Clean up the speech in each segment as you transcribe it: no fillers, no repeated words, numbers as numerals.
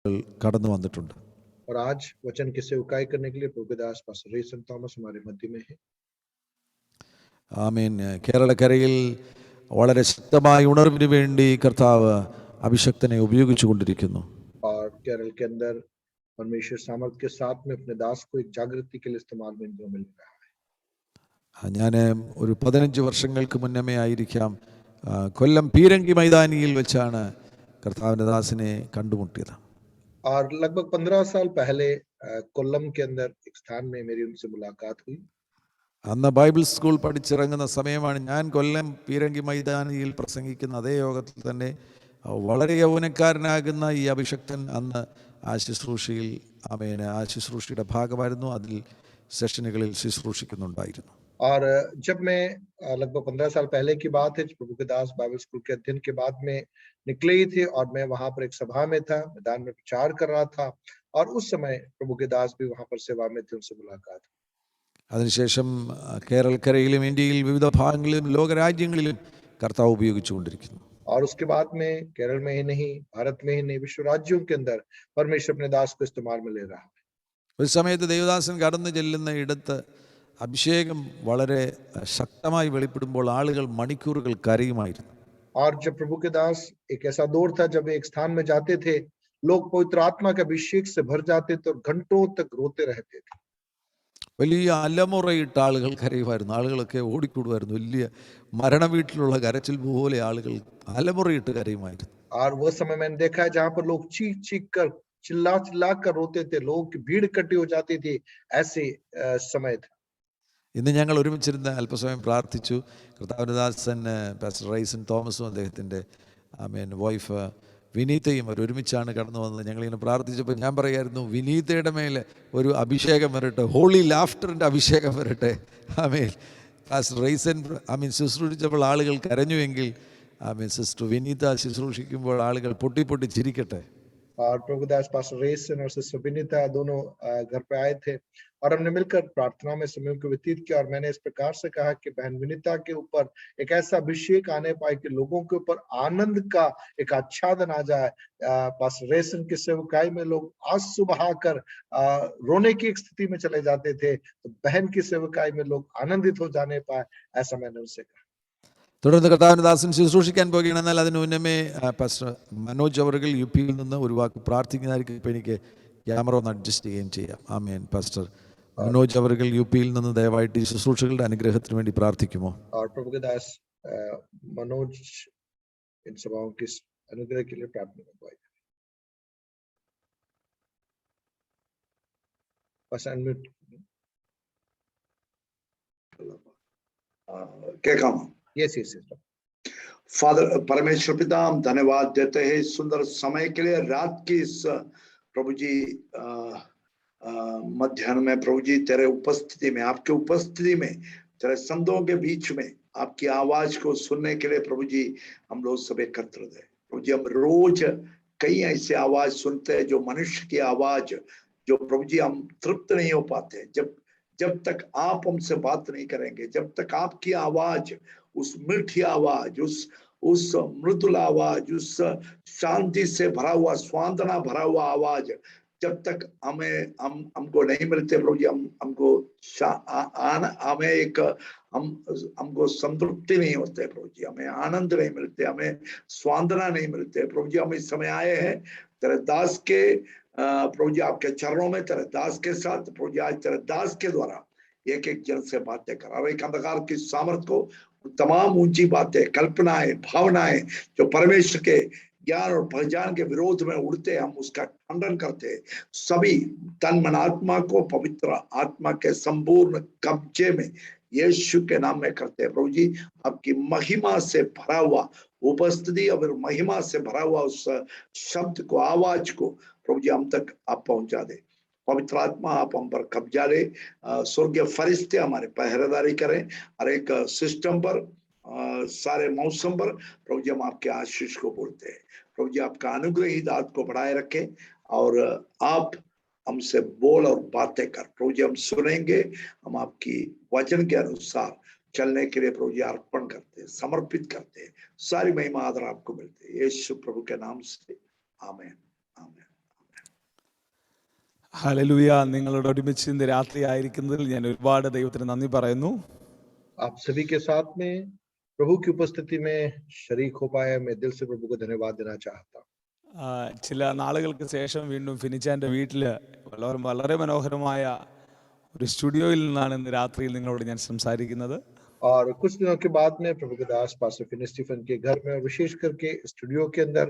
കടന്നു വന്നിട്ടുണ്ട്. और आज वचन की सेवकाई करने के लिए प्रभु दास पास्टर रेसन थॉमस हमारे मध्य में है. ആമേൻ. കേരളക്കരയിൽ വളരെ ശക്തമായ ഉണർവിന് വേണ്ടി കർത്താവ് അഭിഷക്തനെ ഉപയോഗിച്ചു കൊണ്ടിരിക്കുന്നു. और केरल के अंदर परमेश्वर सामर्थ के साथ में अपने दास को एक जागृति के लिए इस्तेमाल में मिल रहा है. ഞാൻ ഒരു 15 വർഷങ്ങൾക്ക് മുന്നമേ ആയിരിക്കാം കൊല്ലം പീരങ്കി മൈതാനിയിൽ വെച്ചാണ് കർത്താവിൻ്റെ ദാസിനെ കണ്ടുമുട്ടിയത്. और लगभग 15 साल पहले कोल्लम के अंदर एक स्थान में मेरी उनसे मुलाकात हुई. അന്ന് ബൈബിൾ സ്കൂൾ പഠിച്ചിറങ്ങുന്ന സമയമാണ്. ഞാൻ കൊല്ലം പീരങ്കി മൈതാനിയിൽ പ്രസംഗിക്കുന്ന അതേ യോഗത്തിൽ തന്നെ വളരെ യൗവനക്കാരനാകുന്ന ഈ അഭിഷക്തൻ അന്ന് ആ ശുശ്രൂഷയിൽ ആ ശുശ്രൂഷയുടെ ഭാഗമായിരുന്നു. അതിൽ സെഷനുകളിൽ ശുശ്രൂഷിക്കുന്നുണ്ടായിരുന്നു. और जब मैं लगभग 15 साल पहले की बात है, प्रभु के दास बाइबल स्कूल के अध्ययन के बाद में निकले ही थे और मैं वहां पर एक सभा में था, मैदान में प्रचार कर रहा था और उस समय प्रभु के दास भी वहां पर सेवा में थे. उनसे मुलाकात. അതിനുശേഷം കേരളക്കരയിലും ഇന്ത്യയിൽ വിവിധ ഭാഗങ്ങളിലും ലോകരാജ്യങ്ങളിലും കർത്താവ് ഉപയോഗിച്ചുകൊണ്ടിരിക്കുന്നു. और उसके बाद में केरल में ही नहीं, भारत में ही नहीं, विश्व राज्यों के अंदर परमेश्वर अपने दास को इस्तेमाल में ले रहा है. ഒരു സമയത്ത് ദേവദാസൻ കടന്നു ചെല്ലുന്ന ഇടത്ത് അഭിഷേകം വളരെ ശക്തമായി വെളിപ്പെടുമ്പോൾ ആളുകൾ മണിക്കൂറുകൾ കരയുമായിരുന്നു. और जब प्रभु के दास एक ऐसा दौर था जब एक स्थान में जाते थे, लोग पवित्र आत्मा के अभिषेक से भर जाते थे और घंटों तक रोते रहते थे. വലിയ അലമുറയിട്ട് ആളുകൾ കരയുമായിരുന്നു. ആളുകളൊക്കെ ഓടിക്കൂടുമായിരുന്നു. വലിയ മരണ വീട്ടിലുള്ള കരച്ചിൽ പോലെ ആളുകൾ അലമുറയിട്ട് കരയുമായിരുന്നു. और वो समय मैंने देखा है जहां पर लोग चीख चीख कर चिल्ला चिल्ला कर रोते थे, लोग की भीड़ इकट्ठी हो जाती थी. ऐसे समय था. ഇന്ന് ഞങ്ങൾ ഒരുമിച്ചിരുന്ന് അല്പസമയം പ്രാർത്ഥിച്ചു. കർത്താവിൻ്റെ ദാസൻ പാസ്റ്റർ റൈസൻ തോമസും അദ്ദേഹത്തിൻ്റെ വൈഫ് വിനീതയും ഒരുമിച്ചാണ് കടന്നു വന്നത്. ഞങ്ങളിങ്ങനെ പ്രാർത്ഥിച്ചപ്പോൾ ഞാൻ പറയായിരുന്നു, വിനീതയുടെ മേലെ ഒരു അഭിഷേകം വരട്ടെ, ഹോളി ലാഫ്റ്ററിൻ്റെ അഭിഷേകം വരട്ടെ. പാസ്റ്റർ റൈസൻ ശുശ്രൂഷിച്ചപ്പോൾ ആളുകൾ കരഞ്ഞുവെങ്കിൽ സിസ്റ്റർ വിനീത ശുശ്രൂഷിക്കുമ്പോൾ ആളുകൾ പൊട്ടി പൊട്ടി ചിരിക്കട്ടെ. और प्रभु दास पास्टर रेसन और सिस्टर विनीता दोनों घर पे आए थे और हमने मिलकर प्रार्थना में समय को व्यतीत किया. और मैंने इस प्रकार से कहा कि बहन विनीता के ऊपर एक ऐसा अभिषेक आने पाए कि लोगों के ऊपर आनंद का एक आच्छादन आ जाए. पास्टर रेसन की सेवकाई में लोग आंसू बहाकर रोने की एक स्थिति में चले जाते थे, तो बहन की सेवकाई में लोग आनंदित हो जाने पाए, ऐसा मैंने उनसे कहा. തുടർന്ന് കർത്താവിൻ്റെ ദാസൻ ശുശ്രൂഷിക്കാൻ പോകുകയാണ്. എന്നാൽ അതിന് മുന്നമേ പാസ്റ്റർ മനോജ് അവർകൾ യു പിയിൽ നിന്ന് ഒരു വാക്ക് പ്രാർത്ഥിക്കുന്നതായിരിക്കും. ഇപ്പോൾ എനിക്ക് ക്യാമറ ഒന്ന് അഡ്ജസ്റ്റ് ചെയ്യുകയും ചെയ്യാം. ആമേൻ. പാസ്റ്റർ മനോജ് അവർകൾ യു പിയിൽ നിന്ന് ദയവായിട്ട് ഈ ശുശ്രൂഷകളുടെ അനുഗ്രഹത്തിന് വേണ്ടി പ്രാർത്ഥിക്കുമോ? प्रभु के दास मनोज इन सभाओं की अनुग्रह के लिए प्रार्थना करवाई. बस अनम्यूट क्या काम. Yes yes. फादर परमेश्वर पिता, हम धन्यवाद देते हैं सुंदर समय के लिए, रात की इस प्रभु जी मध्याह्न में प्रभु जी तेरे उपस्थिति में, आपके उपस्थिति में, तेरे संतों के बीच में आपकी आवाज को सुनने के लिए प्रभु जी हम लोग सब एकत्रित है. प्रभु जी हम रोज कई ऐसे आवाज सुनते हैं जो मनुष्य की आवाज, जो प्रभु जी हम तृप्त नहीं हो पाते. जब तक आप हमसे बात नहीं करेंगे, जब तक आपकी आवाज, उस मीठी आवाज, उस मृदुल आवाज, उस शांति से भरा हुआ, स्वांतना भरा हुआ आवाज जब तक हमको नहीं मिलते प्रभु जी, हमको संतृप्ति नहीं होते प्रभु जी, हमें आनंद नहीं मिलते, हमें स्वांतना नहीं मिलते प्रभु जी. हम इस समय आए हैं तेरे दास के प्रभु जी आपके चरणों में, तेरे दास के साथ प्रभु जी आज तेरे दास के द्वारा एक एक जन से बातें कर. और एक अंधकार की सामर्थ को, तमाम ऊंची बातें, कल्पनाएं, भावनाएं जो परमेश्वर के ज्ञान और पहचान के विरोध में उड़ते, हम उसका खंडन करते. सभी तन मन आत्मा को पवित्र आत्मा के संपूर्ण कब्जे में यीशु के नाम में करते हैं. प्रभु जी आपकी महिमा से भरा हुआ उपस्थिति और महिमा से भरा हुआ उस शब्द को, आवाज को प्रभु जी हम तक आप पहुंचा दे. पवित्र आत्मा आप हम पर कब्जा ले. स्वर्गीय फरिश्ते हमारे पहरेदारी करें हर एक सिस्टम पर, सारे मौसम पर. प्रभु जी हम आपके आशीष को बोलते हैं. प्रभु जी आपका अनुग्रही दात को बढ़ाए रखें और आप हमसे बोल और बातें कर. प्रभु जी हम सुनेंगे, हम आपकी वचन के अनुसार चलने के लिए प्रभु जी अर्पण करते हैं, समर्पित करते हैं. सारी महिमा आदर आपको मिलते हैं यीशु प्रभु के नाम से. आमीन. आमीन. ഹല്ലേലൂയ. നിങ്ങളോട് ഒരുമിച്ച് ഇന്ന് രാത്രി ആയിരിക്കുന്നതിൽ ഞാൻ ഒരുപാട് ദൈവത്തിന് നന്ദി പറയുന്നു. आप सभी के साथ में प्रभु की उपस्थिति में शरीक हो पाया, मैं दिल से प्रभु को धन्यवाद देना चाहता हूँ। ചില നാളുകൾക്ക് ശേഷം വീണ്ടും ഫിനിച്ചാൻ്റെ വീട്ടിൽ വളരെ മനോഹരമായ ഒരു സ്റ്റുഡിയോയിൽ നിന്നാണ് ഇന്ന് രാത്രിയിൽ നിങ്ങളോട് ഞാൻ സംസാരിക്കുന്നത്. और कुछ दिनों के बाद में प्रभु के दास पास्टर फिनी स्टीफन के घर में और विशेष करके स्टूडियो के अंदर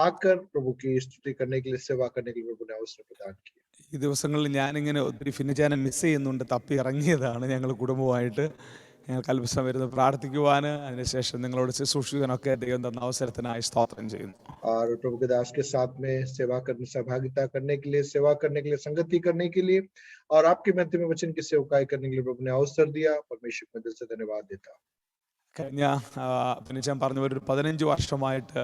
आकर प्रभु की स्तुति करने के लिए, सेवा करने के लिए प्रभु ने अवसर प्रदान किया। ഈ ദിവസങ്ങളിൽ ഞാനിങ്ങനെ ഒത്തിരി ഫിനിച്ചാനെ മിസ് ചെയ്യുന്നുണ്ട്. തപ്പി ഇറങ്ങിയതാണ് ഞങ്ങൾ കുടുംബമായിട്ട്. ഞങ്ങൾക്ക് അല്പസമയം ഇരുന്ന് പ്രാർത്ഥിക്കുവാൻ, അതിനുശേഷം നിങ്ങളോട് ശുശ്രൂഷിക്കാനൊക്കെ ദൈവം തന്ന അവസരത്തിനായി സ്തോത്രം ചെയ്യുന്നു. और प्रभु के दास के साथ में सेवा करने, सहभागिता करने के लिए, सेवा करने के लिए, संगति करने के लिए और आपके मध्य में वचन की सेवकाई करने के लिए प्रभु ने अवसर दिया। परमेश्वर को दिल से धन्यवाद देता हूँ। കഴിഞ്ഞ ഫിനിച്ചാൻ പറഞ്ഞ ഒരു 15 വർഷമായിട്ട്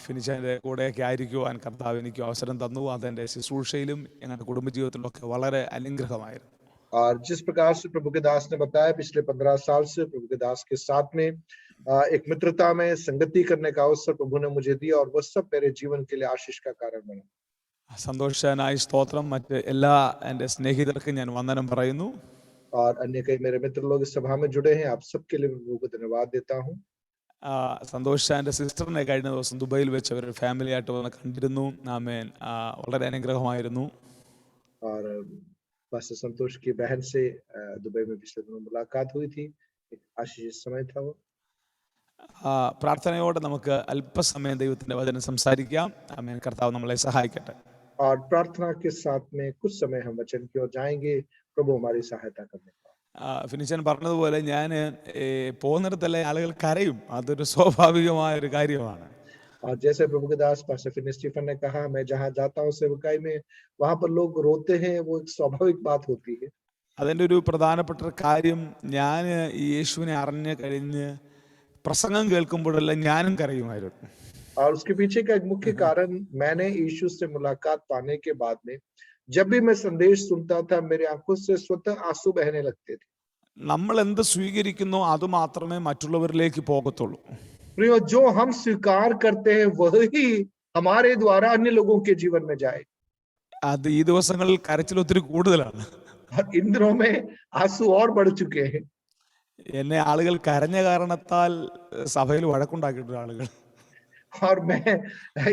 ഫിനിച്ചാൻ്റെ കൂടെയൊക്കെ ആയിരിക്കുവാൻ കർത്താവ് എനിക്ക് അവസരം തന്നു. അതെൻ്റെ ശുശ്രൂഷയിലും ഞങ്ങളുടെ കുടുംബജീവിതത്തിലൊക്കെ വളരെ അനുഗ്രഹമായിരുന്നു. और जिस प्रकार से प्रभु के दास ने बताया, पिछले 15 साल से प्रभु के दास के साथ में एक मित्रता में संगति करने का अवसर प्रभु ने मुझे दिया और वह सब मेरे जीवन के लिए आशीष का कारण बना। സന്തോഷനായി സ്തോത്രം. മറ്റ് എല്ലാ എൻ്റെ സ്നേഹിതർക്കും ഞാൻ വന്ദനം പറയുന്നു. और अन्य कई मेरे मित्र लोग इस सभा में जुड़े हैं, आप सबके लिए प्रभु को धन्यवाद देता हूँ। സന്തോഷാൻ്റെ സിസ്റ്ററിനെ കഴിഞ്ഞ ദിവസം ദുബൈയിൽ വെച്ച് അവർ ഫാമിലി ആയിട്ട് വന്ന് കണ്ടിരുന്നു. ആമേൻ. വളരെ അനുഗ്രഹമായിരുന്നു. और पास्टर संतोष की बहन से दुबई में पिछले दिनों मुलाकात हुई थी, एक आशीष समय था वो। പ്രാർത്ഥനയോടെ നമുക്ക് അല്പസമയം ദൈവത്തിൻ്റെ വചനം സംസാരിക്കാം. ആമേൻ. കർത്താവ് നമ്മളെ സഹായിക്കട്ടെ. और प्रार्थना के साथ में कुछ समय हम वचन की ओर जाएंगे, प्रभु हमारी सहायता करने का। ഫിനിച്ചൻ പറഞ്ഞതുപോലെ ഞാൻ പോകുന്നിടത്തല്ലേ ആളുകൾ കരയും. അതൊരു സ്വാഭാവികമായ ഒരു കാര്യമാണ്. और जैसे प्रभु के दास पास्टर फिनी स्टीफन ने कहा, मैं जहाँ जाता हूँ सेवकाई में, वहां पर लोग रोते हैं, वो एक स्वाभाविक बात होती है। അതിൻ്റെ ഒരു പ്രധാനപ്പെട്ട കാര്യം, ഞാൻ ഈ യേശുവിനെ അറിഞ്ഞ് കഴിഞ്ഞ് പ്രസംഗം കേൾക്കുമ്പോഴെല്ലാം ഞാനും കരയുമായിരുന്നു. और उसके पीछे का एक मुख्य कारण, मैंने यीशु से मुलाकात पाने के बाद में जब भी मैं संदेश सुनता था, मेरे आंखों से स्वतः आंसू बहने लगते थे। നമ്മൾ എന്ത് സ്വീകരിക്കുന്നോ അത് മാത്രമേ മറ്റുള്ളവരിലേക്ക് പോകത്തുള്ളൂ. प्रियो, जो हम स्वीकार करते हैं वही हमारे द्वारा अन्य लोगों के जीवन में जाए। അത് ഈ ദിവസങ്ങളിൽ കരച്ചിൽ ഒത്തിരി കൂടുതലാണ്. और इन दिनों में आंसू और बढ़ चुके हैं। എന്നെ ആളുകൾ കരഞ്ഞ കാരണത്താൽ സഭയിൽ വഴക്കുണ്ടാക്കിയിട്ടുണ്ട് ആളുകൾ. और मैं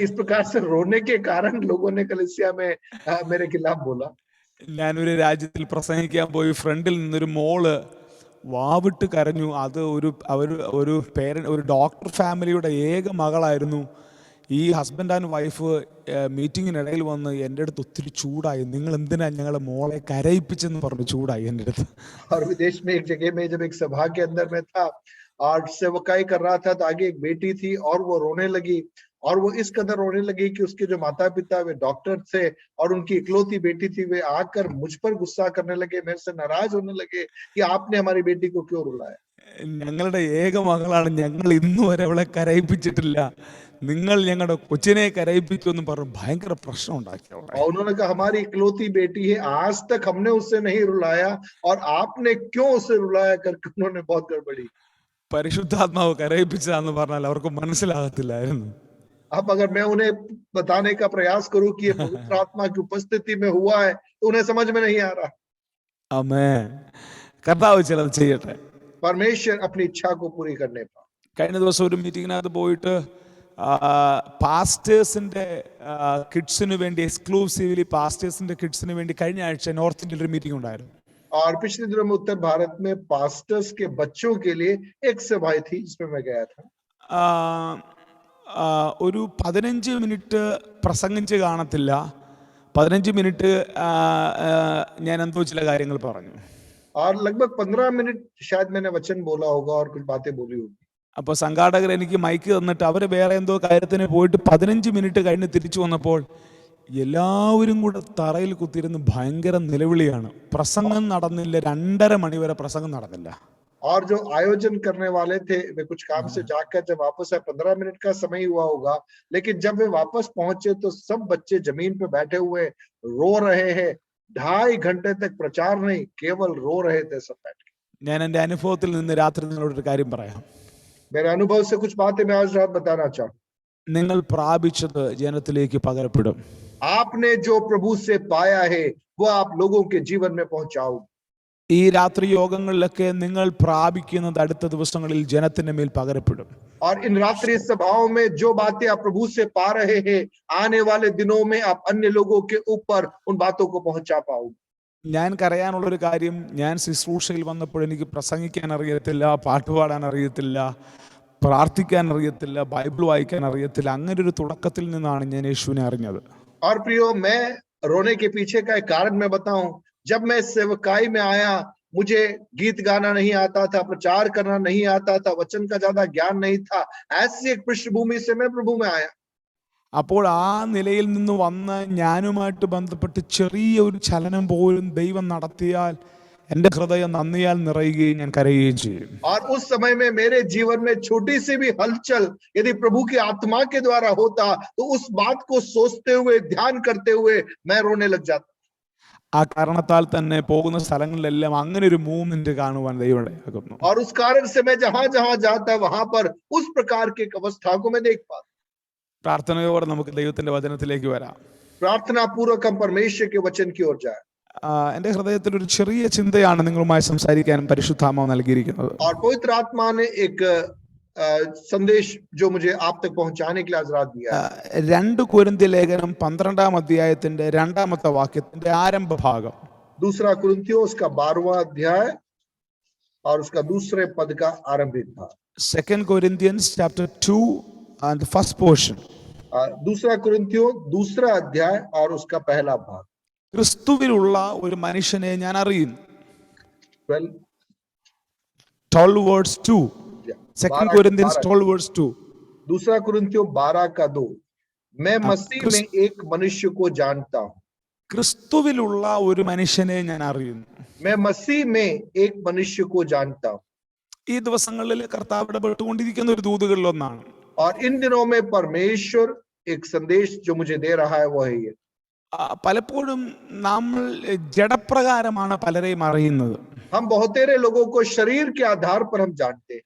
इस प्रकार से रोने के कारण लोगों ने कलीसिया में मेरे खिलाफ बोला। ഞാനൊരു രാജ്യത്തിൽ പ്രസംഗിക്കാൻ പോയി, ഫ്രണ്ടിൽ നിന്നൊരു മോള് വാവിട്ട് കരഞ്ഞു. അത് ഒരു ഡോക്ടർ ഫാമിലിയുടെ ഏക മകളായിരുന്നു. ഈ ഹസ്ബൻഡ് ആൻഡ് വൈഫ് മീറ്റിങ്ങിനിടയിൽ വന്ന് എൻ്റെ അടുത്ത് ഒത്തിരി ചൂടായി. നിങ്ങൾ എന്തിനാ ഞങ്ങളെ മോളെ കരയിപ്പിച്ചെന്ന് പറഞ്ഞു ചൂടായി എൻ്റെ അടുത്ത്. और विदेश में एक जगह में जब एक सभा के अंदर में था और सेवकाई कर रहा था, तो आगे एक बेटी थी और वो रोने लगी। और वो इस कदर रोने लगी कि उसके जो माता पिता वे डॉक्टर थे और उनकी इकलौती बेटी थी, वे आकर मुझ पर गुस्सा करने लगे, मेरे से नाराज होने लगे कि आपने हमारी बेटी को क्यों रुलाया। ഞങ്ങളുടെ ഏക മകളാണ്, ഞങ്ങൾ ഇന്നു വരെ അവളെ കരയിപ്പിച്ചിട്ടില്ല, നിങ്ങൾ ഞങ്ങളുടെ കൊച്ചിനെ കരയിപ്പിച്ചു എന്ന് പറഞ്ഞു ഭയങ്കര പ്രശ്നം ഉണ്ടാക്കി. और उन्होंने कहा, हमारी इकलौती बेटी है, आज तक हमने उससे नहीं रुलाया और आपने क्यों उसे रुलाया करके उन्होंने बहुत गड़बड़ी। പരിശുദ്ധാത്മാവ് കരയിപ്പിച്ചതാന്ന് പറഞ്ഞാൽ അവർക്ക് മനസ്സിലാകത്തില്ലായിരുന്നു. अब अगर मैं उन्हें बताने का प्रयास करूं कि ये पवित्र आत्मा की उपस्थिति में हुआ है, तो उन्हें समझ में नहीं आ रहा। ആമേൻ. കർത്താവ് ചിലത് ചെയ്യട്ടെ. परमेश्वर अपनी इच्छा को पूरी करने पर। കഴിഞ്ഞ ദിവസം ഒരു മീറ്റിങ്ങിനകത്ത് പോയിട്ട് പാസ്റ്റേഴ്സിന്റെ കിഡ്സിന് വേണ്ടി, എക്സ്ക്ലൂസീവ്ലി പാസ്റ്റേഴ്സിന്റെ കിഡ്സിന് വേണ്ടി കഴിഞ്ഞ ആഴ്ച നോർത്ത് ഇന്ത്യയിൽ ഒരു മീറ്റിംഗ് ഉണ്ടായിരുന്നു. और पिछले दिनों में उत्तर भारत में पास्टर्स के बच्चों के लिए एक सभा थी, जिसमें मैं गया था। ഒരു 15 മിനിറ്റ് പ്രസംഗിച്ച് കാണത്തില്ല. 15 മിനിറ്റ് ഞാൻ എന്തോ ചില കാര്യങ്ങൾ പറഞ്ഞു. और लगभग 15 मिनट शायद मैंने वचन बोला होगा और कुछ बातें बोली होगी। അപ്പോൾ സംഘാടകർ എനിക്ക് മൈക്ക് തന്നിട്ട് അവർ വേറെ എന്തോ കാര്യത്തിന് പോയിട്ട് 15 മിനിറ്റ് കഴിഞ്ഞ് തിരിച്ചു വന്നപ്പോൾ എല്ലാവരും കൂടെ തറയിൽ കുത്തിയിരുന്ന് ഭയങ്കര നിലവിളിയാണ്. പ്രസംഗം നടന്നില്ല, 2.5 മണി വരെ പ്രസംഗം നടന്നില്ല. और जो आयोजन करने वाले थे, वे कुछ काम से जाकर जब वापस आए, 15 मिनट का समय हुआ होगा, लेकिन जब वे वापस पहुंचे तो सब बच्चे जमीन पे बैठे हुए रो रहे हैं। 2.5 घंटे तक प्रचार नहीं, केवल रो रहे थे सब बैठ के। ഞാൻ എൻ്റെ അനുഭവത്തിൽ നിന്ന് രാത്രി നിങ്ങളോടൊരു കാര്യം പറയാം. मेरे अनुभव से कुछ बातें मैं आज रात बताना चाहूँ। നിങ്ങൾ പ്രാപിച്ചത് ജനത്തിലേക്ക് പകരപ്പെടും. आपने जो प्रभु से पाया है वो आप लोगों के जीवन में पहुंचाओ। ഈ രാത്രി യോഗങ്ങളിലൊക്കെ നിങ്ങൾ പ്രാപിക്കുന്നത് അടുത്ത ദിവസങ്ങളിൽ ജനത്തിന്റെ മേൽ പകരപ്പെടും. और इन रात्रि सभाओं में जो बातें आप प्रभु से पा रहे हैं, आने वाले दिनों में आप अन्य लोगों के ऊपर उन बातों को पहुंचा पाओगे। ഞാൻ കരയാനുള്ളൊരു കാര്യം, ഞാൻ ശുശ്രൂഷയിൽ വന്നപ്പോൾ എനിക്ക് പ്രസംഗിക്കാൻ അറിയത്തില്ല, പാട്ടുപാടാൻ അറിയത്തില്ല, പ്രാർത്ഥിക്കാൻ അറിയത്തില്ല, ബൈബിൾ വായിക്കാൻ അറിയത്തില്ല. അങ്ങനെ ഒരു തുടക്കത്തിൽ നിന്നാണ് ഞാൻ യേശുവിനെ അറിഞ്ഞത്. और प्रियो, मैं रोने के पीछे का एक कारण मैं बताऊं, जब मैं सेवकाई में आया, मुझे गीत गाना नहीं आता था, प्रचार करना नहीं आता था, वचन का ज्यादा ज्ञान नहीं था। ऐसी एक पृष्ठभूमि से मैं प्रभु में आया। അപ്പോൾ ആ നിലയിൽ നിന്ന് വന്ന് ഞാനുമായിട്ട് ബന്ധപ്പെട്ട് ചെറിയ ഒരു ചലനം പോലും ദൈവം നടത്തിയാൽ എൻ്റെ ഹൃദയം നന്ദിയാൽ നിറയുകയും ഞാൻ കരയുകയും ചെയ്യും. और उस समय में मेरे जीवन में छोटी सी भी हलचल यदि प्रभु की आत्मा के द्वारा होता, तो उस बात को सोचते हुए, ध्यान करते हुए मैं रोने लग जाता। ആ കാരണത്താൽ തന്നെ പോകുന്ന സ്ഥലങ്ങളിലെല്ലാം അങ്ങനെ ഒരു മൂവ്മെന്റ് കാണുവാൻ ദൈവം ഇടയാക്കുന്നു. और उस कारण से मैं जहां जहां जाता वहां पर उस प्रकार की एक अवस्था को मैं देख पाता। പ്രാർത്ഥനയോടെ നമുക്ക് ദൈവത്തിന്റെ വചനത്തിലേക്ക് വരാം. प्रार्थना पूर्वक हम परमेश्वर के वचन की ओर जाए। എൻ്റെ ഹൃദയത്തിൽ ഒരു ചെറിയ ചിന്തയാണ് നിങ്ങളുമായി സംസാരിക്കാനും പരിശുദ്ധാത്മാവ് നൽകിയിരിക്കുന്നത്. और पवित्र आत्मा ने एक संदेश जो मुझे आप तक पहुंचाने के लिए आज रात दिया है। 2 കൊരിന്ത്യർ ലേഖനം 12-ാം അധ്യായത്തിന്റെ 2-ാമത്തെ വാക്യത്തിന്റെ ആരംഭ ഭാഗം. दूसरा कुरिन्थियों उसका 12वां अध्याय और उसका दूसरे पद का आरंभिक भाग। 2 Corinthians chapter 2 and the first portion. दूसरा कुरिन्थियों दूसरा अध्याय और उसका पहला भाग। ക്രിസ്തുവിലുള്ള ഒരു മനുഷ്യനെ ഞാൻ അറിയുന്നു. 12 verse 2. 2 Corinthians 12 verse 2. दूसरा कुरिन्थियों 12 का 2। मैं मसीह में एक मनुष्य को जानता हूं। ക്രിസ്തുവിലുള്ള ഒരു മനുഷ്യനെ ഞാൻ അറിയുന്നു. मैं मसीह में एक मनुष्य को जानता हूं। ഈ ദിവസങ്ങളിൽ കർത്താവ് ഇടപെട്ടുകൊണ്ടിരിക്കുന്ന ഒരു ദൂതുകളിൽ ഒന്നാണ്. और इन दिनों में परमेश्वर एक संदेश जो मुझे दे रहा है वो है ये। പലപ്പോഴും നമ്മൾ ജഡപ്രകാരമാണ് പലരെയും അറിയുന്നത്. हम बहुतेरे लोगों को शरीर के आधार पर हम जानते हैं।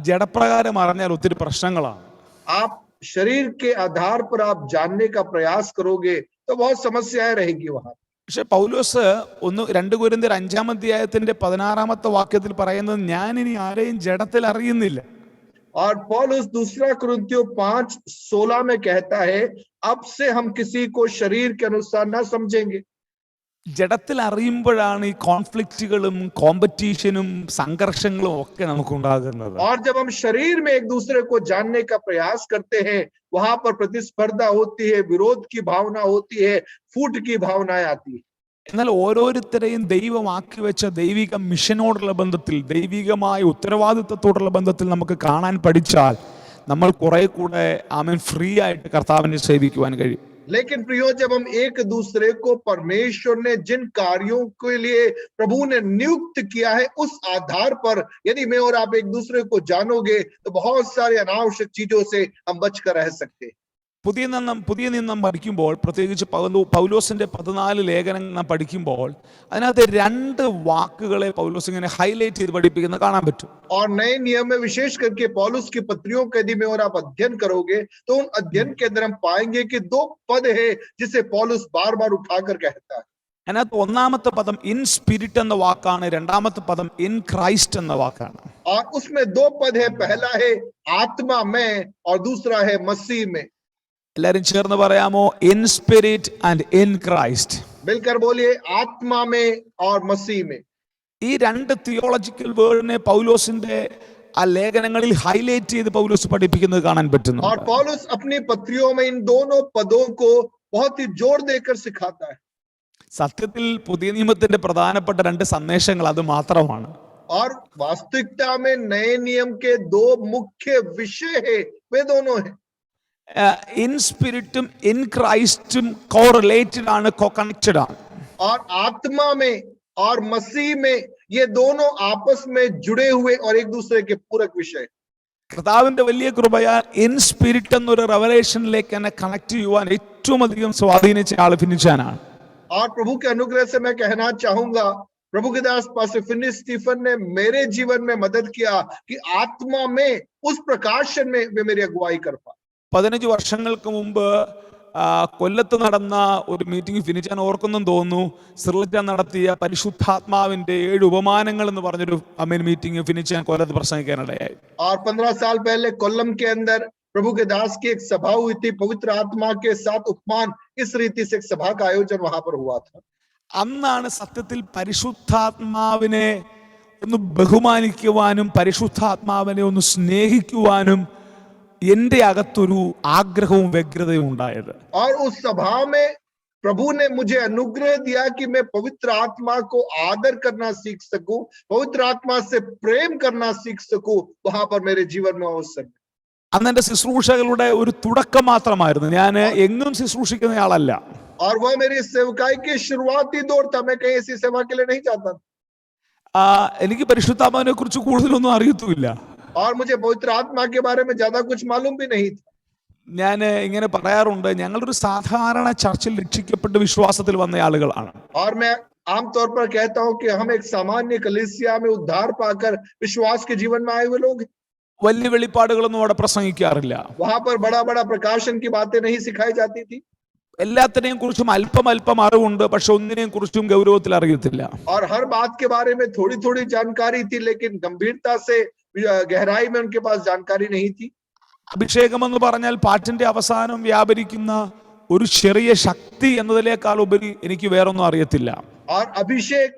ജഡപ്രകാരം അറിഞ്ഞാൽ ഒത്തിരി പ്രശ്നങ്ങളാണ്. आप शरीर के आधार पर आप जानने का प्रयास करोगे तो बहुत समस्याएं रहेगी वहां। പക്ഷെ പൗലോസ് 2 കൊരിന്ത്യർ 5-ാം അധ്യായത്തിന്റെ 16-ാമത്തെ വാക്യത്തിൽ പറയുന്നത്, ഞാൻ ഇനി ആരെയും ജഡത്തിൽ അറിയുന്നില്ല. और पौलुस दूसरा कुरिन्थियों 5:16 में कहता है, अब से हम किसी को शरीर के अनुसार ना समझेंगे। ജഡത്തിൽ അറിയുമ്പോഴാണ് ഈ കോൺഫ്ലിക്റ്റുകളും കോമ്പറ്റീഷനും സംഘർഷങ്ങളും ഒക്കെ നമുക്ക് ഉണ്ടാകുന്നത്. और जब हम शरीर में एक दूसरे को जानने का प्रयास करते हैं, वहां पर प्रतिस्पर्धा होती है, विरोध की भावना होती है, फूट की भावनाएं आती है। എന്നാൽ ഓരോരുത്തരെയും ദൈവം ആക്കി വെച്ച ദൈവിക മിഷനോടുള്ള ബന്ധത്തിൽ, ദൈവികമായ ഉത്തരവാദിത്വത്തോടുള്ള ബന്ധത്തിൽ നമുക്ക് കാണാൻ പഠിച്ചാൽ നമ്മൾ കുറെ കൂടെ ഫ്രീ ആയിട്ട് കർത്താവിനെ സേവിക്കുവാൻ കഴിയും. लेकिन प्रियो, जब हम एक दूसरे को परमेश्वर ने जिन कार्यों के लिए प्रभु ने नियुक्त किया है उस आधार पर यदि मैं और आप एक दूसरे को जानोगे तो बहुत सारे अनावश्यक चीजों से हम बचकर रह सकते हैं। പുതിയ നിയമം പഠിക്കുമ്പോൾ, പ്രത്യേകിച്ച് പൗലോസിന്റെ 14 ലേഖനങ്ങൾ നാം പഠിക്കുമ്പോൾ, അതിനകത്ത് 2 വാക്കുകളെ പൗലോസ് ഇങ്ങനെ ഹൈലൈറ്റ് ചെയ്ത് പഠിപ്പിക്കുന്നത് കാണാൻ പറ്റും. और नए नियम में विशेष करके पौलुस की पत्रियों का यदि में और आप अध्ययन करोगे तो उन अध्ययन के अंदर हम पाएंगे कि 2 पद है जिसे पौलुस बार बार उठाकर कहता है। അതിനകത്ത് 1-ാമത്തെ പദം ഇൻ സ്പിരിറ്റ് എന്ന വാക്കാണ്, 2-ാമത്തെ പദം ഇൻ ക്രൈസ്റ്റ് എന്ന വാക്കാണ്. और उसमें 2 पद है, पहला है आत्मा में और दूसरा है मसीह में। എല്ലാരും ചേർന്ന് പറയാമോ? In spirit and in Christ. मिलकर बोलिए, आत्मा में और मसीह में। ഈ 2 തിയോളജിക്കൽ വേർഡിനെ പൗലോസിന്റെ ആ ലേഖനങ്ങളിൽ ഹൈലൈറ്റ് ചെയ്ത് പൗലോസ് പഠിപ്പിക്കുന്നത് കാണാൻ പറ്റുന്നു. और पौलुस अपनी पत्रियों में इन दोनों पदों को बहुत ही जोर देकर सिखाता है। സത്യത്തിൽ പുതിയ നിയമത്തിന്റെ പ്രധാനപ്പെട്ട 2 സന്ദേശങ്ങൾ അത് മാത്രമാണ്. और वास्तविकता में नए नियम के 2 मुख्य विषय है, वे दोनों हैं। ഇൻ സ്പിരിറ്റും ഇൻ ക്രൈസ്റ്റും കോറിലേറ്റഡ് ആണ്, കണക്റ്റഡ് ആണ്. और आत्मा में और मसीह में ये दोनों आपस में जुड़े हुए और एक दूसरे के पूरक विषय। കർത്താവിന്റെ വലിയ കൃപയാൽ ഇൻ സ്പിരിറ്റ് എന്നൊരു റെവലേഷനിലേക്ക് എന്നെ കണക്ട് ചെയ്യുവാൻ ഏറ്റവും അധികം സ്വാധീനിച്ച ആൾ ഫിനിച്ചാനാണ്. और प्रभु के अनुग्रह से मैं कहना चाहूंगा, प्रभु के दास पास्टर फिनिश स्टीफन ने मेरे जीवन में मदद किया कि आत्मा में उस प्रकाशन में वे मेरी अगुवाई कर पाए। 15 വർഷങ്ങൾക്ക് മുമ്പ് കൊല്ലത്ത് നടന്ന ഒരു മീറ്റിംഗ് ഫിനിച്ചാൻ ഓർക്കുന്നും തോന്നുന്നു. സിർലറ്റ നടത്തിയ പരിശുദ്ധാത്മാവിന്റെ 7 ഉപമാനങ്ങൾ എന്ന് പറഞ്ഞൊരു മീറ്റിംഗ് ഫിനിച്ചാൻ കൊല്ലത്ത് പ്രസംഗിക്കാനിടയായി. और 15 साल पहले कोल्लम के अंदर प्रभु के दास की एक सभा हुई थी. पवित्र आत्मा के 7 उपमान इस रीति से एक सभा का आयोजन वहां पर हुआ था. അന്നാണ് സത്യത്തിൽ പരിശുദ്ധാത്മാവിനെ ഒന്ന് ബഹുമാനിക്കുവാനും പരിശുദ്ധാത്മാവിനെ ഒന്ന് സ്നേഹിക്കുവാനും എന്റെ അകത്തൊരു ആഗ്രഹവും വ്യഗ്രതയും ഉണ്ടായത്. और उस सभा में प्रभु ने मुझे अनुग्रह दिया कि मैं पवित्र आत्मा को आदर करना सीख सकूं, पवित्र आत्मा से प्रेम करना सीख सकूं. वहां पर मेरे जीवन में अवसर. അന്ന് എന്റെ ശുശ്രൂഷകളുടെ ഒരു തുടക്കം മാത്രമായിരുന്നു. ഞാൻ എങ്ങും ശുശ്രൂഷിക്കുന്നയാളല്ല. और वह मेरी सेवकाई की शुरुआती दौर था. मैं कहीं ऐसी सेवा के लिए नहीं जाता था. എനിക്ക് പരിശുദ്ധാത്മാവിനെ കുറിച്ച് കൂടുതലൊന്നും അറിയത്തുമില്ല. और मुझे पवित्र आत्मा के बारे में ज्यादा कुछ मालूम भी नहीं था. ഞാൻ ഇങ്ങനെ പറയാറുണ്ട്, ഞങ്ങളൊരു സാധാരണ ചർച്ചിൽ രക്ഷിക്കപ്പെട്ട് വിശ്വാസത്തിൽ വന്ന ആളുകളാണ്. और मैं आमतौर पर कहता हूं कि हम एक सामान्य कलीसिया में उद्धार पाकर विश्वास के जीवन में आए हुए लोग. വലിയ വെളിപ്പാടുകളൊന്നും അവിടെ പ്രസംഗിക്കാറില്ല. वहां पर बड़ा बड़ा प्रकाशन की बातें नहीं सिखाई जाती थी. എല്ലാത്തിനെയും കുറിച്ചും അല്പം അറിവുണ്ട്, പക്ഷെ ഒന്നിനെയും കുറിച്ചും ഗൗരവത്തിൽ അറിയത്തില്ല. और हर बात के बारे में थोड़ी थोड़ी जानकारी थी, लेकिन गंभीरता से गहराई में उनके पास जानकारी नहीं थी. അഭിഷേകം എന്ന് പറഞ്ഞാൽ പാട്ടിന്റെ അവസാനം വ്യാപരിക്കുന്ന ഒരു ചെറിയ ശക്തി എന്നതിനേക്കാൾ ഉപരി എനിക്ക് വേറൊന്നും അറിയത്തില്ല. और अभिषेक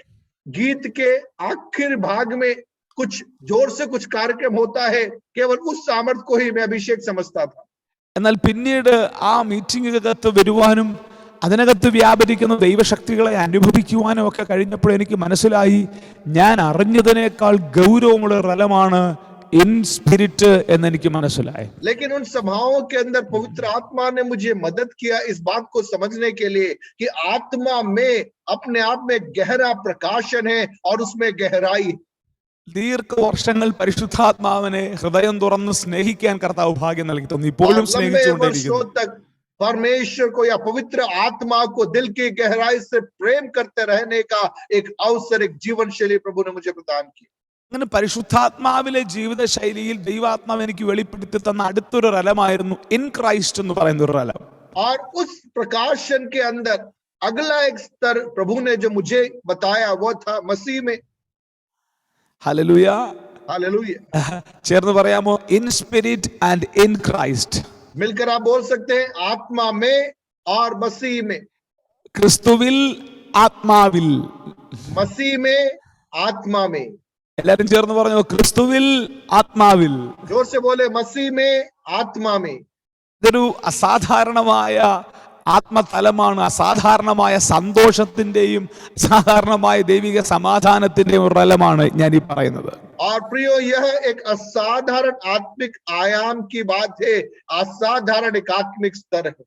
गीत के आखिर भाग में कुछ जोर से कुछ कार्यक्रम होता है, केवल उस सामर्थ्य को ही मैं अभिषेक समझता था. എന്നാൽ പിന്നീട് ആ മീറ്റിംഗിനകത്ത് വരുവാനും അതിനകത്ത് വ്യാപരിക്കുന്ന ദൈവശക്തികളെ അനുഭവിക്കുവാനും ഒക്കെ കഴിഞ്ഞപ്പോൾ എനിക്ക് മനസ്സിലായി, ഞാൻ അറിഞ്ഞതിനേക്കാൾ ഗൗരവമുള്ള റലമാണ് इन स्पिरिट എന്ന് എനിക്ക് മനസ്സിലായി. लेकिन उन सभाओं के अंदर पवित्र आत्मा ने मुझे मदद किया इस बात को समझने के लिए कि आत्मा में अपने आप में गहरा प्रकाशन है और उसमें गहराई. ദീർഘവർഷങ്ങൾ പരിശുദ്ധാത്മാവിനെ ഹൃദയം തുറന്ന് സ്നേഹിക്കാൻ കർത്താവ് ഭാഗ്യം നൽകി തന്നു. ഇപ്പോഴും സ്നേഹിച്ചുകൊണ്ടിരിക്കുന്നു. परमेश्वर को या पवित्र आत्मा को दिल की गहराई से प्रेम करते रहने का एक अवसर, एक जीवन शैली प्रभु ने मुझे प्रदान की. അങ്ങനെ പരിശുദ്ധാത്മാവിലെ ജീവിത ശൈലിയിൽ ദൈവാത്മാവ് എനിക്ക് വെളിപ്പെടുത്തി തന്ന അടുത്തൊരു റലമായിരുന്നു ഇൻ ക്രൈസ്റ്റ് എന്ന് പറയുന്ന ഒരു റലം. और उस प्रकाशन के अंदर अगला एक स्तर प्रभु ने जो मुझे बताया वो था मसीह में. Hallelujah, hallelujah. ചേർന്ന് പറയാമോ? In spirit and in Christ. मिलकर आप बोल सकते हैं आत्मा में और मसीह में. ക്രിസ്തുവിൽ ആത്മാവിൽ. मसीह में आत्मा में. എല്ലാരും ചേർന്ന് പറഞ്ഞു ക്രിസ്തുവിൽ ആത്മാവിൽ. जोर से बोले मसीह में आत्मा में. ഇതൊരു അസാധാരണമായ ആത്മതലമാണ്. അസാധാരണമായ സന്തോഷത്തിന്റെയും അസാധാരണമായ ദൈവിക സമാധാനത്തിന്റെയും ഒരു റലമാണ് ഞാൻ ഈ പറയുന്നത്. और प्रियो, यह एक असाधारण आत्मिक आयाम की बात है, असाधारण एक आत्मिक स्तर है.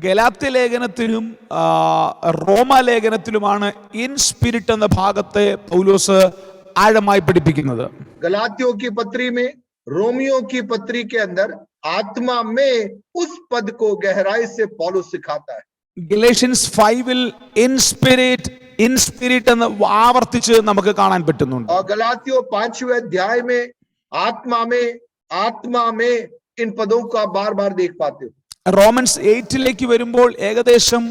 ഗലാത്യ ലേഖനത്തിലും റോമാലേഖനത്തിലുമാണ് ഇൻ സ്പിരിറ്റ് എന്ന ഭാഗത്തെ പൗലോസ് ആഴമായി പഠിപ്പിക്കുന്നത്. गलातियों की पत्री में, रोमियो की पत्री के अंदर आत्मा में उस पद को गहराई से पौलुस सिखाता है. ഗലേഷ്യൻസ് 5-ൽ ഇൻ സ്പിരിറ്റ് എന്ന് ആവർത്തിച്ച് നമുക്ക് കാണാൻ പറ്റുന്നുണ്ട്. और गलातियों 5वें अध्याय में आत्मा में इन पदों को आप बार बार देख पाते हो. റോമൻസ് 8-ലേക്ക് വരുമ്പോൾ ഏകദേശം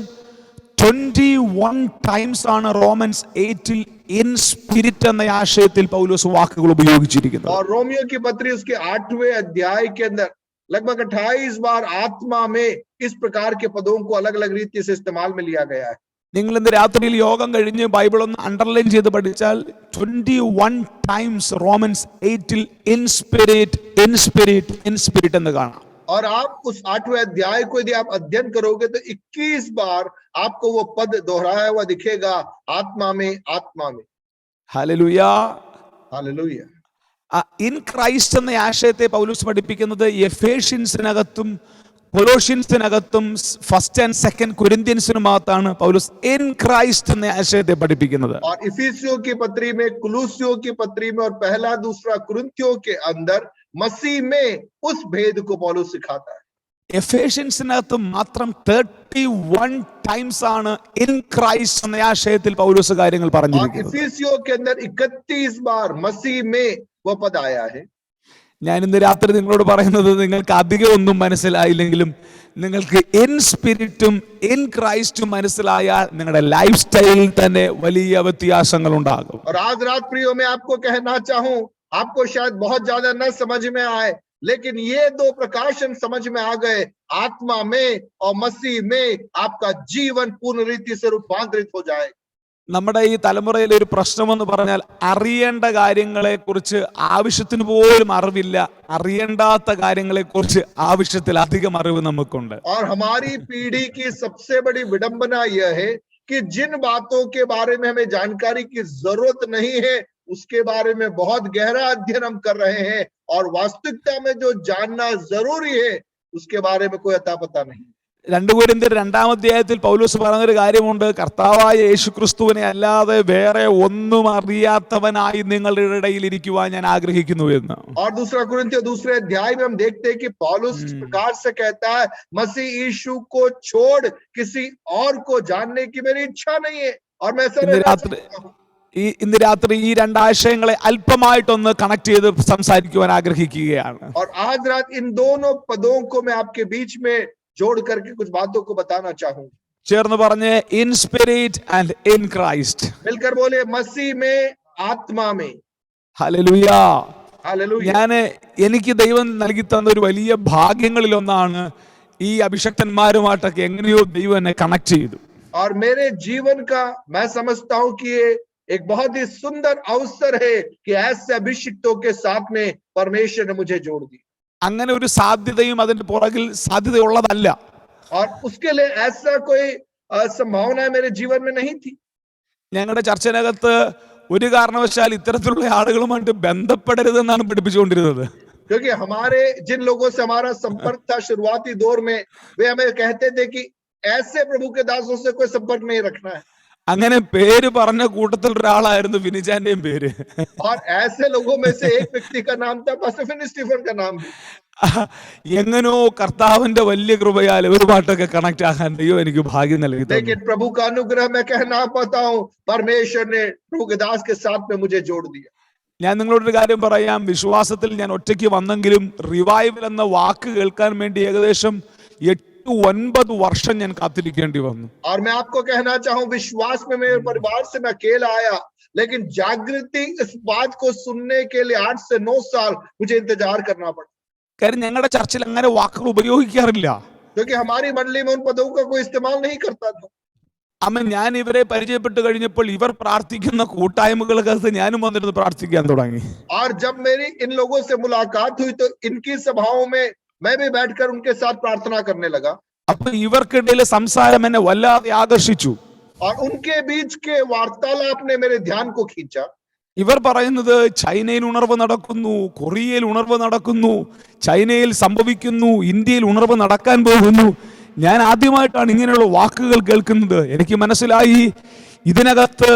21 ടൈംസ് ആണ് റോമൻസ് 8-ൽ ഇൻ സ്പിരിറ്റ് എന്ന ആശയത്തിൽ പൗലോസ് വാക്കുകൾ ഉപയോഗിച്ചിരിക്കുന്നത്. और रोमियो की पत्री उसके 8वें अध्याय के अंदर लगभग 28 बार आत्मा में इस प्रकार के पदों को अलग अलग रीति से इस्तेमाल में लिया गया है. നിങ്ങൾ ഇന്ന് രാത്രിയിൽ യോഗം കഴിഞ്ഞ് ബൈബിൾ ഒന്ന് അണ്ടർലൈൻ ചെയ്ത് പഠിച്ചാൽ 21 ടൈംസ് റോമൻസ് 8-ൽ ഇൻ സ്പിരിറ്റ് എന്ന് കാണാം. और आप उस 8वें अध्याय को यदि आप अध्ययन करोगे तो 21 बार आपको वो पद दोहराया हुआ दिखेगा, आत्मा में. ഹല്ലേലൂയ. हालेलुया. ഇൻ ക്രൈസ്റ്റ് എന്ന ആശയത്തെ പൗലോസ് പഠിപ്പിക്കുന്നത് എഫേഷ്യൻസിനകത്തും കൊലോഷ്യൻസിനകത്തും 1 and 2 കൊരിന്ത്യൻസിനുമാകത്താണ് പൗലോസ് ഇൻ ക്രൈസ്റ്റ് എന്ന ആശയത്തെ പഠിപ്പിക്കുന്നത്. और इफिसियों की पत्री में, कुलूसियों की पत्री में और पहला दूसरा कुरिन्थियों के अंदर मसीह में उस भेद को पौलुस सिखाता है. എഫേഷ്യൻസിനകത്ത് മാത്രം 31 ടൈംസ് ആണ് ഇൻ ക്രൈസ്റ്റ് എന്ന ആശയത്തിൽ പൗലോസ് കാര്യങ്ങൾ और പറഞ്ഞിരിക്കുന്നത്. इफिसियों के अंदर 31 बार मसीह में वो पद आया है. ഞാൻ ഇന്ന് രാത്രി നിങ്ങളോട് പറയുന്നത്, നിങ്ങൾക്ക് അധികം ഒന്നും മനസ്സിലായില്ലെങ്കിലും നിങ്ങൾക്ക് ഇൻ സ്പിരിറ്റും ഇൻ ക്രൈസ്റ്റും മനസ്സിലായാൽ നിങ്ങളുടെ ലൈഫ് സ്റ്റൈലിൽ തന്നെ വലിയ വ്യത്യാസങ്ങൾ ഉണ്ടാകും. और आज रात प्रियो मैं आपको कहना चाहूं, आपको शायद बहुत ज्यादा न समझ में आए, लेकिन ये दो प्रकाशन समझ में आ गए, आत्मा में और मसीह में आपका जीवन पूर्ण रीति से रूपांतरित हो जाए. നമ്മുടെ ഈ തലമുറയിലെ ഒരു പ്രശ്നമെന്ന് പറഞ്ഞാൽ, അറിയേണ്ട കാര്യങ്ങളെ കുറിച്ച് ആവശ്യത്തിന് പോലും അറിവില്ല, അറിയേണ്ടാത്ത കാര്യങ്ങളെ കുറിച്ച് ആവശ്യത്തിൽ അധികം അറിവ് നമുക്കുണ്ട്. और हमारी पीढ़ी की सबसे बड़ी विडंबना यह है कि जिन बातों के बारे में हमें जानकारी की जरूरत नहीं है, उसके बारे में बहुत गहरा अध्ययन हम कर रहे हैं, और वास्तविकता में जो जानना जरूरी है उसके बारे में कोई अता पता नहीं. 2 കൊരിന്ത്യർ 2-ാം അധ്യായത്തിൽ പൗലോസ് പറയുന്നൊരു കാര്യമുണ്ട്, കർത്താവായ യേശുക്രിസ്തുവിനെ അല്ലാതെ വേറെ ഒന്നും അറിയാത്തവനായി നിങ്ങളുടെ ഇടയിൽ ഇരിക്കുവാൻ ഞാൻ ആഗ്രഹിക്കുന്നു എന്ന്. और दूसरा कुरिन्थियों 2 अध्याय में हम देखते हैं कि पौलुस इस प्रकार से कहता है, मसीह यीशु को छोड़ किसी और को जानने की मेरी इच्छा नहीं है, और मैं ऐसा रहना चाहता हूं. ഇന്ന് രാത്രി ഈ രണ്ടാശയങ്ങളെ അല്പമായിട്ടൊന്ന് കണക്ട് ചെയ്ത് സംസാരിക്കുവാൻ ആഗ്രഹിക്കുകയാണ്. और आज रात इन दोनों पदों को मैं आपके बीच में जोड़ करके कुछ बातों को बताना चाहूंगा. ചേർന്ന് പറഞ്ഞ്, in spirit and in Christ. मिलकर बोले, मसीह में, आत्मा में. ഹല്ലേലൂയ. हालेलुया. എനിക്ക് ദൈവം നൽകി തന്ന ഒരു വലിയ ഭാഗ്യങ്ങളിൽ ഒന്നാണ് ഈ അഭിഷക്തന്മാരുമായിട്ടൊക്കെ എങ്ങനെയോ ദൈവം എന്നെ കണക്ട് ചെയ്തു. और मेरे जीवन का मैं समझता हूं कि ये एक बहुत ही सुंदर अवसर है कि ऐसे अभिषिक्तों के साथ में परमेश्वर ने मुझे जोड़ दी. അങ്ങനെ ഒരു സാധ്യതയും അതിന്റെ പുറകിൽ സാധ്യതയുള്ളതല്ല. और उसके लिए ऐसा कोई संभावना मेरे जीवन में नहीं थी. ഞങ്ങളുടെ ചർച്ചിനകത്ത് ഒരു കാരണവശാൽ ഇത്തരത്തിലുള്ള ആളുകളുമായിട്ട് ബന്ധപ്പെടരുതെന്നാണ് പഠിപ്പിച്ചുകൊണ്ടിരുന്നത്. क्योंकि हमारे जिन लोगों से हमारा संपर्क था शुरुआती दौर में, वे हमें कहते थे कि ऐसे प्रभु के दासों से कोई संपर्क नहीं रखना है. അങ്ങനെ പേര് പറഞ്ഞ കൂട്ടത്തിൽ ഒരാളായിരുന്നു വിനിജാന്റെയും പേര്. और ऐसे लोगों में से एक व्यक्ति का नाम था पास्टर फिनी स्टीफन का नाम भी. എങ്ങനോ കർത്താവിന്റെ വലിയ കൃപയാൽ ഒരുപാട്ടൊക്കെ കണക്ട് ആകാൻ ദൈവം എനിക്ക് ഭാഗ്യം നൽകി. लेकिन प्रभु का अनुग्रह मैं कहना पाता हूँ, परमेश्वर ने प्रभु के दास के साथ में मुझे जोड़ दिया. ഞാൻ നിങ്ങളോടൊരു കാര്യം പറയാം, വിശ്വാസത്തിൽ ഞാൻ ഒറ്റയ്ക്ക് വന്നെങ്കിലും റിവൈവൽ എന്ന വാക്ക് കേൾക്കാൻ വേണ്ടി ഏകദേശം 8-9 വർഷം ഞാൻ കാത്തിരിക്കേണ്ടി വന്നു. और मैं आपको कहना चाहूँ, विश्वास में मेरे परिवार से मैं अकेला आया, लेकिन जागृति इस बात को सुनने के लिए 8 से 9 साल मुझे इंतजार करना पड़ा. കാര്യം ഞങ്ങളുടെ ചർച്ചിൽ അങ്ങനെ വാക്കുകൾ ഉപയോഗിക്കാറില്ല. क्योंकि हमारी मंडली में उन पदों का कोई इस्तेमाल नहीं करता था. ഞാൻ ഇവരെ പരിചയപ്പെട്ട് കഴിഞ്ഞപ്പോൾ ഇവർ പ്രാർത്ഥിക്കുന്ന കൂട്ടായ്മകൾക്കകത്ത് ഞാനും വന്നിരുന്ന് പ്രാർത്ഥിക്കാൻ തുടങ്ങി. और जब मेरी इन लोगों से मुलाकात हुई तो इनकी सभाओं में मैं भी बैठकर उनके साथ प्रार्थना करने लगा. അപ്പൊ ഇവർക്കിടയിലെ സംസാരം എന്നെ വല്ലാതെ ആകർഷിച്ചു. और उनके बीच के वार्तालाप ने मेरे ध्यान को खींचा. ഇവർ പറയുന്നത് ചൈനയിൽ ഉണർവ് നടക്കുന്നു, കൊറിയയിൽ ഉണർവ് നടക്കുന്നു, ചൈനയിൽ സംഭവിക്കുന്നു, ഇന്ത്യയിൽ ഉണർവ് നടക്കാൻ പോകുന്നു. ഞാൻ ആദ്യമായിട്ടാണ് ഇങ്ങനെയുള്ള വാക്കുകൾ കേൾക്കുന്നത്. എനിക്ക് മനസ്സിലായി ഇതിനകത്ത്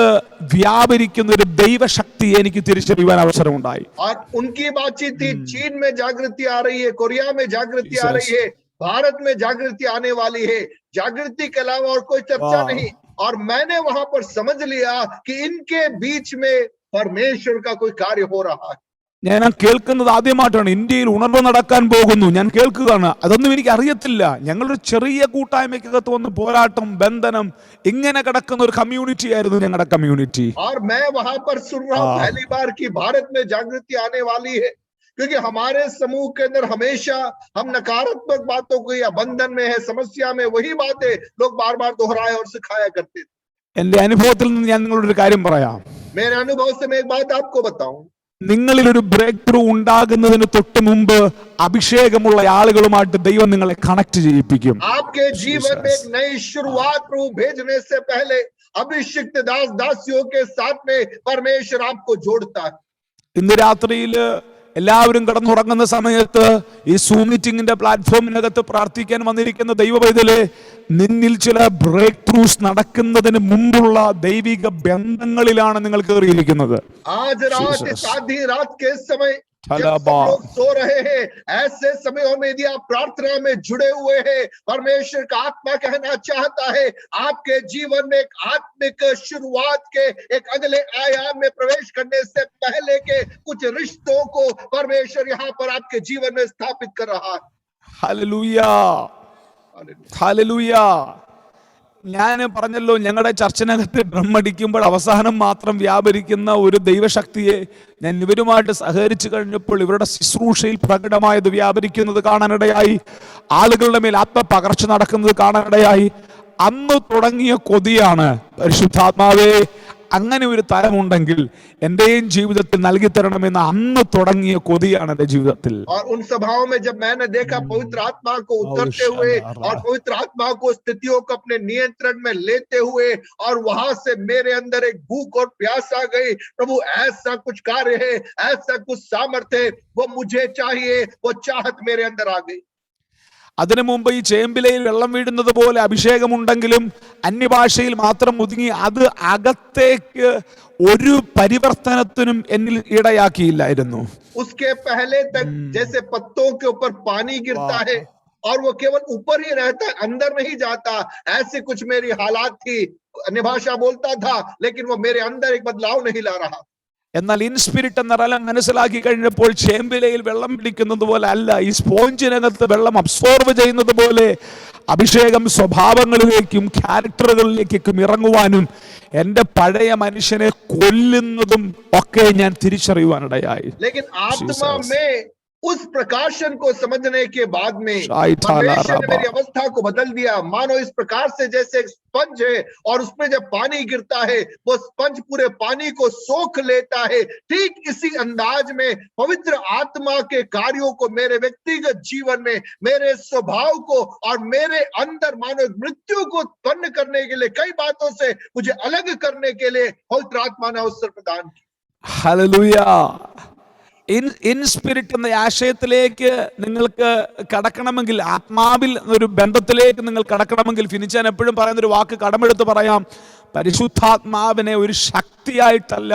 വ്യാപരിക്കുന്ന ഒരു ദൈവശക്തി എനിക്ക് തിരിച്ചറിയുവാൻ അവസരമുണ്ടായി. और उनकी बातचीत थी, चीन में जागृति आ रही है, कोरिया में जागृति आ रही है, भारत में जागृति आने वाली है. जागृति के अलावा और कोई चर्चा नहीं. और मैंने वहां पर समझ लिया कि इनके बीच में परमेश्वर का कोई कार्य हो रहा है. ഞാൻ കേൾക്കുന്നത് ആദ്യമായിട്ടാണ്, ഇന്ത്യയിൽ ഉണർവ് നടക്കാൻ പോകുന്നു. ഞാൻ കേൾക്കുകയാണ്, അതൊന്നും എനിക്ക് അറിയത്തില്ല. ഞങ്ങളൊരു ചെറിയ കൂട്ടായ്മയ്ക്കകത്ത് വന്ന് പോരാട്ടം, ബന്ധനം, ഇങ്ങനെ കിടക്കുന്ന ഒരു കമ്മ്യൂണിറ്റി ആയിരുന്നു ഞങ്ങളുടെ കമ്മ്യൂണിറ്റി. और मैं वहां पर सुन रहा हूं पहली बार कि भारत में जागृति आने वाली है. क्योंकि हमारे समूह के अंदर हमेशा हम नकारात्मक बातों को, या बंधन में है, समस्या में, वही बातें लोग बार बार दोहराया और सिखाया करते थे. എന്റെ അനുഭവത്തിൽ നിന്ന് ഞാൻ നിങ്ങളോടൊരു കാര്യം പറയാം. मेरे अनुभव से मैं एक बात आपको बताऊं. നിങ്ങളിൽ ഒരു ബ്രേക്ക് ത്രൂ ഉണ്ടാകുന്നതിന് തൊട്ട് മുമ്പ് അഭിഷേകമുള്ള ആളുകളുമായിട്ട് ദൈവം നിങ്ങളെ കണക്ട് ചെയ്യിപ്പിക്കും. आपके जीवन में एक नई शुरुआत प्रभु भेजने से पहले अभिषिक्त दास दासियों के साथ में परमेश्वर आपको जोड़ता है. ഇന്ന് രാത്രിയിൽ എല്ലാവരും കിടന്നുറങ്ങുന്ന സമയത്ത് ഈ സൂം മീറ്റിംഗിന്റെ പ്ലാറ്റ്ഫോമിനകത്ത് പ്രാർത്ഥിക്കാൻ വന്നിരിക്കുന്ന ദൈവപൈതലെ, നിന്നിൽ ചില ബ്രേക്ക് ത്രൂസ് നടക്കുന്നതിന് മുമ്പുള്ള ദൈവിക ബന്ധങ്ങളിലാണ് നിങ്ങൾ കയറിയിരിക്കുന്നത്. आज रात, आधी रात के समय जब सब लोग सो रहे हैं, ऐसे समयों में यदि आप प्रार्थना में जुड़े हुए हैं, परमेश्वर का आत्मा कहना चाहता है आपके जीवन में एक आत्मिक शुरुआत के एक अगले आयाम में प्रवेश करने से पहले के कुछ रिश्तों को परमेश्वर यहाँ पर आपके जीवन में स्थापित कर रहा है। Hallelujah, hallelujah. ഞാൻ പറഞ്ഞല്ലോ, ഞങ്ങളുടെ ചർച്ചിനകത്ത് ഡ്രം അടിക്കുമ്പോൾ അവസാനം മാത്രം വ്യാപരിക്കുന്ന ഒരു ദൈവശക്തിയെ ഞാൻ ഇവരുമായിട്ട് സഹകരിച്ചു കഴിഞ്ഞപ്പോൾ ഇവരുടെ ശുശ്രൂഷയിൽ പ്രകടമായത് വ്യാപരിക്കുന്നത് കാണാനിടയായി. ആളുകളുടെ മേൽ ആത്മപകർച്ച നടക്കുന്നത് കാണാനിടയായി. അന്ന് തുടങ്ങിയ കൊതിയാണ്, പരിശുദ്ധാത്മാവേ അങ്ങനെ ഒരു തലമുണ്ടെങ്കിൽ എന്റെയും ജീവിതത്തിൽ നൽകി തരണമെന്ന് അന്ന് തുടങ്ങിയ കൊതിയാണ് എന്റെ ജീവിതത്തിൽ. और उन सभाओं में जब मैंने देखा पवित्र आत्मा को उतरते हुए और पवित्र आत्मा को स्थितियों को अपने नियंत्रण में लेते हुए, और वहां से मेरे अंदर एक भूख और प्यास आ गई, प्रभु ऐसा कुछ कार्य है, ऐसा कुछ सामर्थ्य है, वो मुझे चाहिए, वो चाहत मेरे अंदर आ गई. അതിനു മുമ്പ് ഈ ചേമ്പിലയിൽ വെള്ളം വീഴുന്നത് പോലെ അഭിഷേകമുണ്ടെങ്കിലും അന്യഭാഷയിൽ മാത്രം ഒതുങ്ങി അത് അകത്തേക്ക് ഒരു പരിവർത്തനത്തിനും എന്നിൽ ഇടയാക്കിയില്ലായിരുന്നു. उसके पहले तक जैसे पत्तों के ऊपर पानी गिरता है और वो केवल ऊपर ही रहता है, अंदर नहीं जाता, ऐसी कुछ मेरी हालात थी. अन्य भाषा बोलता था लेकिन वो मेरे अंदर एक बदलाव नहीं ला रहा. എന്നാൽ ഇൻസ്പിരിറ്റ് എന്ന റലം മനസ്സിലാക്കി കഴിഞ്ഞപ്പോൾ ചേമ്പിലയിൽ വെള്ളം പിടിക്കുന്നത് പോലെ അല്ല, ഈ സ്പോഞ്ചിനകത്ത് വെള്ളം അബ്സോർവ് ചെയ്യുന്നത് പോലെ അഭിഷേകം സ്വഭാവങ്ങളിലേക്കും ക്യാരക്ടറുകളിലേക്കും ഇറങ്ങുവാനും എന്റെ പഴയ മനുഷ്യനെ കൊല്ലുന്നതും ഒക്കെ ഞാൻ തിരിച്ചറിയുവാനിടയായി. लेकिन आत्मा में उस प्रकाशन को समझने के बाद में परमेश्वर ने मेरी अवस्था को बदल दिया. मानो इस प्रकार से जैसे एक स्पंज है और उसमें जब पानी गिरता है वो स्पंज पूरे पानी को सोख लेता है. ठीक इसी अंदाज में पवित्र आत्मा के कार्यों को मेरे व्यक्तिगत जीवन में, मेरे स्वभाव को और मेरे अंदर मानो एक मृत्यु को उत्पन्न करने के लिए, कई बातों से मुझे अलग करने के लिए पवित्र आत्मा ने अवसर प्रदान किया. ഹല്ലേലൂയ. ഇൻസ്പിരിറ്റ് എന്ന ആശയത്തിലേക്ക് നിങ്ങൾക്ക് കടക്കണമെങ്കിൽ, ആത്മാവിൽ ഒരു ബന്ധത്തിലേക്ക് നിങ്ങൾ കടക്കണമെങ്കിൽ, ഫിനിച്ചാൻ എപ്പോഴും പറയുന്നൊരു വാക്ക് കടമെടുത്ത് പറയാം, പരിശുദ്ധാത്മാവിനെ ഒരു ശക്തിയായിട്ടല്ല,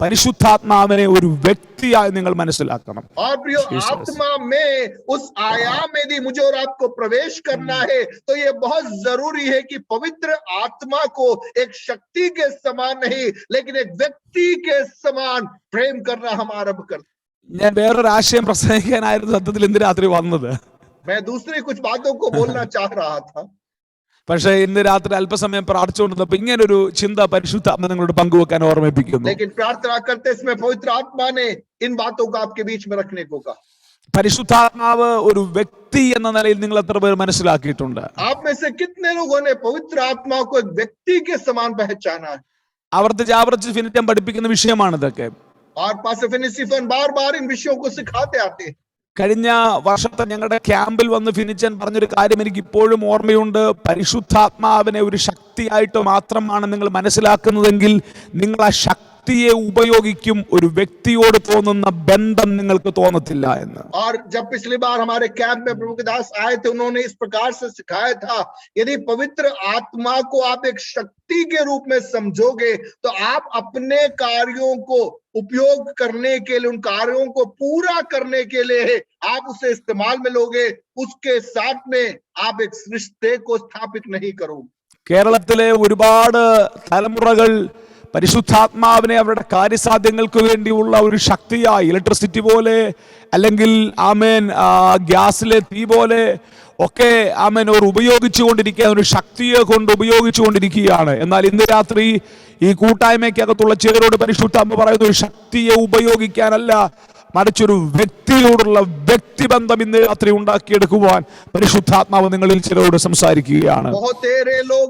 പരിശുദ്ധാത്മാവിനെ ഒരു വ്യക്തിയായി നിങ്ങൾ മനസ്സിലാക്കണം. और प्रियो, आत्मा में उस आयाम में यदि मुझे और आपको प्रवेश करना है तो ये बहुत जरूरी है कि पवित्र आत्मा को एक शक्ति के समान नहीं लेकिन एक व्यक्ति के समान प्रेम करना हम आरंभ करते. ഞാൻ വേറൊരു ആശയം പ്രസംഗിക്കാനായിരുന്നു സത്യത്തിൽ ഇന്ന് രാത്രി വന്നത്. मैं दूसरी कुछ बातों को बोलना चाह रहा था, പക്ഷേ ഇന്ന് രാത്രി അല്പസമയം പ്രാർത്ഥിച്ചുകൊണ്ടിരുന്നപ്പോൾ ഇങ്ങനൊരു ചിന്ത പരിശുദ്ധാത്മ നിങ്ങളോട് പങ്കുവെക്കാൻ ഓർമ്മിപ്പിക്കുന്നു. लेकिन प्रार्थना करते समय पवित्र आत्मा ने इन बातों को आपके बीच में रखने को कहा. പരിശുദ്ധാത്മാവ് ഒരു വ്യക്തി എന്ന നിലയിൽ നിങ്ങൾ എത്ര പേർ മനസ്സിലാക്കിയിട്ടുണ്ട്? आप में से कितने लोगों ने पवित्र आत्मा को एक व्यक्ति के समान पहचाना है? ആവർത്തിച്ച് ഫിനിറ്റം പഠിപ്പിക്കുന്ന വിഷയമാണ് ഇതൊക്കെ. और पास्टर फिनिसिफन बार बार इन विषयों को सिखाते आते हैं. കഴിഞ്ഞ വർഷത്തെ ഞങ്ങളുടെ ക്യാമ്പിൽ വന്ന് ഫിനിച്ചൻ പറഞ്ഞൊരു കാര്യം എനിക്ക് ഇപ്പോഴും ഓർമ്മയുണ്ട്. പരിശുദ്ധാത്മാവിനെ ഒരു ശക്തിയായിട്ട് മാത്രമാണ് നിങ്ങൾ മനസ്സിലാക്കുന്നതെങ്കിൽ നിങ്ങൾ ആ ശക്തിയെ ഉപയോഗിക്കും, ഒരു വ്യക്തിയോട് തോന്നുന്ന ബന്ധം നിങ്ങൾക്ക് തോന്നത്തില്ല എന്ന്. और जब पिछली बार हमारे कैंप में प्रभु के दास आए थे, उन्होंने इस प्रकार से सिखाया था, यदि पवित्र आत्मा को आप एक शक्ति के रूप में समझोगे तो आप अपने कार्यों को उपयोग करने के लिए, उन कार्यों को पूरा करने के लिए आप उसे इस्तेमाल में लोगे, उसके साथ में आप एक रिश्ते को स्थापित नहीं करोगे. കേരളത്തിലെ ഒരുപാട് തലമുറകൾ പരിശുദ്ധാത്മാവിനെ അവരുടെ കാര്യസാധ്യങ്ങൾക്ക് വേണ്ടിയുള്ള ഒരു ശക്തിയായി, ഇലക്ട്രിസിറ്റി പോലെ അല്ലെങ്കിൽ ഗ്യാസിലെ തീ പോലെ ഒക്കെ അവർ ഉപയോഗിച്ചുകൊണ്ടിരിക്കുക, ഒരു ശക്തിയെ കൊണ്ട് ഉപയോഗിച്ചുകൊണ്ടിരിക്കുകയാണ്. എന്നാൽ ഇന്ന് രാത്രി ഈ കൂട്ടായ്മയ്ക്കകത്തുള്ള ചിലരോട് പരിശുദ്ധാത്മ പറയുന്ന ഒരു ശക്തിയെ ഉപയോഗിക്കാനല്ല, മറിച്ചൊരു വ്യക്തിയോടുള്ള വ്യക്തിബന്ധം ഇന്ന് രാത്രി ഉണ്ടാക്കിയെടുക്കുവാൻ പരിശുദ്ധാത്മാവ് നിങ്ങളിൽ ചിലരോട് സംസാരിക്കുകയാണ്. बहुतेरे लोग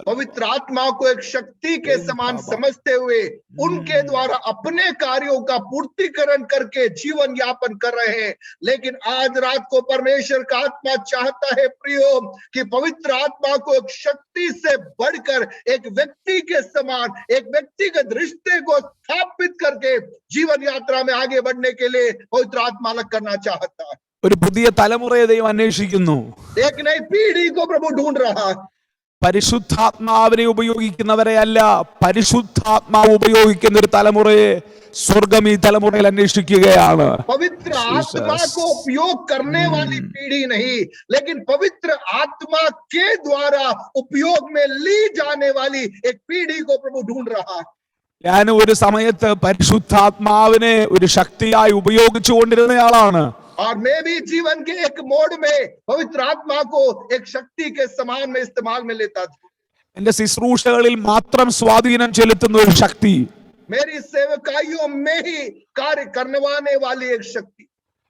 पवित्र आत्मा को एक शक्ति के समान समझते हुए उनके द्वारा अपने कार्यों का पूर्तिकरण करके जीवन यापन कर रहे हैं. लेकिन आज रात को परमेश्वर का आत्मा चाहता है प्रियो कि पवित्र आत्मा को एक शक्ति से बढ़कर एक व्यक्ति के समान एक व्यक्तिगत रिश्ते को स्थापित करके जीवन यात्रा में आगे बढ़ने के लिए पवित्र आत्मा अलग करना चाहता है. ഒരു പുതിയ തലമുറയെ ദൈവം അന്വേഷിക്കുന്നു. एक नई पीढ़ी को प्रभु ढूंढ रहा है. പരിശുദ്ധാത്മാവിനെ ഉപയോഗിക്കുന്നവരെ അല്ല, പരിശുദ്ധാത്മാവ് ഉപയോഗിക്കുന്ന ഒരു തലമുറയെ സ്വർഗം ഈ തലമുറയിൽ അന്വേഷിക്കുകയാണ്. पवित्र आत्मा को उपयोग करने वाली पीढ़ी नहीं, लेकिन पवित्र आत्मा के द्वारा उपयोग में ली जाने वाली एक पीढ़ी को प्रभु ढूंढ रहा है। ഞാൻ ഒരു സമയത്ത് പരിശുദ്ധാത്മാവിനെ ഒരു ശക്തിയായി ഉപയോഗിച്ചുകൊണ്ടിരുന്നയാളാണ്. और मैं भी जीवन के एक मोड़ में पवित्र आत्मा को एक शक्ति के समान में इस्तेमाल में लेता था। എന്റെ ശുശ്രൂഷകളിൽ മാത്രം സ്വാധീനം ചെലുത്തുന്ന ഒരു ശക്തി, मेरी सेवकाइयों में ही कार्य करने वाली एक शक्ति।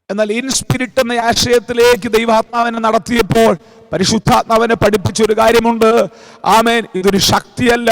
എന്നാൽ ഇൻസ്പിരിറ്റ് എന്ന ആശയത്തിലേക്ക് ദൈവാത്മാവിനെ നടത്തിയപ്പോൾ പരിശുദ്ധാത്മാവിനെ പഠിപ്പിച്ചൊരു കാര്യമുണ്ട്. ആമേൻ, ഇതൊരു ശക്തിയല്ല,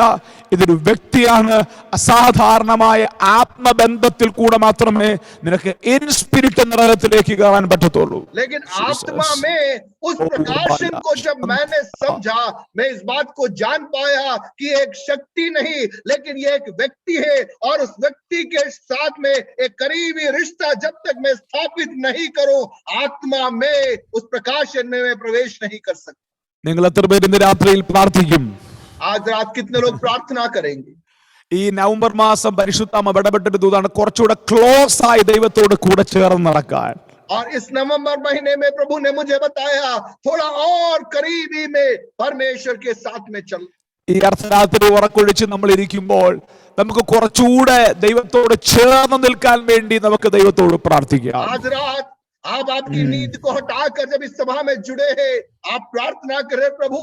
ഇതൊരു വ്യക്തിയാണ്. അസാധാരണമായ ആത്മബന്ധത്തിൽ കൂടെ മാത്രമേ നിനക്ക് ഇൻസ്പിരിറ്റ് എന്ന തലത്തിലേക്ക് കയറാൻ പറ്റത്തുള്ളൂ. लेकिन आत्मा में उस प्रकाशन को जब मैंने समझा, मैं इस बात को जान पाया कि एक शक्ति नहीं, लेकिन ये एक व्यक्ति है, और उस व्यक्ति के साथ में एक करीबी रिश्ता जब तक मैं स्थापित नहीं करूं, आत्मा में उस प्रकाशन में मैं प्रवेश नहीं कर सकता। നിങ്ങൾ എത്ര പേര് ഇന്ന് രാത്രിയിൽ പ്രാർത്ഥിക്കും? आज रात कितने लोग प्रार्थना करेंगे? ഈ നവംബർ മാസം പരിശുദ്ധാത്മാവ് ഇടപെട്ടൊരു ദൂതാണ് കുറച്ചുകൂടെ ക്ലോസ് ആയി ദൈവത്തോട് കൂടെ ചേർന്ന് നടക്കാൻ. और इस नवंबर महीने में प्रभु ने मुझे बताया थोड़ा और करीबी में परमेश्वर के साथ में चल। ഈ അർദ്ധരാത്രി ഉറക്കൊഴിച്ച് നമ്മൾ ഇരിക്കുമ്പോൾ നമുക്ക് കുറച്ചുകൂടെ ദൈവത്തോട് ചേർന്ന് നിൽക്കാൻ വേണ്ടി നമുക്ക് ദൈവത്തോട് പ്രാർത്ഥിക്കാം. आज रात आप आपकी नींद को हटाकर जब इस सभा में जुड़े हैं, आप प्रार्थना करें, प्रभु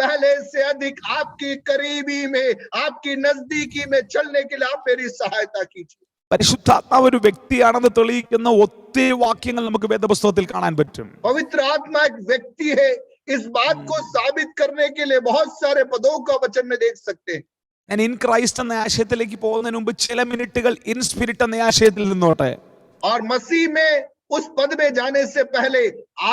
पहले से अधिक आपकी करीबी में, आपकी नजदीकी में चलने के लिए आप मेरी सहायता कीजिए। പരിശുദ്ധാത്മാവ് ഒരു വ്യക്തിയാണെന്ന് തെളിയിക്കുന്ന ഒത്തിരി വാക്യങ്ങൾ നമുക്ക് വേദപുസ്തകത്തിൽ കാണാൻ പറ്റും. पवित्र आत्मा एक व्यक्ति है, इस बात को साबित करने के लिए बहुत सारे पदों का वचन में देख सकते हैं। ഞാൻ ഇൻ ക്രൈസ്റ്റ് എന്ന ആശയത്തിലേക്ക് പോകുന്നതിന് മുമ്പ് ചില മിനിറ്റുകൾ ഇൻ സ്പിരിറ്റ് എന്ന ആശയത്തിൽ നിന്നോട്ടെ. और मसीह में उस पद में जाने से पहले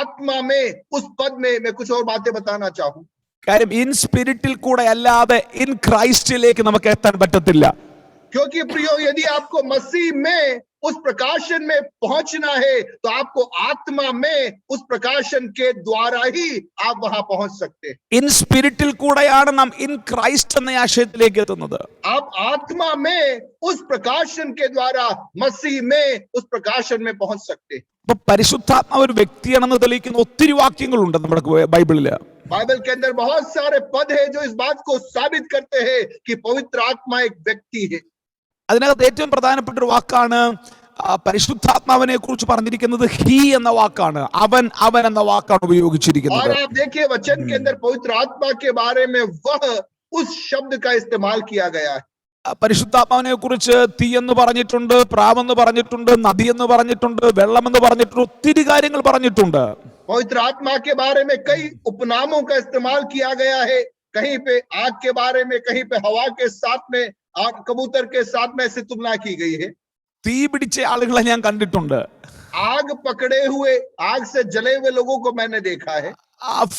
आत्मा में उस पद में मैं कुछ और बातें बताना चाहूं। കാര്യം ഇൻ സ്പിരിറ്റിൽ കൂടെ അല്ലാതെ ഇൻ ക്രൈസ്റ്റിലേക്ക് നമുക്ക് എത്താൻ പറ്റത്തില്ല. क्योंकि प्रियो, यदि आपको मसीह में उस प्रकाशन में पहुंचना है, तो आपको आत्मा में उस प्रकाशन के द्वारा ही आप वहां पहुंच सकते हैं। ഇൻ സ്പിരിറ്റിൽ കൂടെയാണ് നാം ഇൻ ക്രൈസ്റ്റ് എന്ന ആശയത്തിലേക്ക് എത്തുന്നത്. आप आत्मा में उस प्रकाशन के द्वारा मसीह में उस प्रकाशन में पहुंच सकते हैं। അപ്പൊ പരിശുദ്ധാത്മാവ് ഒരു വ്യക്തിയാണെന്ന് തെളിയിക്കുന്ന ഒത്തിരി വാക്യങ്ങളുണ്ട് നമ്മുടെ ബൈബിളില്. बाइबल के अंदर बहुत सारे पद है जो इस बात को साबित करते हैं कि पवित्र आत्मा एक व्यक्ति है। അതിനകത്ത് ഏറ്റവും പ്രധാനപ്പെട്ട ഒരു വാക്കാണ് പരിശുദ്ധാത്മാവിനെ കുറിച്ച് പറഞ്ഞിരിക്കുന്നത് ഹി എന്ന വാക്കാണ്. അവൻ എന്ന വാക്കാണ് ഉപയോഗിച്ചിരിക്കുന്നത്. और आप देखिए वचन के अंदर पवित्र आत्मा के बारे में वह उस शब्द का इस्तेमाल किया गया है। പരിശുദ്ധാത്മാവിനെ കുറിച്ച് തീ എന്ന് പറഞ്ഞിട്ടുണ്ട്, പ്രാവെന്ന് പറഞ്ഞിട്ടുണ്ട്, നദി എന്ന് പറഞ്ഞിട്ടുണ്ട്, വെള്ളം എന്ന് പറഞ്ഞിട്ടുണ്ട്, ഒത്തിരി കാര്യങ്ങൾ പറഞ്ഞിട്ടുണ്ട്. पवित्र आत्मा के बारे में कई उपनामों का इस्तेमाल किया गया है। कहीं पे आग के बारे में, कहीं पे हवा के साथ में, आग कबूतर के साथ में ऐसी तुलना की गई है। തീ പിടിച്ച ആളുകളെ ഞാൻ കണ്ടിട്ടുണ്ട്. आग पकड़े हुए, आग से जले हुए लोगों को मैंने देखा है।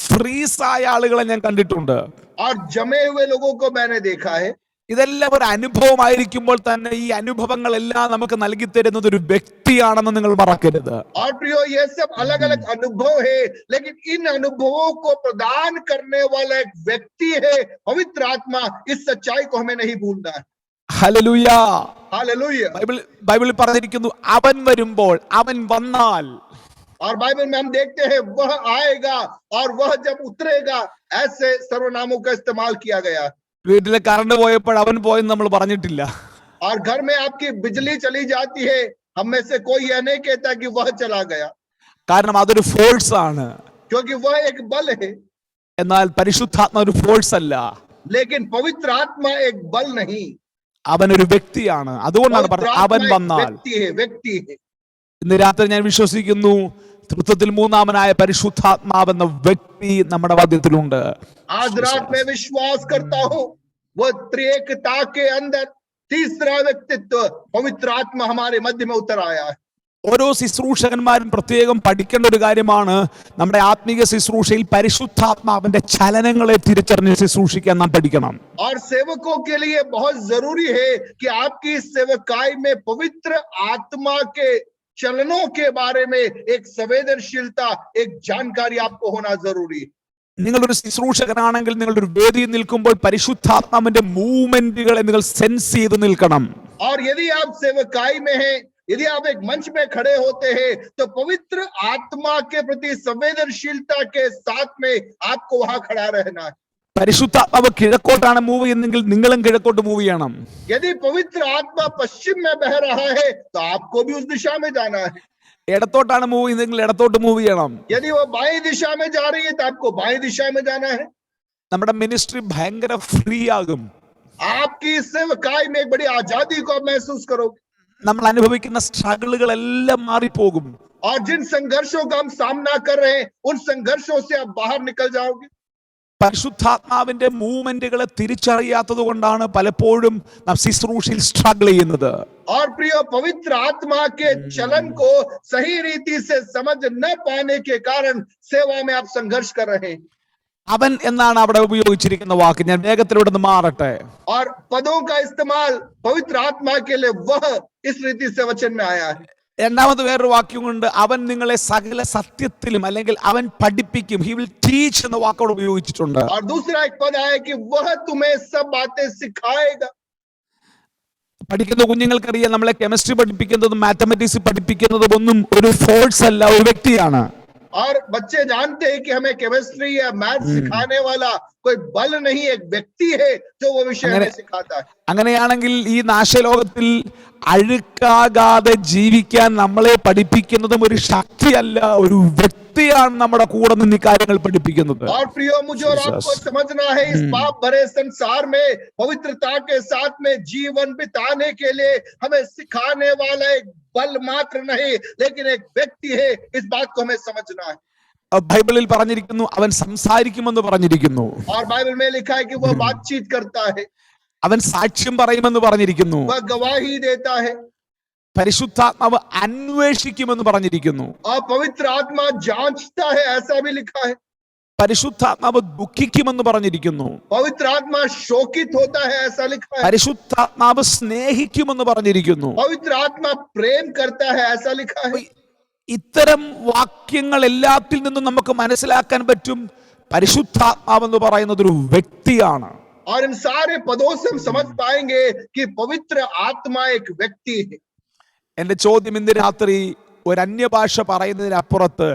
ഫ്രീസ് ആയ ആളുകളെ ഞാൻ കണ്ടിട്ടുണ്ട്. और जमे हुए लोगों को मैंने देखा है। ഇതെല്ലാം ഒരു അനുഭവമായിരിക്കുമ്പോൾ തന്നെ ഈ അനുഭവങ്ങളെല്ലാം നമുക്ക് നൽകി തരുന്നത് ഒരു വ്യക്തിയാണെന്ന് നിങ്ങൾ മറക്കരുത്. और प्रियो, ये सब अलग अलग अनुभव है, लेकिन इन अनुभवों को प्रदान करने वाला एक व्यक्ति है पवित्र आत्मा। इस सच्चाई को हमें नहीं भूलना है। ഹല്ലേലൂയ. हालेलुया। ബൈബിളിൽ പറഞ്ഞിരിക്കുന്നു അവൻ വരുമ്പോൾ, അവൻ വന്നാൽ. और बाइबल में हम देखते हैं वह आएगा और वह जब उतरेगा, ऐसे सर्वनामों का इस्तेमाल किया गया है। വീട്ടിലെ കറണ്ട് പോയപ്പോൾ അവൻ പോയെന്ന് നമ്മൾ പറഞ്ഞിട്ടില്ല. और घर में आपकी बिजली चली जाती है, हम में से कोई यह नहीं कहता कि वह चला गया, കാരണം അതൊരു ഫോഴ്സ് ആണ്. क्योंकि वह एक बल है। എന്നാൽ പരിശുദ്ധാത്മ ഒരു ഫോഴ്സ് അല്ല, लेकिन पवित्र आत्मा एक बल नहीं, അവൻ ഒരു വ്യക്തിയാണ്. അതുകൊണ്ടാണ് पवित्र പറഞ്ഞത് आत्मा അവൻ एक വന്നാൽ. व्यक्ति है। ഇന്ന് രാത്രി ഞാൻ വിശ്വസിക്കുന്നു തൃത്വത്തിൽ മൂന്നാമനായ പരിശുദ്ധാത്മാവെന്ന വ്യക്തി നമ്മുടെ മധ്യത്തിലുണ്ട്. आज रात में विश्वास करता हूं वह त्रिएकता के अंदर तीसरा व्यक्तित्व पवित्र आत्मा हमारे मध्य में उतर आया है। ഓരോ ശുശ്രൂഷകന്മാരും പ്രത്യേകം പഠിക്കേണ്ട ഒരു കാര്യമാണ് നമ്മുടെ ആത്മീയ ശുശ്രൂഷയിൽ പരിശുദ്ധാത്മാവിന്റെ ചലനങ്ങളെ തിരിച്ചറിഞ്ഞ് ശുശ്രൂഷിക്കാൻ നാം പഠിക്കണം. और सेवकों के लिए बहुत जरूरी है कि आपकी सेवकाई में पवित्र आत्मा के चलनों के बारे में एक संवेदनशीलता, एक जानकारी आपको होना जरूरी है। നിങ്ങളൊരു ശുശ്രൂഷകനാണെങ്കിൽ നിങ്ങളൊരു വേദിയിൽ നിൽക്കുമ്പോൾ പരിശുദ്ധാത്മാവിന്റെ മൂവ്മെന്റുകളെ നിങ്ങൾ സെൻസ് ചെയ്ത് നിൽക്കണം. और यदि आप सेवकाई में हैं, यदि आप एक मंच में खड़े होते हैं, तो पवित्र आत्मा के प्रति संवेदनशीलता के साथ में आपको वहां खड़ा रहना है. പരിശുദ്ധാത്മാവ് കിഴക്കോട്ടാണ് മൂവ് ചെയ്യുന്നെങ്കിൽ നിങ്ങളും കിഴക്കോട്ട് മൂവ് ചെയ്യണം. यदि पवित्र आत्मा पश्चिम में बह रहा है, तो आपको भी उस दिशा में जाना है. ഇടത്തോട്ടാണ് മൂവ് ചെയ്യുന്നതെങ്കിൽ ഇടത്തോട്ട് മൂവ് ചെയ്യണം. यदि वो बाएं दिशा में जा रही है, तो आपको बाएं दिशा में जाना है. നമ്മുടെ മിനിസ്ട്രി ഭയങ്കര ഫ്രീ ആകും. आपकी सेवकाई में एक बड़ी आजादी को आप महसूस करोगे. നമ്മൾ അനുഭവിക്കുന്ന സ്ട്രഗിളുകളെല്ലാം മാറിപ്പോകും. और जिन संघर्षों का हम सामना कर रहे हैं, उन संघर्षों से आप बाहर निकल जाओगे. പരിശുദ്ധാത്മാവിന്റെ മൂവ്മെന്റുകളെ തിരിച്ചറിയാത്തത് കൊണ്ടാണ് പലപ്പോഴും നാം ശുശ്രൂഷയിൽ സ്ട്രഗിൾ ചെയ്യുന്നത്. और प्रिय, पवित्र आत्मा के चलन को सही रीति से समझ न पाने के कारण सेवा में आप संघर्ष कर रहे हैं. അവൻ എന്നാണ് അവിടെ ഉപയോഗിച്ചിരിക്കുന്ന വാക്ക്. ഞാൻ വേഗത്തിലൂടെ ഒന്ന് മാറട്ടെ. और पदों का इस्तेमाल पवित्र आत्मा के लिए वह इस रीति से वचन में आया है. രണ്ടാമത് വേറൊരു വാക്യം കൊണ്ട് അവൻ നിങ്ങളെ സകല സത്യത്തിലും അല്ലെങ്കിൽ അവൻ പഠിപ്പിക്കും. ഹി വിൽ ടീച്ച് എന്ന വാക്കോട് ഉപയോഗിച്ചിട്ടുണ്ട്. और दूसरा एक पद आया कि वह तुम्हें सब बातें सिखाएगा. പഠിക്കുന്ന കുഞ്ഞുങ്ങൾക്കറിയാം, നമ്മളെ കെമിസ്ട്രി പഠിപ്പിക്കുന്നതും മാത്തമാറ്റിക്സ് പഠിപ്പിക്കുന്നതും ഒന്നും ഒരു ഫോഴ്സ് അല്ല, ഒരു വ്യക്തിയാണ്. और बच्चे जानते हैं कि हमें केमिस्ट्री या मैथ सिखाने वाला कोई बल नहीं, एक व्यक्ति है जो वो विषय हमें सिखाता है. അങ്ങനെയാണെങ്കിൽ ഈ നാശലോകത്തിൽ അഴുക്കാകാതെ ജീവിക്കാൻ നമ്മളെ പഠിപ്പിക്കുന്നതും ഒരു ശക്തിയല്ല, ഒരു വ്യക്തിയാണ് നമ്മുടെ കൂടെ നിന്ന് ഈ കാര്യങ്ങൾ പഠിപ്പിക്കുന്നത്. और प्रियो, मुझे और आपको समझना है, इस पाप भरे संसार में पवित्रता के साथ में जीवन बिताने के लिए हमें सिखाने वाला एक बल मात्र नहीं, लेकिन एक व्यक्ति है. इस बात को हमें समझना है. ബൈബിളിൽ പറഞ്ഞിരിക്കുന്നു അവൻ സംസാരിക്കുമെന്ന് പറഞ്ഞിരിക്കുന്നു. और बाइबल में लिखा है कि वह बातचीत करता है, അവൻ സാക്ഷ്യം പറയുമെന്ന് പറഞ്ഞിരിക്കുന്നു. वह गवाही देता है. പരിശുദ്ധാത്മാവ് അന്വേഷിക്കുമെന്ന് പറഞ്ഞിരിക്കുന്നു. और पवित्र आत्मा जांचता है, ऐसा भी लिखा है. പരിശുദ്ധാത്മാവ് ദുഃഖിക്കുമെന്ന് പറഞ്ഞിരിക്കുന്നു. पवित्र आत्मा शोकित होता है, ऐसा लिखा है. പരിശുദ്ധാത്മാവ് സ്നേഹിക്കുമെന്ന് പറഞ്ഞിരിക്കുന്നു. पवित्र आत्मा प्रेम करता है, ऐसा लिखा है. ഇത്തരം വാക്യങ്ങൾ എല്ലാത്തിൽ നിന്നും നമുക്ക് മനസ്സിലാക്കാൻ പറ്റും പരിശുദ്ധാത്മാവ് എന്ന് പറയുന്നത് ഒരു വ്യക്തിയാണ്. और इन सारे पदों से हम समझ पाएंगे कि पवित्र आत्मा एक व्यक्ति है. എന്റെ ചോദ്യം ഇന്ന് രാത്രി, ഒരു അന്യഭാഷ പറയുന്നതിനപ്പുറത്ത്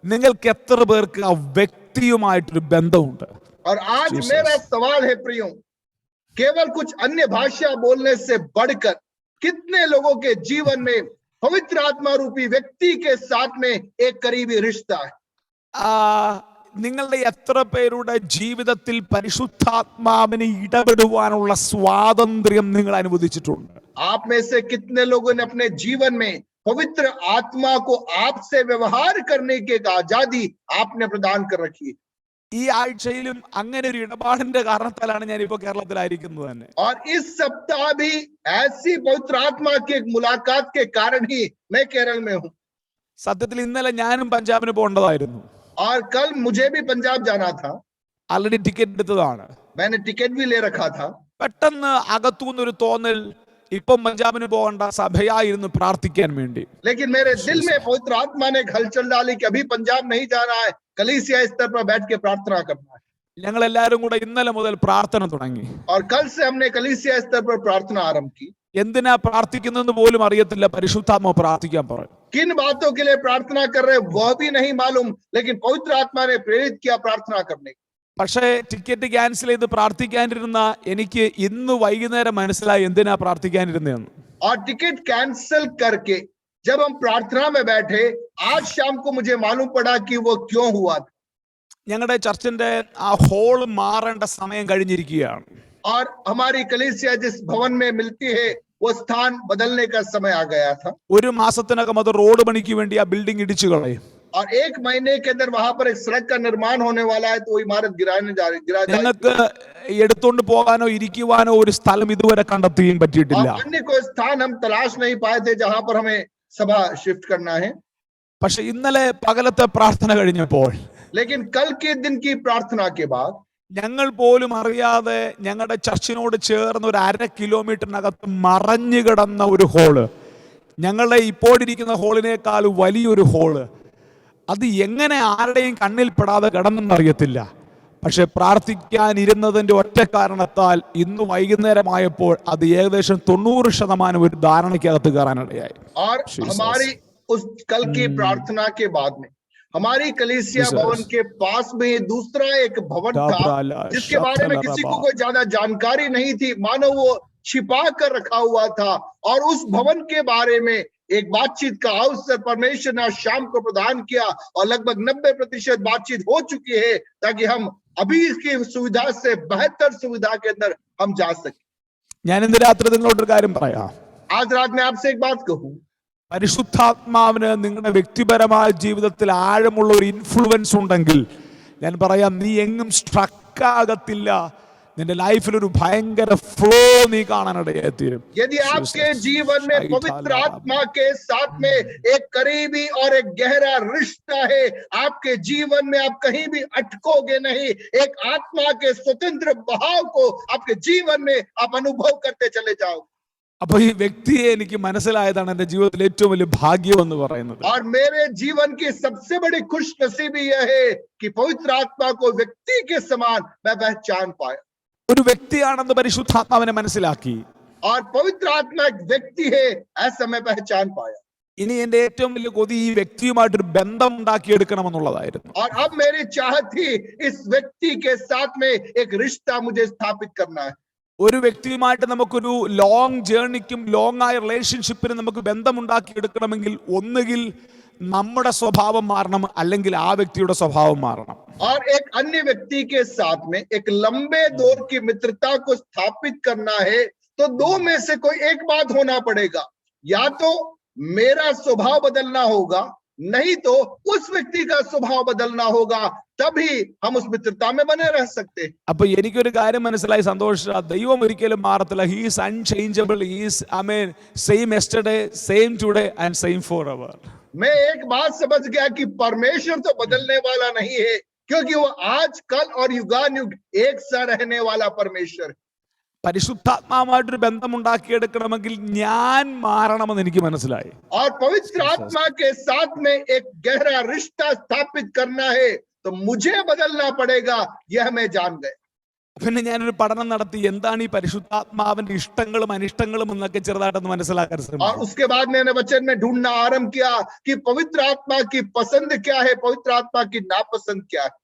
നിങ്ങൾക്ക് എത്ര പേർക്ക് ആ വ്യക്തിയുമായിട്ടൊരു ബന്ധമുണ്ട്? और आज मेरा सवाल है प्रियो, केवल कुछ अन्य भाषा बोलने से बढ़कर कितने लोगों के जीवन में पवित्र आत्मा रूपी व्यक्ति के साथ में एक करीबी रिश्ता है? നിങ്ങളുടെ എത്ര പേരുടെ ജീവിതത്തിൽ പരിശുദ്ധാത്മാവിനെ ഇടപെടുവാനുള്ള സ്വാതന്ത്ര്യം നിങ്ങൾ അനുവദിച്ചിട്ടുണ്ട്? आप में से कितने लोगों ने अपने जीवन में पवित्र आत्मा को आपसे व्यवहार करने की आजादी आपने प्रदान कर रखी? ഈ ആഴ്ചയിലും അങ്ങനെ ഒരു ഇടപാടിന്റെ കാരണത്താലാണ് ഞാൻ ഇപ്പോൾ കേരളത്തിലായിരിക്കുന്നത് തന്നെ. और इस सप्ताह भी ऐसी पवित्र आत्मा की एक मुलाकात के कारण ही मैं केरल में हूँ. സത്യത്തിൽ ഇന്നലെ ഞാനും പഞ്ചാബിന് പോകേണ്ടതായിരുന്നു. और कल मुझे भी पंजाब जाना था. ആൾറെഡി ടിക്കറ്റ് എടുത്തതാണ്. मैंने टिकट भी ले रखा था. പെട്ടെന്ന് അകത്തുനിന്നൊരു തോന്നൽ, ഇപ്പം പഞ്ചാബിന് പോകേണ്ട, സഭയായിരുന്നു പ്രാർത്ഥിക്കാൻ വേണ്ടി. लेकिन मेरे दिल में पवित्र आत्मा ने एक हलचल डाली कि अभी पंजाब नहीं जाना है, कलीसिया स्तर पर बैठ के प्रार्थना करना है. ഞങ്ങൾ എല്ലാവരും കൂടെ ഇന്നലെ മുതൽ പ്രാർത്ഥന തുടങ്ങി. और कल से हमने कलीसिया स्तर पर प्रार्थना आरंभ की. എന്തിനാ പ്രാർത്ഥിക്കുന്നതെന്ന് പോലും അറിയത്തില്ല, പരിശുദ്ധാത്മാവ് പ്രാർത്ഥിക്കാൻ പറയും. किन बातों के लिए प्रार्थना कर रहे वह भी नहीं मालूम, लेकिन पवित्र आत्मा ने प्रेरित किया प्रार्थना करने. പക്ഷേ ടിക്കറ്റ് ക്യാൻസൽ ചെയ്ത് പ്രാർത്ഥിക്കാനിരുന്ന എനിക്ക് ഇന്ന് വൈകുന്നേരം മനസ്സിലായി എന്തിനാ പ്രാർത്ഥിക്കാനിരുന്നതെന്ന്. और टिकट कैंसिल करके जब हम प्रार्थना में बैठे, आज शाम को मुझे मालूम पड़ा कि वो क्यों हुआ था. ഞങ്ങളുടെ ചർച്ചിന്റെ ആ ഹോൾ മാറേണ്ട സമയം കഴിഞ്ഞിരിക്കുകയാണ്. और हमारी कलीसिया जिस भवन में मिलती है वो स्थान बदलने का समय आ गया था. ഒരു മാസത്തിനകം അത് റോഡ് പണിക്ക് വേണ്ടി ആ ബിൽഡിംഗ് ഇടിച്ചു കളയും. और एक महीने के अंदर वहां पर एक सड़क का निर्माण होने वाला है, तो वो इमारत गिरा जाएगी. ഞങ്ങൾക്ക് എടുത്തോണ്ട് പോകാനോ ഇരിക്കുവാനോ ഒരു സ്ഥലം ഇതുവരെ കണ്ടെത്തുകയും പറ്റിയിട്ടില്ല. और अन्य कोई स्थान हम तलाश नहीं पाए थे जहां पर हमें सभा शिफ्ट करना है. പക്ഷെ ഇന്നലെ പകലത്തെ പ്രാർത്ഥന കഴിഞ്ഞപ്പോൾ, लेकिन कल के दिन की प्रार्थना के बाद ഞങ്ങൾ പോലും അറിയാതെ ഞങ്ങളുടെ ചർച്ചിനോട് ചേർന്ന് ഒരു 1/2 കിലോമീറ്ററിനകത്ത് മറഞ്ഞു കിടന്ന ഒരു ഹോള്, ഞങ്ങളുടെ ഇപ്പോഴിരിക്കുന്ന ഹോളിനേക്കാൾ വലിയൊരു ഹോള്, അത് എങ്ങനെ ആരുടെയും കണ്ണിൽ പെടാതെ കിടന്നെന്നറിയത്തില്ല. പക്ഷെ പ്രാർത്ഥിക്കാനിരുന്നതിന്റെ ഒറ്റ കാരണത്താൽ ഇന്ന് വൈകുന്നേരമായപ്പോൾ അത് ഏകദേശം 90% ഒരു ധാരണയ്ക്കകത്ത് കയറാനിടയായി. और हमारी उस कल की प्रार्थना के बाद में हमारी कलीसिया भवन के पास में दूसरा एक भवन था जिसके बारे में किसी को कोई ज्यादा जानकारी नहीं थी, मानो वो छिपा कर रखा हुआ था। और उस भवन के बारे में एक बातचीत का अवसर परमेश्वर ने शाम को प्रदान किया और लगभग 90% बातचीत हो चुकी है ताकि हम अभी की सुविधा से बेहतर सुविधा के अंदर हम जा सके। ഞാൻ ഇന്ന് രാത്രി നിങ്ങളോടൊരു കാര്യം പറയാം. आज रात में आपसे एक बात कहूं, പരിശുദ്ധാത്മാവിന് നിങ്ങളുടെ വ്യക്തിപരമായ ജീവിതത്തിൽ ആഴമുള്ള ഒരു ഇൻഫ്ലുവൻസ് ഉണ്ടെങ്കിൽ ഞാൻ പറയാം, നീ എങ്ങും സ്ട്രക്ക് ആകത്തില്ല. നിന്റെ ലൈഫിൽ ഒരു ഭയങ്കര ഫ്ലോ നീ കാണാനിടയായി തീരും. यदि आपके जीवन में पवित्र आत्मा के साथ में एक करीबी और एक गहरा रिश्ता है, आपके जीवन में आप कहीं भी अटकोगे नहीं। एक आत्मा के स्वतंत्र बहाव को आपके जीवन में आप अनुभव करते चले जाओगे। അപ്പൊ ഈ വ്യക്തിയെ എനിക്ക് മനസ്സിലായതാണ് എന്റെ ജീവിതത്തിൽ ഏറ്റവും വലിയ ഭാഗ്യം എന്ന് പറയുന്നത്. और मेरे जीवन की सबसे बड़ी खुशनसीबी यह है कि पवित्र आत्मा को व्यक्ति के समान मैं पहचान पाया। ഒരു വ്യക്തിയാണെന്ന് പരിശുദ്ധാത്മാവിനെ മനസ്സിലാക്കി. और पवित्र आत्मा एक व्यक्ति है ऐसा मैं पहचान पाया। ഇനി എന്റെ ഏറ്റവും വലിയ കൊതി ഈ വ്യക്തിയുമായിട്ടൊരു ബന്ധം ഉണ്ടാക്കിയെടുക്കണമെന്നുള്ളതായിരുന്നു. और अब मेरी चाहत थी इस व्यक्ति के साथ में एक रिश्ता मुझे स्थापित करना है। ഒരു വ്യക്തിയുമായിട്ട് നമുക്കൊരു ലോങ് ജേർണിക്കും ലോങ് ആയ റിലേഷൻഷിപ്പിനും നമുക്ക് ബന്ധം ഉണ്ടാക്കിയെടുക്കണമെങ്കിൽ ഒന്നുകിൽ നമ്മുടെ സ്വഭാവം മാറണം, അല്ലെങ്കിൽ ആ വ്യക്തിയുടെ സ്വഭാവം മാറണം. और एक अन्य व्यक्ति के साथ में एक लंबे दौर की मित्रता को स्थापित करना है तो दो में से कोई एक बात होना पड़ेगा, या तो मेरा स्वभाव बदलना होगा, नहीं तो उस व्यक्ति का स्वभाव बदलना होगा, तभी हम उस मित्रता में बने रह सकते हैं। അപ്പൊ എനിക്കൊരു കാര്യം മനസ്സിലായി, സന്തോഷ, ദൈവം ഒരിക്കലും മാറത്തില്ല. He is unchangeable. He is same yesterday, same today and same forever. मैं एक बात समझ गया कि परमेश्वर तो बदलने वाला नहीं है, क्योंकि वो आज कल और युगानुयुग एक सा रहने वाला परमेश्वर है। പരിശുദ്ധാത്മാവുമായിട്ടൊരു ബന്ധം ഉണ്ടാക്കിയെടുക്കണമെങ്കിൽ ഞാൻ മാറണമെന്ന് എനിക്ക് മനസ്സിലായി. और पवित्र आत्मा के साथ में एक गहरा रिश्ता स्थापित करना है तो मुझे बदलना पड़ेगा, यह मैं जान गया। പിന്നെ ഞാനൊരു പഠനം നടത്തി, എന്താണ് ഈ പരിശുദ്ധാത്മാവിന്റെ ഇഷ്ടങ്ങളും അനിഷ്ടങ്ങളും എന്നൊക്കെ ചെറുതായിട്ടൊന്ന് മനസ്സിലാക്കാൻ और ശ്രമിച്ചു. उसके बाद मैंने वचन में ढूंढना आरंभ किया कि पवित्र आत्मा की पसंद क्या है, पवित्र आत्मा की नापसंद क्या है।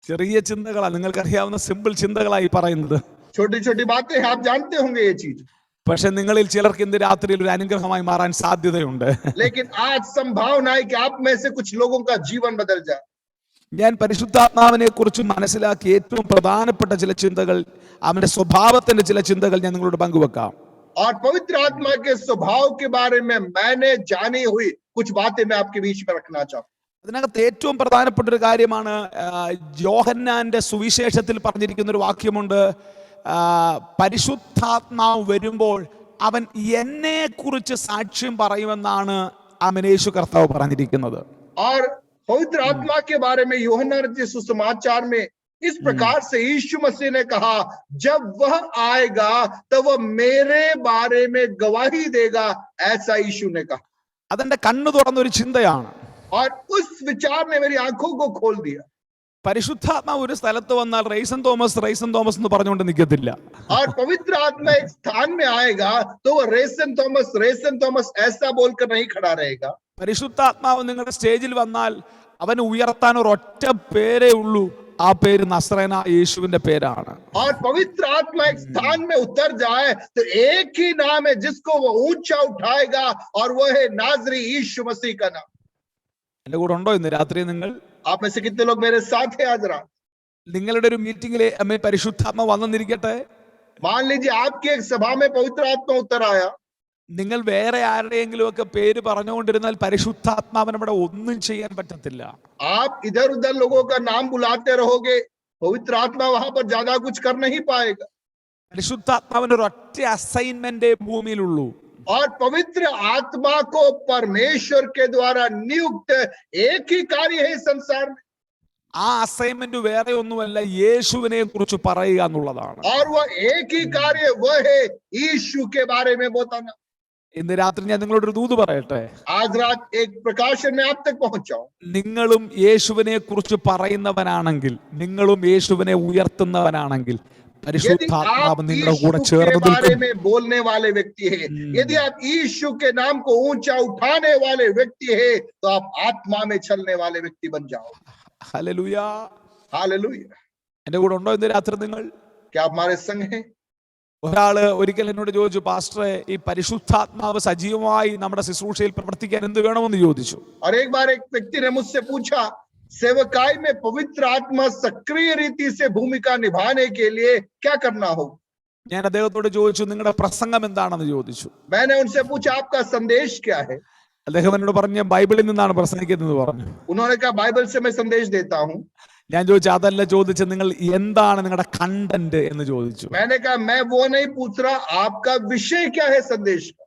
ചെറിയ ചിന്തകളാണ്, നിങ്ങൾക്കറിയാവുന്ന സിമ്പിൾ ചിന്തകളായി പറയുന്നത്. छोटी छोटी बातें हैं, आप जानते होंगे ये चीज, പക്ഷെ നിങ്ങളിൽ ചിലർക്ക് ഇന്ന് രാത്രിയിൽ ഒരു അനുഗ്രഹമായി മാറാൻ സാധ്യതയുണ്ട്. लेकिन आज संभावना है कि आप में से कुछ लोगों का जीवन बदल जाए। ഞാൻ പരിശുദ്ധാത്മാവിനെ കുറിച്ച് മനസ്സിലാക്കിയ ഏറ്റവും പ്രധാനപ്പെട്ട ചില ചിന്തകൾ, അവന്റെ സ്വഭാവത്തിന്റെ ചില ചിന്തകൾ ഞാൻ നിങ്ങളോട് പങ്കുവെക്കാം. और पवित्र आत्मा के स्वभाव के बारे में मैंने जानी हुई कुछ बातें मैं आपके बीच में रखना चाहूँ। അതിനകത്ത് ഏറ്റവും പ്രധാനപ്പെട്ട ഒരു കാര്യമാണ്, യോഹന്നാന്റെ സുവിശേഷത്തിൽ പറഞ്ഞിരിക്കുന്ന ഒരു വാക്യമുണ്ട്, പരിശുദ്ധാത്മാവ് വരുമ്പോൾ അവൻ എന്നെ കുറിച്ച് സാക്ഷ്യം പറയുമെന്നാണ് യേശു കർത്താവ് പറഞ്ഞിരിക്കുന്നത്. और पवित्र आत्मा के बारे में यूहन्ना रचित सुसमाचार में इस प्रकार से यीशु मसीह ने कहा, जब वह आएगा तो वह मेरे बारे में गवाही देगा, ऐसा यीशु ने कहा। അതെന്റെ കണ്ണു തുറന്നൊരു ചിന്തയാണ്. और उस विचार ने मेरी आंखों को खोल दिया। പരിശുദ്ധാത്മാവ് ഒരു സ്ഥലത്ത് വന്നാൽ റൈസൻ തോമസ് എന്ന് പറഞ്ഞുകൊണ്ട് നിൽക്കത്തില്ല. और पवित्र आत्मा एक स्थान में आएगा तो वह रेसन थॉमस ऐसा बोलकर नहीं खड़ा रहेगा। പരിശുദ്ധാത്മാവ് നിങ്ങളുടെ സ്റ്റേജിൽ വന്നാൽ അവന് ഉയർത്താൻ ഒരൊറ്റ പേരേ ഉള്ളൂ, ആ പേര് നസ്രേന യേശുവിന്റെ പേരാണ്. और पवित्र आत्मा एक स्थान में उतर जाए तो एक ही नाम है जिसको वो ऊंचा उठाएगा, और वह है नाजरी यीशु मसीह का नाम। എന്റെ കൂടെ ഉണ്ടോ ഇന്ന് രാത്രി? നിങ്ങൾ आप में से कितने लोग मेरे साथ हैं आज रात? നിങ്ങളുടെ ഒരു മീറ്റിംഗിൽ പരിശുദ്ധാത്മ വന്നെന്നിരിക്കട്ടെ, मान लीजिए आपकी एक सभा में पवित्र आत्मा उतर आया, നിങ്ങൾ വേറെ ആരുടെയെങ്കിലും ഒക്കെ പേര് പറഞ്ഞുകൊണ്ടിരുന്നാൽ പരിശുദ്ധാത്മാവിന് അവിടെ ഒന്നും ചെയ്യാൻ പറ്റത്തില്ല. आप इधर उधर लोगों का नाम बुलाते रहोगे, पवित्र आत्मा वहां पर ज्यादा कुछ कर नहीं पाएगा। പരിശുദ്ധാത്മാവിന് ഒരു ഒറ്റ അസൈൻമെന്റേ ഭൂമിയിലുള്ളൂ. और पवित्र आत्मा को परमेश्वर के द्वारा नियुक्त एक ही कार्य है इस संसार में, ആ അസൈൻമെന്റ് വേറെ ഒന്നുമല്ല, യേശുവിനെ കുറിച്ച് പറയുക എന്നുള്ളതാണ്. और वह एक ही कार्य वह है यीशु के बारे में बताना। ഇന്ന് രാത്രി ഞാൻ നിങ്ങളോടൊരു ദൂത് പറയട്ടെ. आज रात एक प्रकाशन में आप तक पहुंचाऊं. നിങ്ങളും യേശുവിനെ കുറിച്ച് പറയുന്നവനാണെങ്കിൽ, നിങ്ങളും യേശുവിനെ ഉയർത്തുന്നവനാണെങ്കിൽ, यदि പരിശുദ്ധാത്മാവ് आप നിങ്ങളുടെ यीशु കൂടെ के ചേർന്ന് बारे നിൽക്കും. में बोलने वाले व्यक्ति है, यदि आप यीशु के नाम को ऊंचा उठाने वाले व्यक्ति है, तो आप आत्मा में चलने वाले व्यक्ति बन जाओ. ഹല്ലേലൂയ. हालेलुया. എന്റെ കൂടെ ഉണ്ടോ ഇന്ന് രാത്രി നിങ്ങൾ? क्या आप हमारे संग हैं? ഒരാള് ഒരിക്കൽ എന്നോട് ചോദിച്ചു, പാസ്റ്ററെ, ഈ പരിശുദ്ധാത്മാവ് സജീവമായി നമ്മുടെ ശുശ്രൂഷയിൽ പ്രവർത്തിക്കാൻ എന്ത് വേണമെന്ന് ചോദിച്ചു. और एक बार एक व्यक्ति ने मुझसे पूछा, सेवकाई में पवित्र आत्मा सक्रिय रीति से भूमिका निभाने के लिए क्या करना हो? ഞാൻ അദ്ദേഹത്തോട് ചോദിച്ചു, നിങ്ങളുടെ പ്രസംഗം എന്താണെന്ന് ചോദിച്ചു. मैंने उनसे पूछा, आपका संदेश क्या है? അദ്ദേഹം എന്നോട് പറഞ്ഞു, ബൈബിളിൽ നിന്നാണ് പ്രസംഗിക്കുന്നത് പറഞ്ഞു. उन्होंने कहा, बाइबल से मैं संदेश देता हूं. ഞാൻ ചോദിച്ചു, അതല്ല ചോദിച്ചത്, നിങ്ങൾ എന്താണ് നിങ്ങളുടെ കണ്ടന്റ് എന്ന് ചോദിച്ചു. मैंने कहा, मैं वो नहीं पूछ रहा, आपका विषय क्या है संदेश का?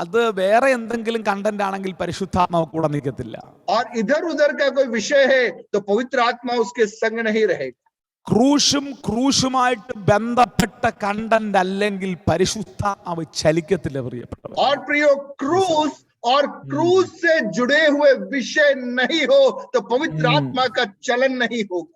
അത് വേറെ എന്തെങ്കിലും കണ്ടന്റ് ആണെങ്കിൽ പരിശുദ്ധാത്മാവ് കൂടെ നിൽക്കത്തില്ല. और इधर उधर का कोई विषय है तो पवित्र आत्मा उसके संग नहीं रहेगा. ക്രൂശുമായിട്ട് ബന്ധപ്പെട്ട കണ്ടന്റ് അല്ലെങ്കിൽ പരിശുദ്ധാത്മാവ് ചലിക്കത്തില്ല പ്രിയപ്പെട്ടവർ. और प्रियो, क्रूस और क्रूज से जुड़े हुए विषय नहीं हो तो पवित्र आत्मा का चलन नहीं होगा.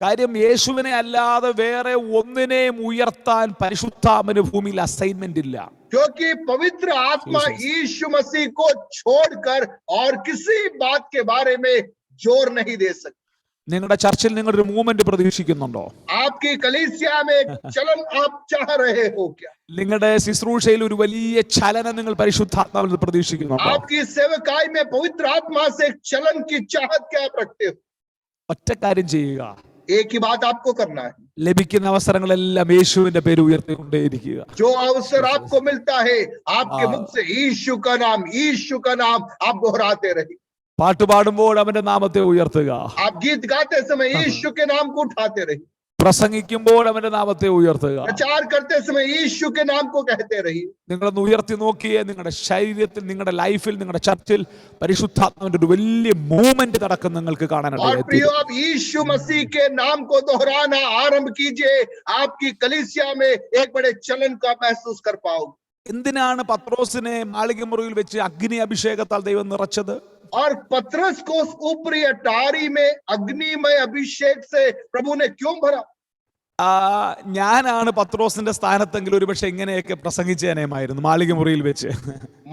കാര്യം യേശുവിനെ അല്ലാതെ വേറെ ഒന്നിനെയും ഉയർത്താൻ പരിശുദ്ധാത്മാവിന് ഭൂമിയിൽ അസൈൻമെന്റ് ഇല്ല. क्योंकि पवित्र आत्मा यीशु मसीह को छोड़कर और किसी बात के बारे में जोर नहीं दे सकता. നിങ്ങളുടെ ചർച്ചിൽ നിങ്ങളൊരു മൂവ്മെന്റ് പ്രതീക്ഷിക്കുന്നുണ്ടോ? आपकी कलीसिया में एक चलन आप चाह रहे हो क्या? നിങ്ങളുടെ ശുശ്രൂഷയിൽ ഒരു വലിയ ചലനം നിങ്ങൾ പരിശുദ്ധാത്മാവിൽ പ്രതീക്ഷിക്കുന്നുണ്ടോ? आपकी सेवकाई में पवित्र आत्मा से एक चलन की चाहत क्या आप रखते हो? ഒറ്റ കാര്യം ചെയ്യുക, एक ही बात आपको करना है. ലഭിക്കുന്ന അവസരങ്ങളെല്ലാം യേശുവിന്റെ പേര് ഉയർത്തിക്കൊണ്ടേയിരിക്കുക. जो अवसर आपको मिलता है, आपके मुख से यीशु का नाम आप दोहराते रहिए. പാട്ട് പാടുമ്പോൾ അവന്റെ നാമത്തെ ഉയർത്തുക. आप गीत गाते समय यीशु के नाम को उठाते रहिए. പ്രസംഗിക്കുമ്പോൾ അവന്റെ നാമത്തെ ഉയർത്തുക. प्रचार करते समय यीशु के नाम को कहते रहिए. നിങ്ങളൊന്ന് ഉയർത്തി നോക്കിയേ, നിങ്ങളുടെ ശരീരത്തിൽ, നിങ്ങളുടെ ലൈഫിൽ, നിങ്ങളുടെ ചർച്ചിൽ പരിശുദ്ധാത്മാവിന്റെ ഒരു വലിയ മൂവ്മെന്റ് നടക്കും നിങ്ങൾക്ക് और കാണാനായിട്ട്. प्रियो, आप यीशु मसीह के नाम को दोहराना आरंभ कीजिए. आपकी कलीसिया में एक बड़े चलन का महसूस कर पाओगे. എന്തിനാണ് പത്രോസിനെ മാളികമുറിയിൽ വെച്ച് അഗ്നി അഭിഷേകത്താൽ ദൈവം നിറച്ചത്? और पतरस को उस ऊपरी अटारी में अग्निमय अभिषेक से प्रभु ने क्यों भरा? ഞാനാണ് പത്രോസിന്റെ സ്ഥാനത്തെങ്കിൽ ഒരുപക്ഷെ ഇങ്ങനെയൊക്കെ പ്രസംഗിച്ചേനേമായിരുന്നു മാളികമുറിയിൽ വെച്ച്.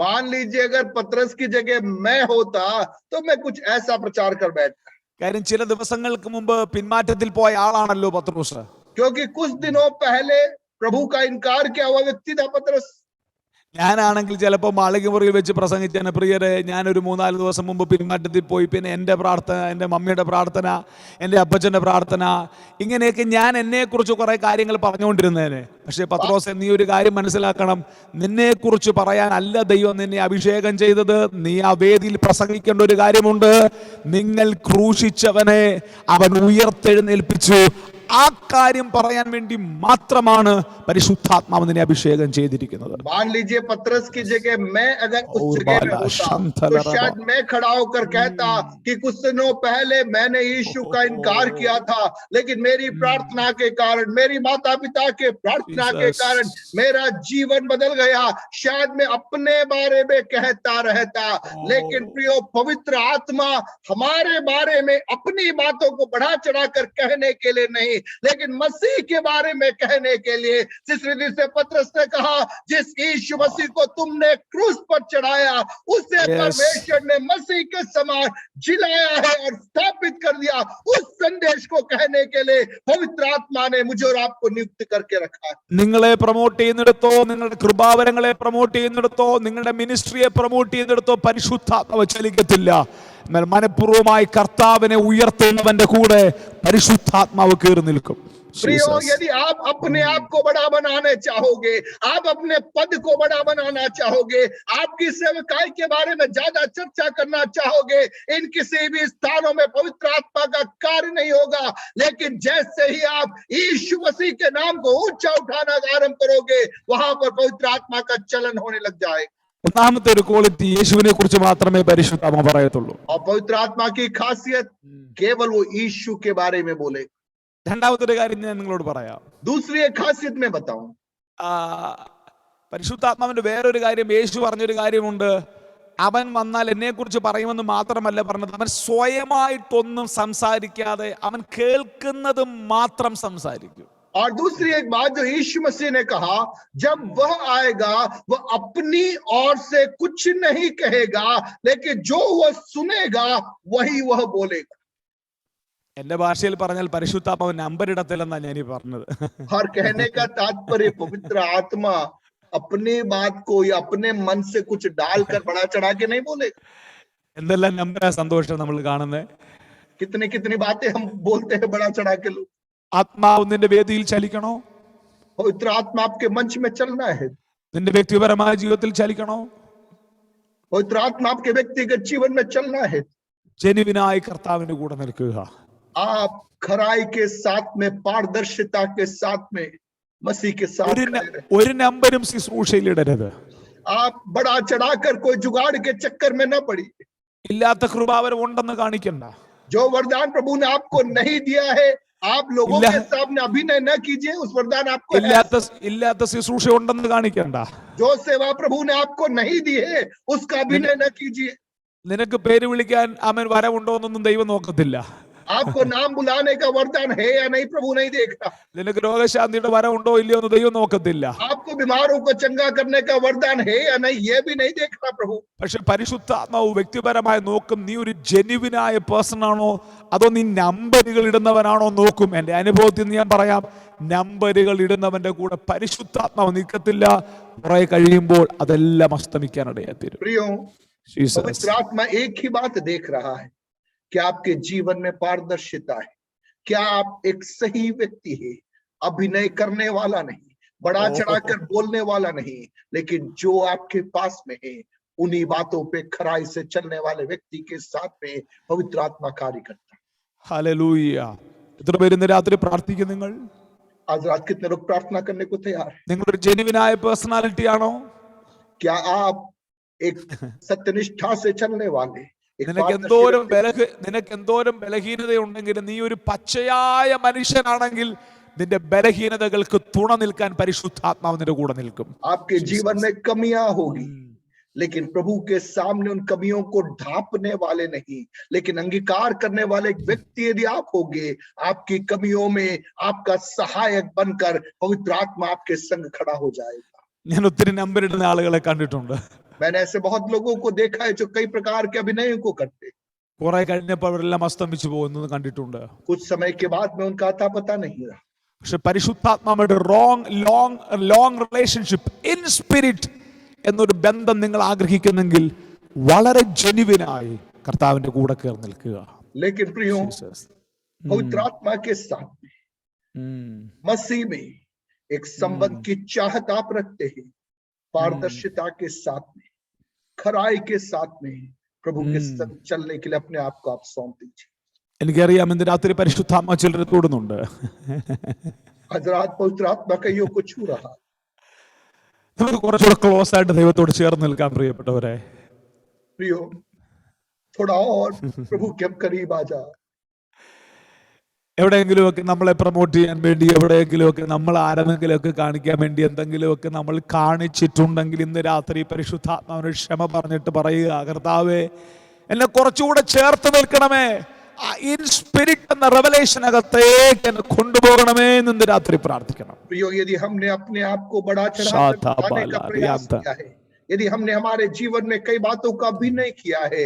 मान लीजिए अगर पतरस की जगह मैं होता तो मैं कुछ ऐसा प्रचार कर बैठता. കാര്യം ചില ദിവസങ്ങൾക്ക് മുമ്പ് പിന്മാറ്റത്തിൽ പോയ ആളാണല്ലോ പത്രോസ്. क्योंकि कुछ दिनों पहले प्रभु का इनकार किया हुआ व्यक्ति था पतरस. ഞാനാണെങ്കിൽ ചിലപ്പോൾ മാളികമുറിയിൽ വെച്ച് പ്രസംഗിച്ചേനെ, പ്രിയരെ, ഞാനൊരു 3-4 ദിവസം മുമ്പ് പിന്മാറ്റത്തിൽ പോയി, പിന്നെ എൻ്റെ പ്രാർത്ഥന, എൻ്റെ മമ്മിയുടെ പ്രാർത്ഥന, എൻ്റെ അപ്പച്ചൻ്റെ പ്രാർത്ഥന, ഇങ്ങനെയൊക്കെ ഞാൻ എന്നെക്കുറിച്ച് കുറെ കാര്യങ്ങൾ പറഞ്ഞുകൊണ്ടിരുന്നേനെ. പക്ഷേ പത്രോസേ, നീ ഒരു കാര്യം മനസ്സിലാക്കണം, നിന്നെക്കുറിച്ച് പറയാനല്ല ദൈവം നിന്നെ അഭിഷേകം ചെയ്തത്. നീ ആ വേദിയിൽ പ്രസംഗിക്കേണ്ട ഒരു കാര്യമുണ്ട്. നിങ്ങൾ ക്രൂശിച്ചവനെ അവൻ ഉയർത്തെഴുന്നേൽപ്പിച്ചു. ആ കാര്യം പറയാൻ വേണ്ടി മാത്രമാണ് പരിശുദ്ധാത്മാവ് നിന്നെ അഭിഷേകം ചെയ്തിരിക്കുന്നത്. मान लीजिए पतरस की जगह मैं अगर उस जगह में होता तो शायद मैं खड़ा होकर कहता कि कुछ दिनों पहले मैंने यीशु का इनकार किया था, लेकिन मेरी प्रार्थना के कारण, मेरी माता पिता के प्रार्थना के कारण मेरा जीवन बदल गया. शायद मैं अपने बारे में कहता रहता, लेकिन प्रियो, पवित्र आत्मा हमारे बारे में अपनी बातों को बढ़ा चढ़ा कर कहने के लिए नहीं, लेकिन मसीह के बारे में कहने के लिए, जिस रीति से पतरस ने कहा, जिस यीशु मसीह को तुमने क्रूस पर चढ़ाया, उसे परमेश्वर ने मसीह के समान जिलाया है और स्थापित कर दिया. उस संदेश को कहने के लिए पवित्र आत्मा ने मुझे और आपको नियुक्त करके रखा है. നിങ്ങളെ പ്രൊമോട്ട് ചെയ്യുന്നിടത്തോ, നിങ്ങളുടെ കൃപാവരങ്ങളെ പ്രൊമോട്ട് ചെയ്യുന്നിടത്തോ, നിങ്ങളുടെ മിനിസ്ട്രിയെ പ്രൊമോട്ട് ചെയ്യുന്നിടത്തോ പരിശുദ്ധാത്മാവ് ചലിക്കത്തില്ല. എന്നാൽ മനഃപൂർവ്വമായി കർത്താവിനെ ഉയർത്തുന്നവന്റെ കൂടെ പരിശുദ്ധാത്മാവ് കയറി നിൽക്കും. प्रियो, यदि आप अपने आप को बड़ा बनाने चाहोगे, आप अपने पद को बड़ा बनाना चाहोगे, आपकी सेवकाई के बारे में ज्यादा चर्चा करना चाहोगे, इन किसी भी स्थानों में पवित्र आत्मा का कार्य नहीं होगा. लेकिन जैसे ही आप यीशु मसीह के नाम को ऊंचा उठाना आरंभ करोगे, वहां पर पवित्र आत्मा का चलन होने लग जाएगा. ഒന്നാമത്തെ ഒരു ക്വാളിറ്റി, യേശുവിനെ കുറിച്ച് മാത്രമേ പരിശുദ്ധാത്മ പറയത്തുള്ളൂ. और पवित्र आत्मा की खासियत केवल वो यीशु के बारे में बोले. രണ്ടാമത്തെ ഒരു കാര്യം ഞാൻ നിങ്ങളോട് പറയാം. दूसरी एक खासियत मैं बताऊं. പരിശുദ്ധാത്മാവിന്റെ വേറൊരു കാര്യം, യേശു പറഞ്ഞൊരു കാര്യമുണ്ട്. അവൻ വന്നാൽ എന്നെക്കുറിച്ച് പറയുമെന്ന് മാത്രമല്ല പറഞ്ഞത്, അവൻ സ്വയമായിട്ടൊന്നും സംസാരിക്കാതെ അവൻ കേൾക്കുന്നത് മാത്രം സംസാരിക്കും. और दूसरी एक बात जो यीशु मसीह ने कहा, जब वह आएगा वह अपनी ओर से कुछ नहीं कहेगा, लेकिन जो वह सुनेगा वही वह बोलेगा. എന്റെ ഭാഷയിൽ പറഞ്ഞാൽ പരിശുദ്ധാത്മാവ് നമ്പർ ഇടത്തില്ലെന്നാണ് ഞാൻ ഈ പറഞ്ഞത്. और कहने का तात्पर्य पवित्र आत्मा अपनी बात को या अपने मन से कुछ डालकर बढ़ा चढ़ा के नहीं बोलेगा. എന്തെല്ലാം നമ്പരാ സന്തോഷം നമ്മൾ കാണുന്നത്. कितनी कितनी बातें हम बोलते हैं बढ़ा चढ़ा के. लोग ആത്മാവ് നിന്റെ വേദിയിൽ ചലിക്കണോ? पवित्र आत्मा आपके मंच में चलना है. നിന്റെ വ്യക്തിപരമായ ജീവിതത്തിൽ ചലിക്കണോ? पवित्र आत्मा आपके व्यक्तिगत जीवन में चलना है. ജെനുവിനായി കർത്താവിന്റെ കൂടെ നിൽക്കുക. आप खराई के साथ में, पारदर्शिता के साथ में, मसीह के साथ ഒരു നമ്പരും ശുശ്രൂഷയിൽ ഇടരുത്. आप बढ़ा चढ़ाकर कोई जुगाड़ के चक्कर में न पड़ी. ഇല്ലാത്ത കൃപാവരം ഉണ്ടെന്ന് കാണിക്കണ്ട. जो वरदान प्रभु ने आपको नहीं दिया है, आप लोगों के सामने अभिनय न कीजिए. उस वरदान आपको ഇല്ലാത്ത ശുശ്രൂഷ ഉണ്ടെന്ന് കാണിക്കണ്ട. जो सेवा प्रभु ने आपको नहीं दी है उसका अभिनय न कीजिए. നിനക്ക് പേര് വിളിക്കാൻ അവൻ വരവുണ്ടോ എന്നൊന്നും ദൈവം നോക്കത്തില്ല. आपको नाम बुलाने का वरदान है या नहीं प्रभु नहीं देखता. നിനക്ക് രോഗശാന്തിയുടെ വരവുണ്ടോ ഇല്ലയോ എന്ന് ദൈവം നോക്കത്തില്ല. आपको बीमारों को चंगा करने का वरदान है या नहीं ये भी नहीं देखता प्रभु. പക്ഷെ പരിശുദ്ധാത്മാവ് വ്യക്തിപരമായി നോക്കും, നീ ഒരു ജെന്യുവിനായ പേഴ്സൺ ആണോ അതോ നീ നമ്പറുകൾ ഇടുന്നവനാണോ നോക്കും. എന്റെ അനുഭവത്തിൽ നിന്ന് ഞാൻ പറയാം, നമ്പറുകൾ ഇടുന്നവന്റെ കൂടെ പരിശുദ്ധാത്മാവ് നിൽക്കത്തില്ല. കുറെ കഴിയുമ്പോൾ അതെല്ലാം അസ്തമിക്കാനിടയായിത്തീരും. प्रियो, पवित्र आत्मा एक ही बात देख रहा है, क्या आपके जीवन में पारदर्शिता है, क्या आप एक सही व्यक्ति है, अभिनय करने वाला नहीं, बढ़ा चढ़ाकर बोलने वाला नहीं, लेकिन जो आपके पास में है उन्हीं बातों पे खराई से चलने वाले व्यक्ति के साथ में पवित्र आत्मा कार्य करता है. ഹല്ലേലൂയ. എത്ര പേര് ഇന്ന് രാത്രി പ്രാർത്ഥിക്കും? നിങ്ങൾ आज रात कितने लोग प्रार्थना करने को तैयार है? നിങ്ങളൊരു ജെന്യുവിനായ പേഴ്സണാലിറ്റി ആണോ? क्या आप एक सत्यनिष्ठा से चलने वाले, നിനക്ക് എന്തോരം ബലഹീനതയുണ്ടെങ്കിലും നീ ഒരു പച്ചയായ മനുഷ്യനാണെങ്കിൽ നിന്റെ ബലഹീനതകൾക്ക് തുണ നിൽക്കാൻ പരിശുദ്ധാത്മാവ് നിന്റെ കൂടെ നിൽക്കും. आपके जीवन में कमियां होगी, लेकिन प्रभु के सामने उन कमियों को ढांपने वाले नहीं, लेकिन अंगीकार करने वाले एक व्यक्ति यदि आप होगे, आपकी कमियों में आपका सहायक बनकर पवित्र आत्मा आपके संग खड़ा हो जाएगा. ഞാൻ ഒത്തിരി നമ്പർ ഇടുന്ന ആളുകളെ കണ്ടിട്ടുണ്ട്. मैंने ऐसे बहुत लोगों को देखा है जो कई प्रकार के अभिनय को करते, കുറെ കഴിഞ്ഞപ്പോൾ അവരെല്ലാം അസ്തമിച്ചു പോകുന്നത് കണ്ടിട്ടുണ്ട്. कुछ समय के बाद में उनका आता पता नहीं रहा. പക്ഷെ പരിശുദ്ധാത്മാവുടെ ലോങ് റിലേഷൻഷിപ്പ് ഇൻ സ്പിരിറ്റ് എന്നൊരു ബന്ധം നിങ്ങൾ ആഗ്രഹിക്കുന്നെങ്കിൽ വളരെ ജെന്യുവിനായി കർത്താവിന്റെ കൂടെ കയറി നിൽക്കുക. लेकिन प्रियो, पवित्र आत्मा के साथ में मसीह में एक संबंध की चाहत आप रखते हैं, पारदर्शिता के साथ में, खराई के साथ में प्रभु के संग चलने के लिए अपने आप को आप सौंप दीजिए. എനിക്കറിയാം ഇന്ന് രാത്രി പരിശുദ്ധാത്മാ ചിലരെ തൊടുന്നുണ്ട്. आज रात पवित्र आत्मा कईयों को छू रहा. നമുക്ക് കുറച്ചുകൂടെ ക്ലോസ് ആയിട്ട് ദൈവത്തോട് ചേർന്ന് നിൽക്കാൻ പ്രിയപ്പെട്ടവരെ. प्रियो, थोड़ा और प्रभु के करीब आ जा. എവിടെയെങ്കിലുമൊക്കെ നമ്മളെ പ്രൊമോട്ട് ചെയ്യാൻ വേണ്ടി, എവിടെയെങ്കിലുമൊക്കെ നമ്മൾ ആരെങ്കിലുമൊക്കെ കാണിക്കാൻ വേണ്ടി എന്തെങ്കിലുമൊക്കെ നമ്മൾ കാണിച്ചിട്ടുണ്ടെങ്കിൽ ഇന്ന് രാത്രി പരിശുദ്ധാത്മാവിന് ക്ഷമ പറഞ്ഞിട്ട് പറയുക, കർത്താവേ എന്നെ കുറച്ചുകൂടെ ചേർത്ത് നിൽക്കണമേ, ഇൻ സ്പിരിറ്റ് എന്ന റെവലേഷൻ അകത്തേക്ക് എന്നെ കൊണ്ടുപോകണമേ എന്ന് രാത്രി പ്രാർത്ഥിക്കണം. प्रियो, यदि हमने अपने आप को बढ़ा चढ़ाकर दिखाने का प्रयास किया है, यदि हमने हमारे जीवन में कई बातों का अभिनय किया है,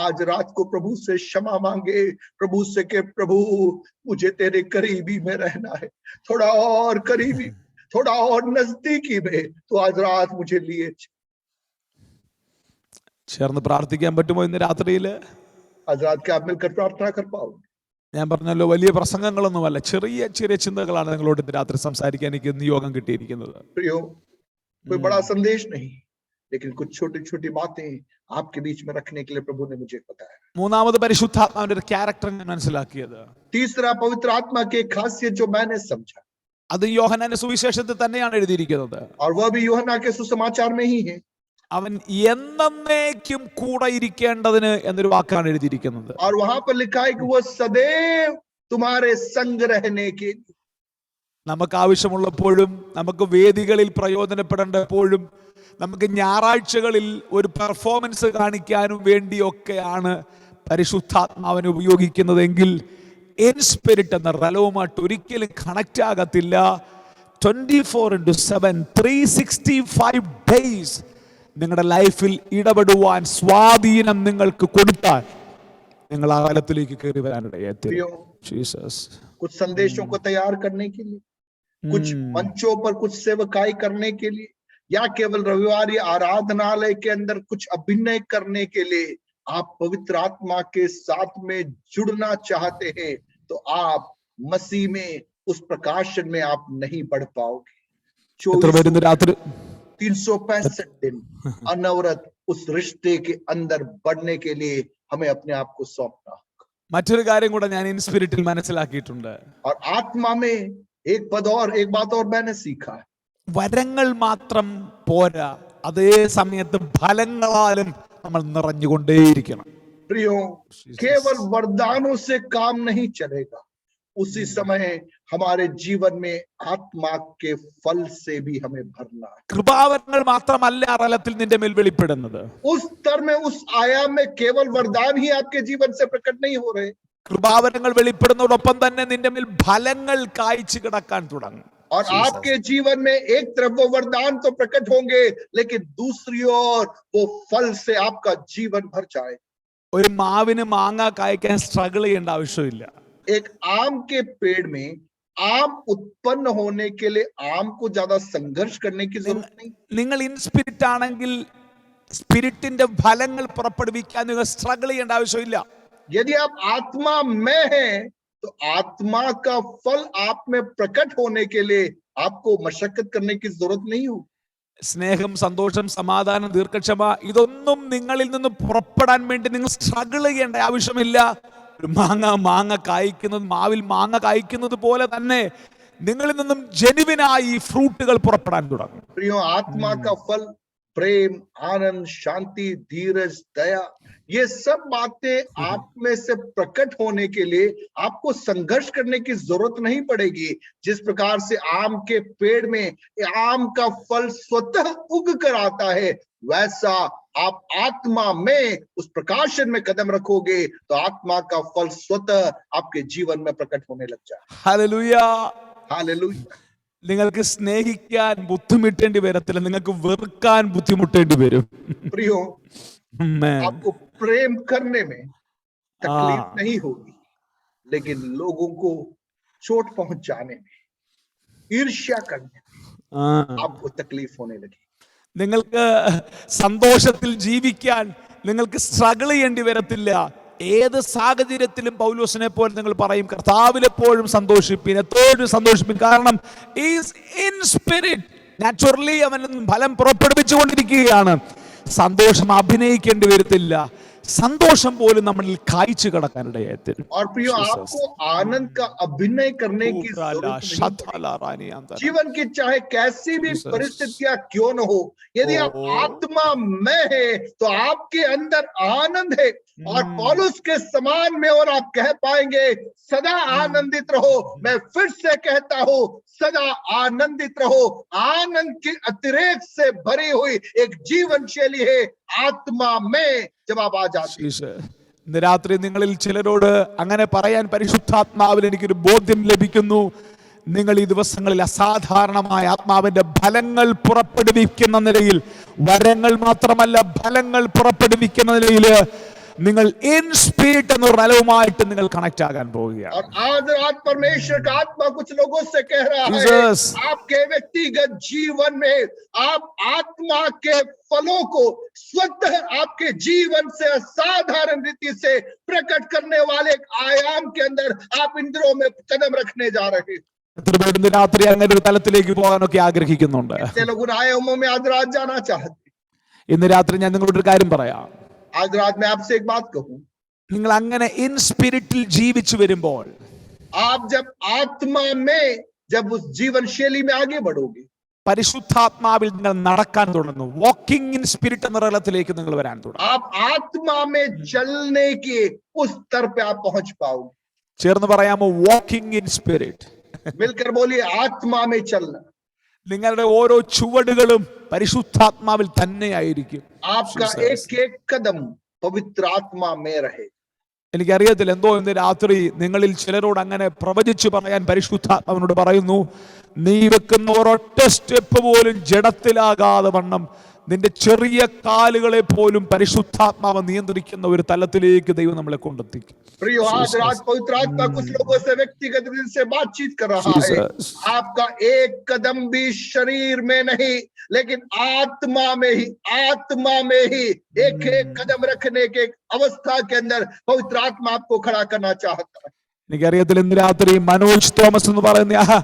आज रात को प्रभु से क्षमा मांगे, प्रभु से के प्रभु मुझे तेरे करीबी में रहना है, थोड़ा और करीबी, थोड़ा और नजदीकी में, तो आज रात मुझे लिए. ചേർന്ന് പ്രാർത്ഥിക്കാൻ പറ്റുമോ ഇന്ന് രാത്രിയിൽ? आज रात के आप मिलकर प्रार्थना कर पाओगे? ഞാൻ പറഞ്ഞല്ലോ, വലിയ പ്രസംഗങ്ങളൊന്നുമല്ല, ചെറിയ ചെറിയ ചിന്തകളാണ് നിങ്ങളോട് ഇന്ന് രാത്രി സംസാരിക്കാൻ എനിക്ക് നിയോഗം കിട്ടിയിരിക്കുന്നത്. प्रियो, कोई बड़ा संदेश नहीं, लेकिन कुछ छोटी छोटी बातें आपके बीच में रखने के लिए प्रभु ने मुझे बताया. മൂന്നാമത് പരിശുദ്ധാത്മാവിന്റെ ഒരു ക്യാരക്ടർ ഞാൻ മനസ്സിലാക്കിയത്, तीसरा पवित्र आत्मा की एक खासियत जो मैंने समझा, അത് യോഹന്നാന്റെ സുവിശേഷത്തിൽ തന്നെയാണ് എഴുതിയിരിക്കുന്നത്. और वह भी यूहन्ना के सुसमाचार में ही है. അവൻ എന്നേക്കും കൂടെ ഇരിക്കേണ്ടതിന് എന്നൊരു വാക്കാണ് എഴുതിയിരിക്കുന്നത്. और वहां पर लिखा है कि वह सदैव तुम्हारे संग रहने के लिए. നമുക്ക് ആവശ്യമുള്ളപ്പോഴും, നമുക്ക് വേദികളിൽ പ്രയോജനപ്പെടേണ്ടപ്പോഴും, നമുക്ക് ഞായറാഴ്ചകളിൽ ഒരു പെർഫോമൻസ് കാണിക്കാനും വേണ്ടിയൊക്കെയാണ് പരിശുദ്ധാത്മാവിനെ ഉപയോഗിക്കുന്നതെങ്കിൽ ഇൻ സ്പിരിറ്റ് എന്ന റലവുമായിട്ട് ഒരിക്കലും കണക്റ്റ് ആകത്തില്ല. 24/7 365 ഡേയ്സ് നിങ്ങളുടെ ലൈഫിൽ ഇടപെടുവാൻ സ്വാധീനം നിങ്ങൾക്ക് കൊടുത്താൽ നിങ്ങൾ ആ കാലത്തിലേക്ക് കയറി വരാനിടയായി. ജീസസ് कुछ संदेशों को तैयार करने के लिए, कुछ मंचों पर कुछ सेवकाई करने के लिए, या केवल रविवारी आराधनालय के अंदर कुछ अभिनय करने के लिए आप पवित्र आत्मा के साथ में जुड़ना चाहते हैं, तो आप मसीह में उस प्रकाशन में आप नहीं बढ़ पाओगे. 365 दिन अनवरत उस रिश्ते के अंदर बढ़ने के लिए हमें अपने आप को सौंपना. മറ്റൊരു കാര്യം കൂടെ ഞാൻ ഇൻ സ്പിരിറ്റിൽ മനസ്സിലാക്കിയിട്ടുണ്ട്. और आत्मा में एक बात और मैंने सीखा है. വരങ്ങൾ മാത്രം പോരാ, അതേ സമയത്ത് ഫലങ്ങളാലും നമ്മൾ നിറഞ്ഞുകൊണ്ടേയിരിക്കണം. प्रियो, केवल वरदानों से काम नहीं चलेगा, उसी समय हमारे जीवन में आत्मा के फल से भी हमें भरना है. കൃപാവരങ്ങൾ മാത്രമല്ല അറലത്തിൽ നിന്റെ മേൽ വെളിപ്പെടുന്നത്. उस स्तर में, उस आयाम में केवल वरदान ही आपके जीवन से प्रकट नहीं हो रहे. കൃപാവരങ്ങൾ വെളിപ്പെടുന്നതോടൊപ്പം തന്നെ നിന്റെ മേൽ ഫലങ്ങൾ കായ്ച്ചു കിടക്കാൻ തുടങ്ങും. और आपके जीवन में एक तरफ वो वरदान तो प्रकट होंगे, लेकिन दूसरी ओर वो फल से आपका जीवन भर जाए. ഒരു മാവിന് മാങ്ങ കായ്ക്കാൻ സ്ട്രഗിൾ ചെയ്യേണ്ട ആവശ്യമില്ല. एक आम के पेड़ में आम उत्पन्न होने के लिए आम को ज्यादा संघर्ष करने की जरूरत नहीं. നിങ്ങൾ ഇൻ സ്പിരിറ്റ് ആണെങ്കിൽ സ്പിരിറ്റിന്റെ ഫലങ്ങൾ പുറപ്പെടുവിക്കാൻ നിങ്ങൾ സ്ട്രഗിൾ ചെയ്യേണ്ട ആവശ്യമില്ല. यदि आप आत्मा में हैं, तो आत्मा का फल आप में प्रकट होने के लिए आपको मशक्कत करने की जरूरत नहीं हो. സ്നേഹം, സന്തോഷം, സമാധാനം, ദീർഘക്ഷമ ഇതൊന്നും നിങ്ങളിൽ നിന്ന് പുറപ്പെടാൻ വേണ്ടി നിങ്ങൾ സ്ട്രഗിൾ ചെയ്യേണ്ട ആവശ്യമില്ല. ഒരു മാങ്ങ കായ്ക്കുന്നത്, മാവിൽ മാങ്ങ കായ്ക്കുന്നത് പോലെ തന്നെ നിങ്ങളിൽ നിന്നും ജെനുവിനായി ഫ്രൂട്ടുകൾ പുറപ്പെടാൻ തുടങ്ങും. प्रियो, आत्मा का फल प्रेम, आनंद, शांति, धीरज, दया, ये सब बातें आप में से प्रकट होने के लिए आपको संघर्ष करने की जरूरत नहीं पड़ेगी. जिस प्रकार से आम के पेड़ में आम का फल स्वतः उग कर आता है, वैसा आप आत्मा में उस प्रकाशन में कदम रखोगे तो आत्मा का फल स्वतः आपके जीवन में प्रकट होने लग जाए. ഹല്ലേലൂയ. हालेलुया. നിങ്ങൾക്ക് സ്നേഹിക്കാൻ ബുദ്ധിമുട്ടേണ്ടി വരത്തില്ല, നിങ്ങൾക്ക് വെറുക്കാൻ ബുദ്ധിമുട്ടേണ്ടി വരും. प्रियो, आपको प्रेम करने में तकलीफ नहीं होगी, लेकिन लोगों को चोट पहुंचाने में, ईर्ष्या करने में आपको तकलीफ होने लगी. നിങ്ങൾക്ക് സന്തോഷത്തിൽ ജീവിക്കാൻ നിങ്ങൾക്ക് സ്ട്രഗിൾ ചെയ്യേണ്ടി വരത്തില്ല. ഏത് സാഹചര്യത്തിലും പൗലോസിനെ പോലെ നിങ്ങൾ പറയും, കർത്താവിൽ എപ്പോഴും സന്തോഷിപ്പിൻ, എപ്പോഴും സന്തോഷിപ്പിൻ. കാരണം ഈസ് ഇൻ സ്പിരിറ്റ്. നാച്ചുറലി അവൻ ഫലം പുറപ്പെടുവിച്ചുകൊണ്ടിരിക്കുകയാണ്. സന്തോഷം അഭിനയിക്കേണ്ടി വരത്തില്ല. സന്തോഷം പോലും നമ്മളിൽ കായ്ച്ചു കിടക്കാനിടയായി. और प्रियो, आपको आनंद का अभिनय करने की जरूरत नहीं. जीवन की चाहे कैसी भी परिस्थितियां क्यों न हो, यदि आप आत्मा में है तो आपके अंदर आनंद है. और पौलुस के समान में और आप कह पाएंगे, सदा आनंदित रहो. मैं फिर से कहता हूं, सदा आनंदित रहो. आनंद की अतिरेक से भरी हुई एक जीवन शैली है आत्मा में. जब आप आ जाते, ഇന്ന് രാത്രി നിങ്ങളിൽ ചിലരോട് അങ്ങനെ പറയാൻ പരിശുദ്ധാത്മാവിൽ എനിക്കൊരു ബോധ്യം ലഭിക്കുന്നു. നിങ്ങൾ ഈ ദിവസങ്ങളിൽ അസാധാരണമായ ആത്മാവിന്റെ ഫലങ്ങൾ പുറപ്പെടുവിക്കുന്ന നിലയിൽ, വരങ്ങൾ മാത്രമല്ല ഫലങ്ങൾ പുറപ്പെടുവിക്കുന്ന നിലയിൽ നിങ്ങൾ ഇൻ സ്പിരിറ്റ് എന്ന റലവുമായിട്ട് നിങ്ങൾ കണക്ട് ആകാൻ പോവുകയാണ്. और आज रात परमेश्वर का आत्मा कुछ लोगों से कह रहा है, आपके व्यक्तिगत जीवन में आप आत्मा के फलों को स्वतः आपके जीवन से असाधारण रीति से प्रकट करने वाले एक आयाम के अंदर आप इन दिनों में कदम रखने जा रहे हैं. ഇന്ന് രാത്രി അങ്ങനെ ഒരു തലത്തിലേക്ക് പോകാനൊക്കെ ആഗ്രഹിക്കുന്നുണ്ട്. लोग आयामों में आज रात जाना चाहते. ഇന്ന് രാത്രി ഞാൻ നിങ്ങളോട് ഒരു കാര്യം പറയാം. आज रात मैं आपसे एक बात कहूं, നിങ്ങൾ അങ്ങനെ ഇൻ സ്പിരിറ്റിൽ ജീവിച്ചു വരുമ്പോൾ, आप जब आत्मा में, जब उस जीवन शैली में आगे बढ़ोगे, പരിശുദ്ധാത്മാവിൽ നിങ്ങൾ നടക്കാൻ തുടങ്ങും. വാക്കിംഗ് ഇൻ സ്പിരിറ്റ് എന്ന തലത്തിലേക്ക് നിങ്ങൾ വരാൻ തുടങ്ങും. आप आत्मा में चलने के उस स्तर पे आप पहुंच पाओगे. ചേർന്ന് പറയാമോ? Walking in spirit. मिलकर बोलिए आत्मा में चलना। നിങ്ങളുടെ ഓരോ ചുവടുകളും പരിശുദ്ധാത്മാവിൽ തന്നെയായിരിക്കും. आपका एक एक कदम पवित्र आत्मा में रहे। എനിക്കറിയത്തില്ല, എന്തോ ഇന്ന് രാത്രി നിങ്ങളിൽ ചിലരോട് അങ്ങനെ പ്രവചിച്ചു പറയാൻ പരിശുദ്ധാത്മാവിനോട് പറയുന്നു. നീ വെക്കുന്ന ഒരൊറ്റ സ്റ്റെപ്പ് പോലും ജഡത്തിലാകാതെ വണ്ണം നിന്റെ ചെറിയ കാലുകളെ പോലും പരിശുദ്ധാത്മാവ് നിയന്ത്രിക്കുന്ന ഒരു തലത്തിലേക്ക് ദൈവം നമ്മളെ കൊണ്ടെത്തിക്കും. प्रियो आज रात पवित्र आत्मा कुछ लोगों से व्यक्तिगत रूप से बातचीत कर रहा है। आपका एक कदम भी शरीर में नहीं लेकिन आत्मा में ही एक एक कदम रखने के अवस्था के अंदर पवित्र आत्मा आपको खड़ा करना चाहता है। എനിക്കറിയത്തില്ല, ഇന്ന് രാത്രി മനോജ് തോമസ് എന്ന് പറയുന്ന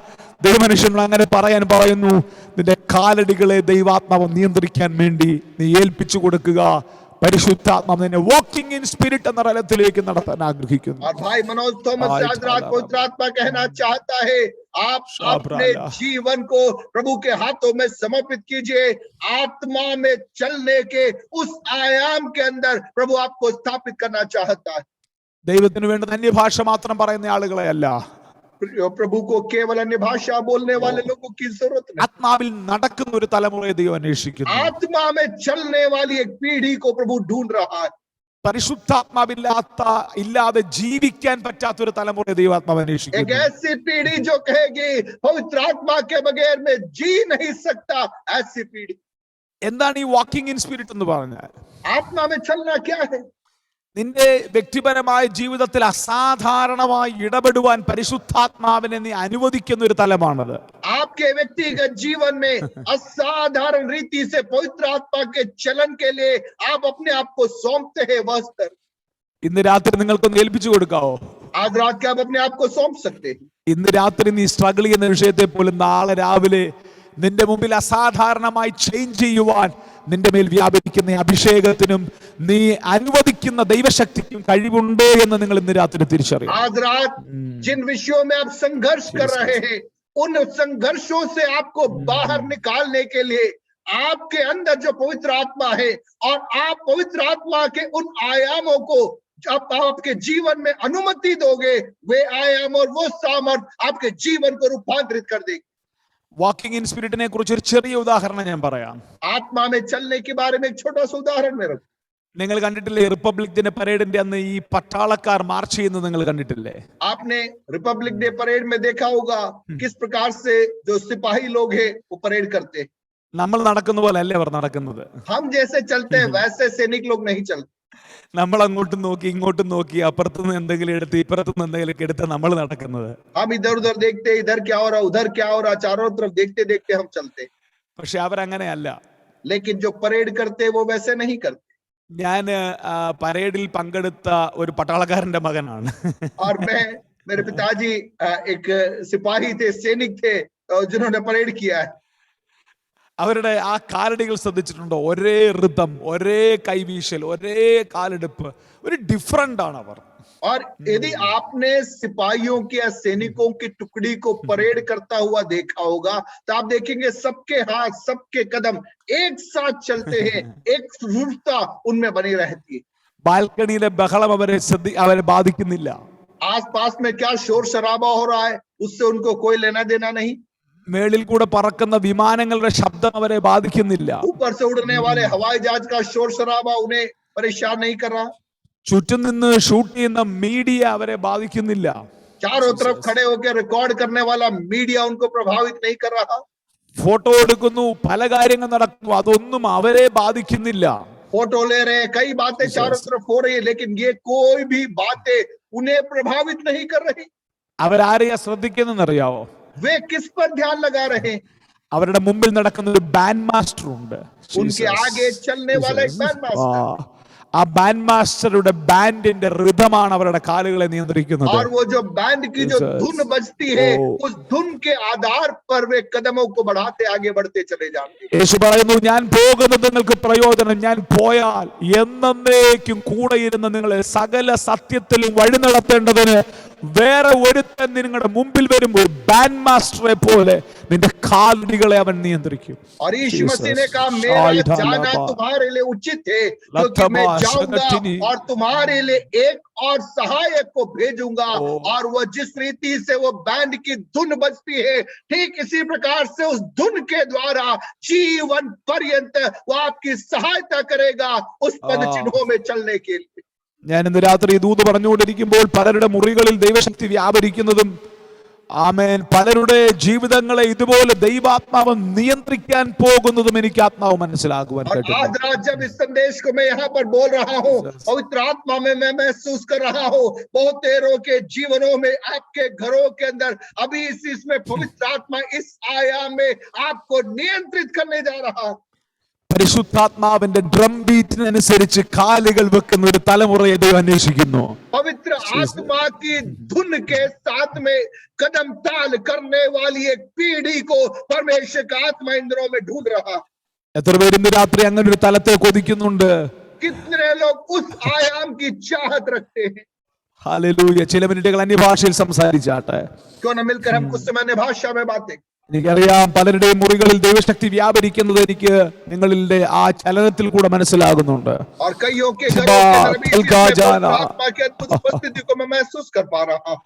ദൈവമനുഷ്യനോട് അങ്ങനെ പറയാൻ പറയുന്നു. നിന്റെ കാലടികളെ ദൈവാത്മാവ് നിയന്ത്രിക്കാൻ വേണ്ടി നീ ഏൽപ്പിച്ചു കൊടുക്കുക. പരിശുദ്ധാത്മാവ് നിന്നെ വാക്കിംഗ് ഇൻ സ്പിരിറ്റ് എന്ന തലത്തിലേക്ക് നടത്താൻ ആഗ്രഹിക്കുന്നു. और भाई मनोज थॉमस आज रात पवित्र आत्मा कहना चाहता है, आप अपने जीवन को प्रभु के हाथों में समर्पित कीजिए। आत्मा में चलने के उस आयाम के अंदर प्रभु आपको स्थापित करना चाहता है। ദൈവത്തിന് വേണ്ടി അന്യഭാഷ മാത്രം പറയുന്ന ആളുകളെ അല്ല, प्रभु को केवल अन्य भाषा बोलने वाले लोगों की जरूरत नहीं। ആത്മാവിൽ നടക്കുന്ന ഒരു തലമുറയെ ദൈവം അന്വേഷിക്കുന്നു. आत्मा में चलने वाली एक पीढ़ी को प्रभु ढूंढ रहा है। പരിശുദ്ധാത്മാവില്ലാതെ ജീവിക്കാൻ പറ്റാത്ത ഒരു തലമുറയെ ദൈവാത്മാവ് एक അന്വേഷിക്കുന്നു. ऐसी पीढ़ी जो कहेगी पवित्र आत्मा के बगैर मैं जी नहीं सकता, ऐसी पीढ़ी। എന്താണ് ഈ വാക്കിംഗ് ഇൻ സ്പിരിറ്റ് എന്ന് പറഞ്ഞാൽ? आत्मा में चलना क्या है? നിന്റെ വ്യക്തിപരമായ ജീവിതത്തിൽ അസാധാരണമായി ഇടപെടുവാൻ പരിശുദ്ധാത്മാവിനെ നീ അനുവദിക്കുന്ന ഒരു തലമാണത്. आपके व्यक्तिगत जीवन में असाधारण रीति से पवित्र आत्मा के चलन के लिए आप अपने आप को सौंपते हैं वह स्तर। ഇന്ന് രാത്രി നിങ്ങൾക്കൊന്ന് ഏൽപ്പിച്ചു കൊടുക്കാവോ? आज रात के आप अपने आप को सौंप सकते हैं। ഇന്ന് രാത്രി നീ സ്ട്രഗിൾ ചെയ്യുന്ന വിഷയത്തെ പോലും നാളെ രാവിലെ നിന്റെ മുമ്പിൽ അസാധാരണമായി ചേഞ്ച് ചെയ്യുവാൻ നിന്റെ മേൽ വ്യാപരിക്കുന്ന അഭിഷേകത്തിനും നീ അനുവദിക്കുന്ന ദൈവശക്തിക്കും കഴിവുണ്ട് എന്ന് നിങ്ങൾ ഇന്ന് രാത്രി തിരിച്ചറിയും. आज रात जिन विषयों में आप संघर्ष कर रहे हैं उन संघर्षों से आपको बाहर निकालने के लिए आपके अंदर जो पवित्र आत्मा है और आप पवित्र आत्मा के उन आयामों को जब आपके जीवन में अनुमति दोगे, वे आयाम और वो सामर्थ आपके जीवन को रूपांतरित कर देगी। വാക്കിംഗ് ഇൻ സ്പിരിറ്റിനെ കുറിച്ച് ഒരു ചെറിയ ഉദാഹരണം ഞാൻ പറയാം. आत्मा में चलने के बारे में एक छोटा सा उदाहरण में रखो। നിങ്ങൾ കണ്ടിട്ടില്ലേ റിപ്പബ്ലിക് ദിന പരേഡിന്റെ അന്ന് ഈ പട്ടാളക്കാർ മാർച്ച് ചെയ്യുന്നത് നിങ്ങൾ കണ്ടിട്ടില്ലേ? आपने रिपब्लिक डे परेड में देखा होगा किस प्रकार से जो सिपाही लोग हैं वो परेड करते हैं। നമ്മൾ നടക്കുന്ന പോലെ അല്ലേ അവർ നടക്കുന്നത്? हम जैसे चलते हैं वैसे सैनिक लोग नहीं चलते। നമ്മൾ അങ്ങോട്ടും നോക്കി ഇങ്ങോട്ടും നോക്കി അപ്പുറത്തുനിന്ന് എന്തെങ്കിലും എടുത്ത് ഇപ്പുറത്തുനിന്ന് എന്തെങ്കിലും എടുത്ത് നമ്മൾ നടക്കുന്നത്. हम इधर उधर देखते, इधर क्या हो रहा उधर क्या हो रहा, चारों तरफ देखते देखते हम चलते। പക്ഷെ അവരങ്ങനെയല്ല. लेकिन जो परेड करते वो वैसे नहीं करते। ഞാൻ പരേഡിൽ പങ്കെടുത്ത ഒരു പട്ടാളക്കാരന്റെ മകനാണ്. और मेरे पिताजी एक सिपाही थे, सैनिक थे जिन्होंने परेड किया है। അവരുടെ ആ കാലടികൾ ശ്രദ്ധിച്ചിട്ടുണ്ടോ? ഒരേ ഋതം, ഒരേ കൈവീശൽ, ഒരേ കാലെടുപ്പ്, ഒരു ഡിഫറന്റ് ആണ് അവർ. और यदि आपने सिपाहियों के या सैनिकों की टुकड़ी को परेड करता हुआ देखा होगा तो आप देखेंगे सबके हाथ सबके कदम एक साथ चलते हैं, एक रूपता उनमें बनी रहती है। ബാൽക്കണിയിലെ ബഹളം അവരെ ബാധിക്കുന്നില്ല. आसपास में क्या शोर शराबा हो रहा है उससे उनको कोई लेना देना नहीं। മേളിൽ കൂടെ പറക്കുന്ന വിമാനങ്ങളുടെ ശബ്ദം അവരെ ബാധിക്കുന്നില്ല. ऊपर से उड़ने वाले हवाई जहाज का शोर शराबा उन्हें परेशान नहीं कर रहा। ചുറ്റും നിന്ന് ഷൂട്ട് ചെയ്യുന്ന മീഡിയ അവരെ ബാധിക്കുന്നില്ല. चारों तरफ खड़े होकर रिकॉर्ड करने वाला मीडिया उनको प्रभावित नहीं कर रहा। ഫോട്ടോ എടുക്കുന്നു, പല കാര്യങ്ങൾ നടക്കുന്നു, അതൊന്നും അവരെ ബാധിക്കുന്നില്ല. फोटो ले रहे हैं, कई बातें चारों तरफ हो रही है लेकिन ये कोई भी बातें उन्हें प्रभावित नहीं कर रही। അവരാരെയാ ശ്രദ്ധിക്കുന്നറിയാവോ? वे किस पर ध्यान लगा रहे हैं? അവരുടെ മുമ്പിൽ നടക്കുന്ന ഒരു ബാൻഡ് മാസ്റ്റർ ഉണ്ട്. उनके आगे चलने वाला एक बैंड मास्टर। ആ ബാൻഡ് മാസ്റ്ററുടെ ബാൻഡിന്റെ ഋതമാണ് അവരുടെ കാലുകളെ നിയന്ത്രിക്കുന്നത്. और वो जो बैंड की जो धुन बजती है उस धुन के आधार पर वे कदमों को बढ़ाते आगे बढ़ते चले जाते हैं। യേശു പറയുന്നു, ഞാൻ പോകുന്നത് നിങ്ങൾക്ക് പ്രയോജനം, ഞാൻ പോയാൽ എന്നേക്കും കൂടെ ഇരുന്ന് നിങ്ങളെ സകല സത്യത്തിലും വഴി നടത്തേണ്ടതിന് വേറെ ഒരുത്തൻ നിങ്ങളുടെ മുമ്പിൽ വരുമ്പോൾ ബാൻഡ് മാസ്റ്ററെ പോലെ നിന്റെ കാലടികളെ അവൻ നിയന്ത്രിക്കും. और यीशु मसीह ने कहा मेरा जाना तुम्हारे लिए उचित है क्योंकि मैं जाऊंगा शगटिनी। और तुम्हारे लिए एक और सहायक को भेजूंगा, ओ। और वो जिस रीति से वो बैंड की धुन बजती है, ठीक इसी प्रकार से उस धुन के द्वारा जीवन पर्यंत वो आपकी सहायता करेगा उस पद चिन्हों में चलने के लिए। ഞാൻ ഇന്ന് രാത്രി ദൂത് പറഞ്ഞുകൊണ്ടിരിക്കുമ്പോൾ പലരുടെ മുറികളിൽ ദൈവശക്തി വ്യാപരിക്കുന്നതും, ആമേൻ, പലരുടെ ജീവിതങ്ങളെ ഇതുപോലെ ദൈവാത്മാവ് നിയന്ത്രിക്കാൻ പോകുന്നതും എനിക്ക് ആത്മാവ് മനസ്സിലാക്കുവാൻ और കഴിയുന്നു. आज रात जब इस संदेश को मैं यहाँ पर बोल रहा हूँ, पवित्र आत्मा में मैं महसूस कर रहा हूँ बहुत देरों के जीवनों में, आपके घरों के अंदर अभी इसमें पवित्र आत्मा इस आयाम में आपको नियंत्रित करने जा रहा है। പരിശുദ്ധാത്മാവിന്റെ ഡ്രം ബീറ്റിനനുസരിച്ച് കാലുകൾ വെക്കുന്ന ഒരു തലമുറയെ ദൈവം അന്വേഷിക്കുന്നു. पवित्र आत्मा की धुन के साथ में कदम ताल करने वाली एक पीढ़ी को परमेश्वर का आत्मा इन दिनों में ढूंढ रहा है। എത്ര പേര് ഇന്ന് രാത്രി അങ്ങനെ ഒരു തലത്തെ കൊതിക്കുന്നുണ്ട്? कितने लोग उस आयाम की चाहत रखते हैं? ഹല്ലേലൂയ. ചില മിനിറ്റുകൾ അന്യഭാഷയിൽ സംസാരിച്ചാട്ടെ. क्यों न मिलकर हम कुछ समय अन्य भाषा में बातें। എനിക്കറിയാം പലരുടെയും മുറികളിൽ ദൈവശക്തി വ്യാപരിക്കുന്നത് എനിക്ക് നിങ്ങളുടെ ആ ചലനത്തിൽ കൂടെ മനസ്സിലാകുന്നുണ്ട്. और कईयों के घरों के अंदर भी इस आत्मा की अद्भुत उपस्थिति को मैं महसूस कर पा रहा हूं।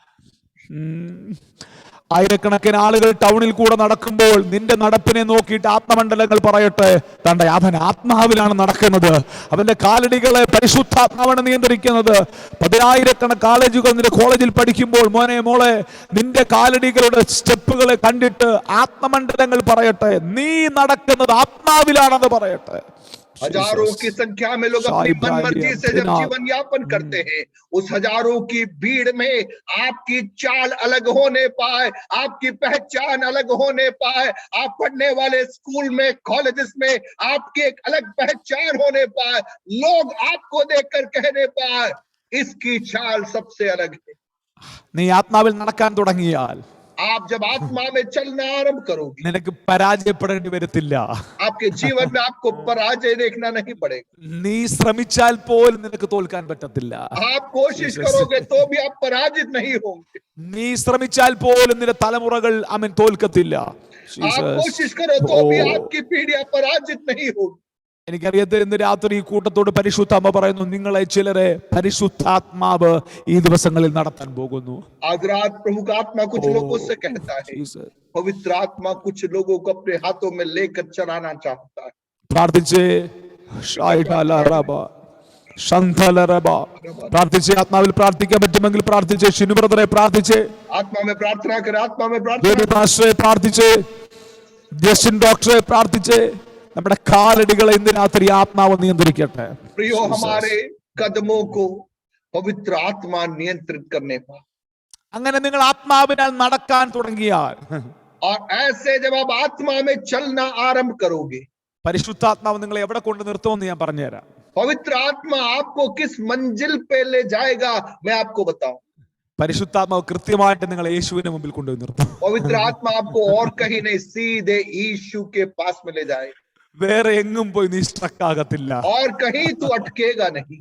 ആയിരക്കണക്കിന് ആളുകൾ ടൗണിൽ കൂടെ നടക്കുമ്പോൾ നിന്റെ നടപ്പിനെ നോക്കിയിട്ട് ആത്മമണ്ഡലങ്ങൾ പറയട്ടെ, തന്റെ അവൻ ആത്മാവിലാണ് നടക്കുന്നത്, അവന്റെ കാലടികളെ പരിശുദ്ധാത്മാവാണ് നിയന്ത്രിക്കുന്നത്. 10,000 കോളേജുകൾ നിന്റെ കോളേജിൽ പഠിക്കുമ്പോൾ മോനെ മോളെ നിന്റെ കാലടികളുടെ സ്റ്റെപ്പുകളെ കണ്ടിട്ട് ആത്മമണ്ഡലങ്ങൾ പറയട്ടെ, നീ നടക്കുന്നത് ആത്മാവിലാണെന്ന് പറയട്ടെ. हजारों की संख्या में लोग अपनी मनमर्जी से जब जीवन यापन करते हैं, उस हजारों की भीड़ में आपकी चाल अलग होने पाए, आपकी पहचान अलग होने पाए, आप पढ़ने वाले स्कूल में, कॉलेजेस में आपकी एक अलग पहचान होने पाए, लोग आपको देखकर कहने पाए इसकी चाल सबसे अलग है। നീ ആത്മാവിൽ നടക്കാൻ തുടങ്ങിയാൽ आप जब आत्मा में चलना आरंभ करोगे, നിനക്ക് പരാജയപ്പെടേണ്ടി വരത്തില്ല. आपके जीवन में आपको पराजय देखना नहीं पड़ेगा। നീ ശ്രമിച്ചാൽ പോലും നിനക്ക് തോൽക്കാൻ പറ്റത്തില്ല. आप कोशिश करोगे तो भी आप पराजित नहीं होंगे। നീ ശ്രമിച്ചാൽ പോലും നിന്റെ തലമുറകൾ അവൻ തോൽക്കത്തില്ല. आप कोशिश करो तो भी आपकी पीढ़ियां पराजित नहीं होगी। എനിക്കറിയാത്ത ഇന്ന് രാത്രി ഈ കൂട്ടത്തോട് പരിശുദ്ധാത്മ പറയുന്നു, നിങ്ങളെ ചിലരെ പരിശുദ്ധാത്മാവ് ഈ ദിവസങ്ങളിൽ നടത്താൻ പോകുന്നു. आज रात प्रभु का आत्मा कुछ लोगों से कहता है, पवित्र आत्मा कुछ लोगों को अपने हाथों में लेकर चलाना चाहता है। പ്രാർത്ഥിച്ച് പ്രാർത്ഥിച്ച് ആത്മാവിൽ പ്രാർത്ഥിക്കാൻ പറ്റുമെങ്കിൽ പ്രാർത്ഥിച്ച് ഷിനു ബ്രദറെ പ്രാർത്ഥിച്ച് आत्मा में प्रार्थना कर, आत्मा में प्रार्थना പ്രാർത്ഥിച്ച് ജസ്റ്റിൻ ഡോക്ടറെ പ്രാർത്ഥിച്ച് നമ്മുടെ കാലടികളെ ഇന്ന് രാത്രി ആത്മാവ് നിയന്ത്രിക്കട്ടെ. प्रियो हमारे कदमों को पवित्र आत्मा नियंत्रित करने पर, അങ്ങനെ നിങ്ങൾ ആത്മാവിനാൽ നടക്കാൻ തുടങ്ങിയാൽ, और ऐसे जब आप आत्मा में चलना आरंभ करोगे, പരിശുദ്ധാത്മാവ് നിങ്ങളെ എവിടെ കൊണ്ട് നിർത്തുമെന്ന് ഞാൻ പറഞ്ഞുതരാം. पवित्र आत्मा आपको किस मंजिल पे ले जाएगा मैं आपको बताऊं। പരിശുദ്ധാത്മാവ് കൃത്യമായിട്ട് നിങ്ങളെ യേശുവിന്റെ മുമ്പിൽ കൊണ്ടുപോയി നിർത്തും. पवित्र आत्मा आपको और कहीं नहीं, सीधे यीशु के पास में ले जाएगा, വേറെ എങ്ങും പോയി നീ സ്ട്രക്ക് ആകത്തില്ല. और कहीं तू अटकेगा नहीं।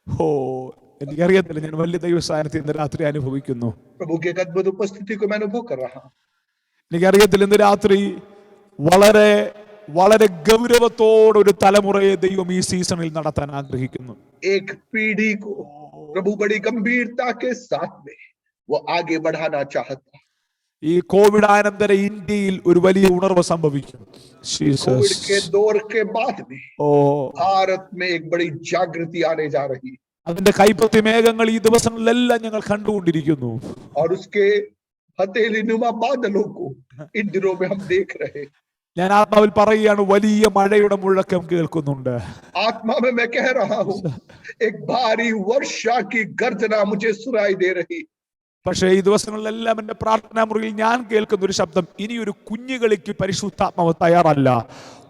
ഓ, എനിക്കറിയത്തില്ല, ഞാൻ വലിയ ദൈവ സാന്നിധ്യം ഇന്ന് രാത്രി അനുഭവിക്കുന്നു. प्रभु की एक अद्भुत उपस्थिति को मैं अनुभव कर रहा हूं। എനിക്കറിയത്തില്ല, ഇന്ന് രാത്രി വളരെ വളരെ ഗൗരവത്തോടെ ഒരു തലമുറയെ ദൈവം ഈ സീസണിൽ നടത്താൻ ആഗ്രഹിക്കുന്നു. एक पीढ़ी को प्रभु बड़ी गंभीरता के साथ में वो आगे बढ़ाना चाहता है। ഈ കോവിഡാനന്തര ഇന്ത്യയിൽ ഒരു വലിയ ഉണർവ് സംഭവിക്കും. कोविड के दौर के बाद में ഓ, भारत में एक बड़ी जागृति आने जा रही है, അതിന്റെ കൈപ്പത്തി മേഘങ്ങൾ ഈ ദിവസങ്ങളിലെല്ലാം ഞങ്ങൾ കണ്ടുകൊണ്ടിരിക്കുന്നു. और उसके हथेली नुमा बादलों को इन दिनों में हम देख रहे हैं। ഞാൻ ആത്മാവിൽ പറയുകയാണ്, വലിയ മഴയുടെ മുഴക്കം കേൾക്കുന്നുണ്ട്. आत्मा में मैं कह रहा हूं, एक भारी वर्षा की गर्जना मुझे सुनाई दे रही। പക്ഷേ ഈ ദിവസങ്ങളിലെല്ലാം എന്റെ പ്രാർത്ഥനാ മുറിയിൽ ഞാൻ കേൾക്കുന്ന ഒരു ശബ്ദം, ഇനി ഒരു കുഞ്ഞുകളിക്ക് പരിശുദ്ധാത്മാവ് തയ്യാറല്ല.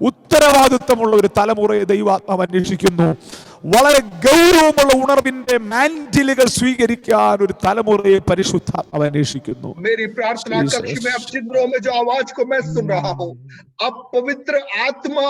ഉത്തരവാദിത്വമുള്ള ഒരു തലമുറയെ ദൈവാത്മാവ് അന്വേഷിക്കുന്നു. വളരെ ഗൗരവമുള്ള ഉണർവിന്റെ മാൻഡിലുകൾ സ്വീകരിക്കാൻ ഒരു തലമുറയെ പരിശുദ്ധാത്മാവ് അന്വേഷിക്കുന്നു. मेरी प्रार्थना कक्ष में अब चित्रों में जो आवाज को मैं सुन रहा हूं, अब पवित्र आत्मा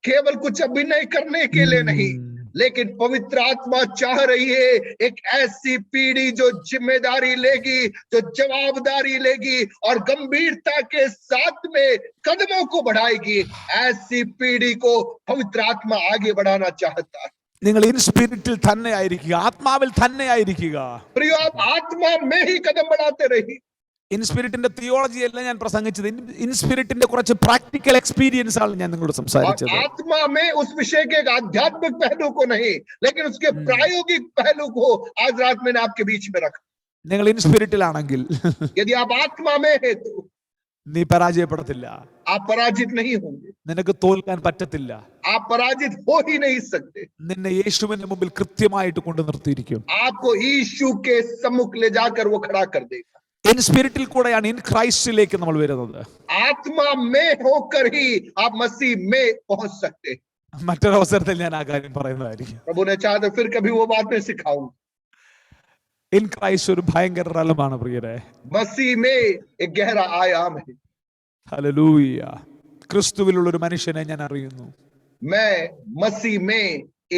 केवल कुछ अभिनय करने के लिए नहीं, लेकिन पवित्र आत्मा चाह रही है एक ऐसी पीढ़ी जो जिम्मेदारी लेगी, जो जवाबदारी लेगी और गंभीरता के साथ में कदमों को बढ़ाएगी। ऐसी पीढ़ी को पवित्र आत्मा आगे बढ़ाना चाहता है. നിങ്ങൾ ഇൻസ്പിരിറ്റിൽ തന്നെ ആയിരിക്കുക, ആത്മാവിൽ തന്നെ ആയിരിക്കുക. प्रियो आप आत्मा में ही कदम बढ़ाते रहिए. ഇൻസ്പിരിറ്റിന്റെ തിയോളജി അല്ല ഞാൻ പ്രസംഗിച്ചത്, ഇൻസ്പിരിറ്റിന്റെ കുറച്ച് പ്രാക്ടിക്കൽ എക്സ്പീരിയൻസ് ആണ് ഞാൻ നിങ്ങളോട് और സംസാരിച്ചത്. आत्मा में उस विषय के एक आध्यात्मिक पहलू को नहीं, लेकिन उसके प्रायोगिक पहलू को आज रात मैंने आपके बीच में रखा. നിങ്ങൾ ഇൻസ്പിരിറ്റിലാണെങ്കിൽ यदि आप आत्मा में है तो നീ പരാജയപ്പെടത്തില്ല, आप पराजित नहीं होंगे. നിനക്ക് തോൽക്കാൻ പറ്റത്തില്ല. आप पराजित हो ही नहीं सकते. നിന്നെ യേശുവിന്റെ മുമ്പിൽ കൃത്യമായിട്ട് കൊണ്ടു നിർത്തിയിരിക്കും. आपको यीशु के सम्मुख ले जाकर वो खड़ा कर देगा. ഇൻസ്പിരിറ്റിൽ കൂടെയാണ് ഇൻ ക്രൈസ്റ്റിലേക്ക് നമ്മൾ വരുന്നത്. आत्मा में होकर ही आप मसीह में पहुंच सकते हैं. മറ്റൊരു അവസരത്തിൽ ഞാൻ ആ കാര്യം പറയുന്നതായിരിക്കും. प्रभु ने चाहा तो फिर कभी वो बात मैं सिखाऊंगा. ഇൻ ക്രൈസ്റ്റ് ഒരു ഭയങ്കര റലമാണ് പ്രിയരെ. मसीह में एक गहरा आयाम है. ഹല്ലേലൂയ. ക്രിസ്തുവിലുള്ള ഒരു മനുഷ്യനെ ഞാൻ അറിയുന്നു. मैं मसीह में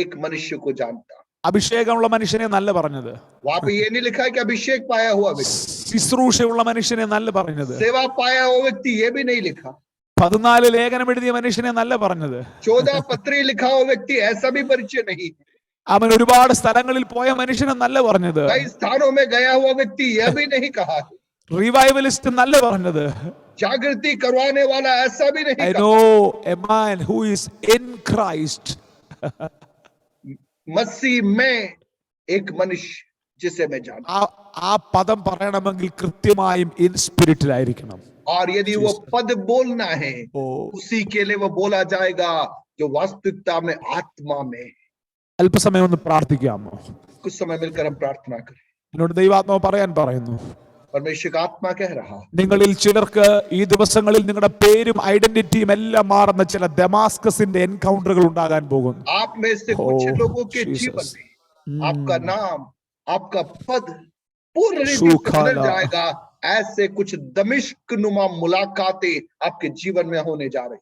एक मनुष्य को जानता हूं. അഭിഷേകമുള്ള മനുഷ്യനെ നല്ല പറഞ്ഞത്, वहां पे ये नहीं लिखा है कि अभिषेक पाया हुआ व्यक्ति, ശുശ്രൂഷയുള്ള മനുഷ്യനെ നല്ല പറഞ്ഞത്, सेवा पाया हुआ व्यक्ति, ये भी नहीं लिखा. 14 ലേഖനം എഴുതിയ മനുഷ്യനെ നല്ല പറഞ്ഞത്, 14 पत्री लिखा हुआ व्यक्ति, ऐसा भी परिचय नहीं. അവൻ ഒരുപാട് സ്ഥലങ്ങളിൽ പോയ മനുഷ്യനെ നല്ല പറഞ്ഞത്, कई स्थानों में गया हुआ व्यक्ति, यह भी नहीं कहा. റിവൈവലിസ്റ്റ് നല്ല പറഞ്ഞത്, जागृति करवाने वाला, ऐसा भी नहीं I कहा. know a man who is in Christ. मसीह में एक मनुष्य जिसे मैं जानता ആ പദം പറയണമെങ്കിൽ കൃത്യമായും ഇൻ സ്പിരിറ്റിലായിരിക്കണം. हूं. और यदि वो पद बोलना है, ഓ, उसी के लिए वो बोला जाएगा जो वास्तविकता में आत्मा में. അല്പസമയം ഒന്ന് പ്രാർത്ഥിക്കാമോ? कुछ समय मिलकर हम प्रार्थना करें. എന്നോട് ദൈവാത്മാവ് പറയാൻ പറയുന്നു, परमेश्वर का आत्मा कह रहा, നിങ്ങളിൽ ചിലർക്ക് ഈ ദിവസങ്ങളിൽ നിങ്ങളുടെ പേരും ഐഡന്റിറ്റിയും എല്ലാം മാറുന്ന ചില ദമാസ്കസിന്റെ എൻകൗണ്ടറുകൾ ഉണ്ടാകാൻ പോകുന്നു. आप में से कुछ Oh, लोगों के Jesus. जीवन में आपका नाम, आपका पद पूर्ण रीति से सुखाला। बदल जाएगा. ऐसे कुछ दमिश्क नुमा मुलाकातें आपके जीवन में होने जा रही.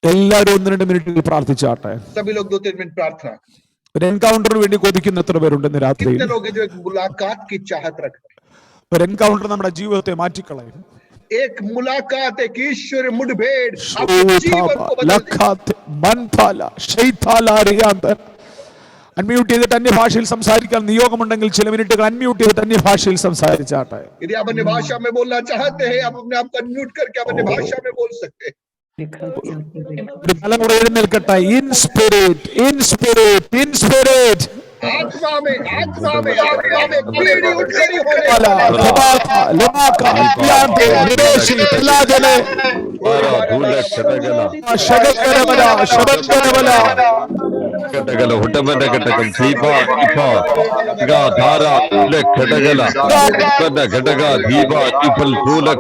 എല്ലാവരും 1-2 മിനിറ്റുകൾ പ്രാർത്ഥിച്ചാട്ടെ. सभी लोग 2-3 मिनट प्रार्थना करें. ഒരു എൻകൗണ്ടറിന് വേണ്ടി കൊതിക്കുന്ന എത്ര പേരുണ്ടെന്ന് രാത്രിയിൽ? कितने लोग हैं जो एक मुलाकात की चाहत रख रहे हैं? ഒരു എൻകൗണ്ടർ നമ്മുടെ ജീവിതത്തെ മാറ്റിക്കളയും. एक मुलाकात, एक ईश्वर मुठभेड़ आपके जीवन को बदल देगी. അൺമ്യൂട്ട് ചെയ്തിട്ട് അന്യഭാഷയിൽ സംസാരിക്കാൻ നിയോഗമുണ്ടെങ്കിൽ ചില മിനിറ്റുകൾ അൺമ്യൂട്ട് ചെയ്തിട്ട് അന്യഭാഷയിൽ സംസാരിച്ചാട്ടെ. यदि आप अन्य भाषा में बोलना चाहते हैं, आप अपने आप को अनम्यूट करके आप अन्य भाषा में बोल सकते हैं. ഒരു തലമുറ എഴുന്നേൽക്കട്ടെ. In spirit, in spirit, in spirit. आत्मा में, आत्मा में, आत्मा में पीढ़ी उठ खड़ी होने Ala, Tabata, Lamaka, Yante, Nireshi, Tilajale, Shagakarabala, Shabankarabala, Katagala, Hutamana Katakam, Sipa, Ipa, Gadhara, Lek, Katagala, Kataga, Diva, Ipal, Tulak.